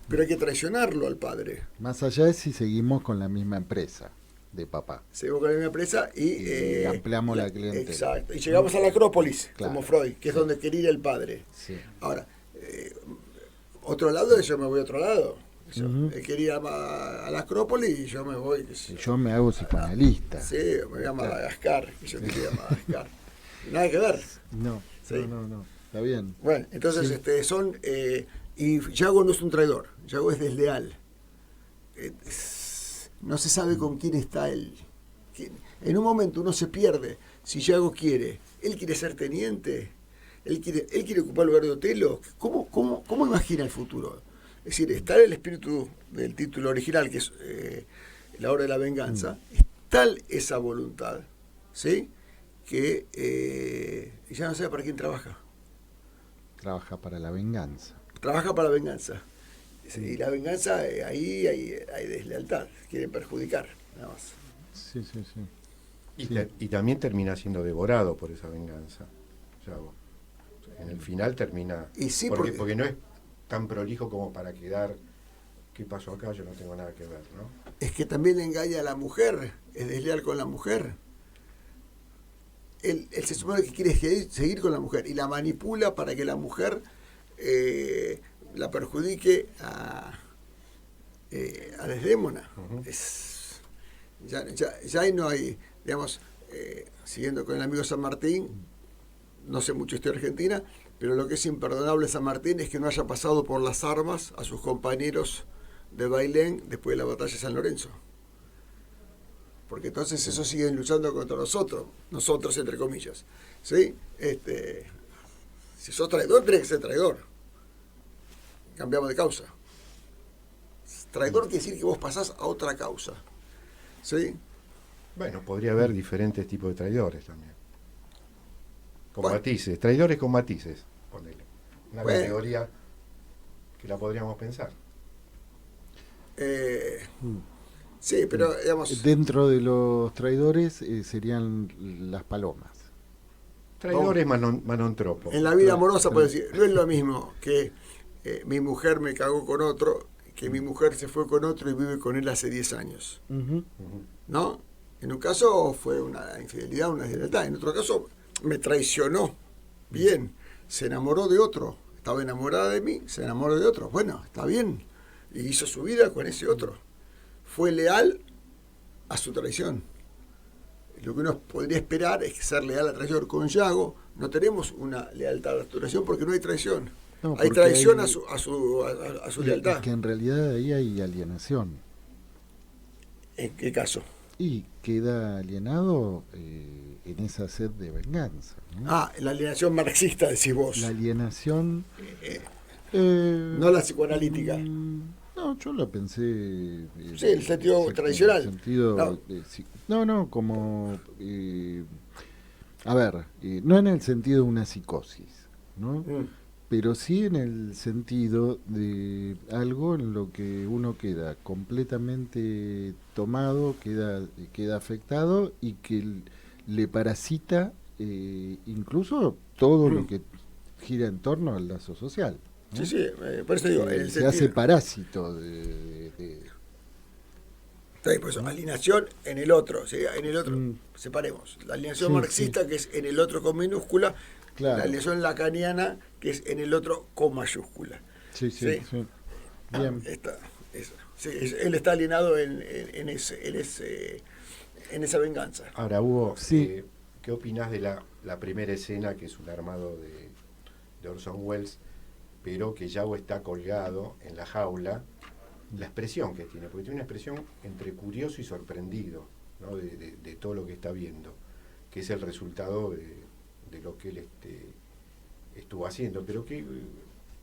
[SPEAKER 11] Pero hay que traicionarlo al padre.
[SPEAKER 2] Más allá es si seguimos con la misma empresa de papá.
[SPEAKER 11] Seguimos con la misma empresa y
[SPEAKER 2] ampliamos la clientela.
[SPEAKER 11] Exacto. Y llegamos a la Acrópolis,
[SPEAKER 2] claro,
[SPEAKER 11] como Freud, que es donde quería ir el padre.
[SPEAKER 2] Sí.
[SPEAKER 11] Ahora, otro lado, yo me voy a otro lado. Él quería ir a la Acrópolis y yo me voy.
[SPEAKER 2] Yo me hago psicoanalista.
[SPEAKER 11] Sí, me voy a Madagascar. Y yo quería Madagascar. Nada que ver.
[SPEAKER 2] No, ¿sí? No. Está bien.
[SPEAKER 11] Bueno, entonces sí. Y Yago no es un traidor. Yago es desleal. No se sabe con quién está él. En un momento uno se pierde. Si Yago él quiere ser teniente, él quiere ocupar el lugar de Otelo. ¿Cómo imagina el futuro? Es decir, está el espíritu del título original, que es La hora de la venganza, es tal esa voluntad, ¿sí?, que ya no sabe para quién trabaja.
[SPEAKER 2] Trabaja para la venganza.
[SPEAKER 11] Trabaja para la venganza. Y la venganza, ahí hay deslealtad, quieren perjudicar, nada más.
[SPEAKER 2] Sí.
[SPEAKER 12] Y también termina siendo devorado por esa venganza. O sea, en el final termina...
[SPEAKER 11] Y sí,
[SPEAKER 12] porque no es tan prolijo como para quedar... ¿Qué pasó acá? Yo no tengo nada que ver, ¿no?
[SPEAKER 11] Es que también le engaña a la mujer, es desleal con la mujer. Él se supone que quiere seguir con la mujer y la manipula para que la mujer la perjudique a Desdémona. Uh-huh. Ya ahí no hay, digamos, siguiendo con el amigo San Martín, no sé mucho historia argentina, pero lo que es imperdonable San Martín es que no haya pasado por las armas a sus compañeros de Bailén después de la batalla de San Lorenzo. Porque entonces esos siguen luchando contra nosotros entre comillas. ¿Sí? Si sos traidor, tenés que ser traidor. Cambiamos de causa. Traidor quiere decir que vos pasás a otra causa. ¿Sí?
[SPEAKER 12] Bueno, podría haber diferentes tipos de traidores también. Con matices, traidores con matices, ponele. Una categoría que la podríamos pensar.
[SPEAKER 11] Sí, pero digamos...
[SPEAKER 2] Dentro de los traidores serían las palomas.
[SPEAKER 12] Traidores manontropo.
[SPEAKER 11] En la vida amorosa, puedes decir, no es lo mismo que mi mujer me cagó con otro, que mi mujer se fue con otro y vive con él hace 10 años. ¿No? En un caso fue una infidelidad, una deslealtad. En otro caso me traicionó. Bien, se enamoró de otro. Estaba enamorada de mí, se enamoró de otro. Bueno, está bien. Y hizo su vida con ese otro. Fue leal a su traición. Lo que uno podría esperar es ser leal a traición. Con Yago no tenemos una lealtad a la traición porque no hay traición.
[SPEAKER 2] No,
[SPEAKER 11] hay traición a su lealtad.
[SPEAKER 2] Es que en realidad ahí hay alienación.
[SPEAKER 11] ¿En qué caso?
[SPEAKER 2] Y queda alienado en esa sed de venganza, ¿no?
[SPEAKER 11] La alienación marxista, decís vos.
[SPEAKER 2] La alienación...
[SPEAKER 11] no la psicoanalítica.
[SPEAKER 2] No, yo la pensé...
[SPEAKER 11] sí, el sentido tradicional.
[SPEAKER 2] El sentido, como... a ver, no en el sentido de una psicosis, ¿no? Pero sí en el sentido de algo en lo que uno queda completamente tomado, queda afectado y que le parasita incluso todo lo que gira en torno al lazo social, ¿no?
[SPEAKER 11] Sí, por eso digo,
[SPEAKER 2] se hace parásito
[SPEAKER 11] por eso, alienación en el otro, ¿sí? En el otro, separemos. La alienación marxista, que es en el otro con minúscula, la alienación lacaniana, que es en el otro con mayúscula.
[SPEAKER 2] Sí. Bien.
[SPEAKER 11] Él está alienado en esa venganza.
[SPEAKER 12] Ahora, Hugo, ¿qué opinás de la primera escena, que es un armado de Orson Welles, pero que Yago está colgado en la jaula? La expresión que tiene, porque tiene una expresión entre curioso y sorprendido, ¿no? de todo lo que está viendo, que es el resultado de lo que él estuvo haciendo, pero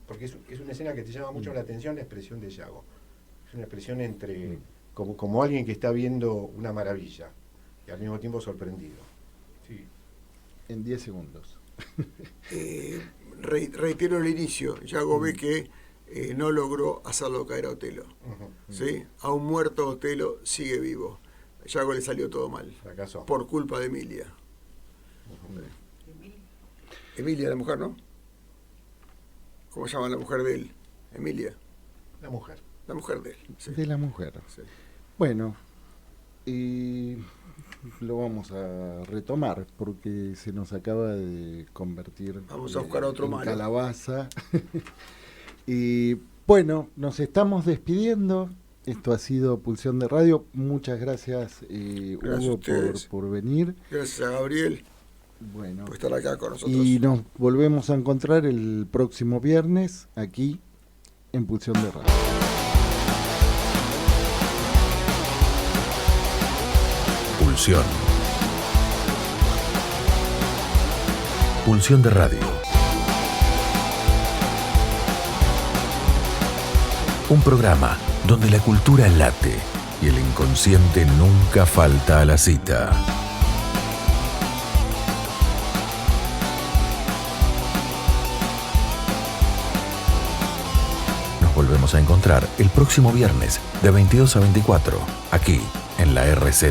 [SPEAKER 12] porque es una escena que te llama mucho la atención, la expresión de Yago. Es una expresión entre como alguien que está viendo una maravilla y al mismo tiempo sorprendido. Sí.
[SPEAKER 2] En 10 segundos.
[SPEAKER 11] Reitero el inicio. Yago ve que no logró hacerlo caer a Otelo. ¿Sí? A un muerto Otelo sigue vivo. Yago le salió todo mal.
[SPEAKER 12] Fracasó.
[SPEAKER 11] Por culpa de Emilia. Emilia, la mujer, ¿no? ¿Cómo se llama la mujer de él? Emilia.
[SPEAKER 12] La mujer.
[SPEAKER 11] La mujer de él. Sí.
[SPEAKER 2] De la mujer.
[SPEAKER 11] Sí.
[SPEAKER 2] Bueno, lo vamos a retomar porque se nos acaba de convertir
[SPEAKER 11] vamos a buscar a otro
[SPEAKER 2] en
[SPEAKER 11] malo.
[SPEAKER 2] Calabaza. Y bueno, nos estamos despidiendo. Esto ha sido Pulsión de Radio. Muchas gracias, Hugo, por venir.
[SPEAKER 11] Gracias a Gabriel.
[SPEAKER 2] Bueno,
[SPEAKER 11] por estar acá con nosotros.
[SPEAKER 2] Y nos volvemos a encontrar el próximo viernes aquí en Pulsión de Radio.
[SPEAKER 1] Pulsión. Pulsión de Radio. Un programa donde la cultura late y el inconsciente nunca falta a la cita. Nos volvemos a encontrar el próximo viernes de 22 a 24, aquí en la RZ.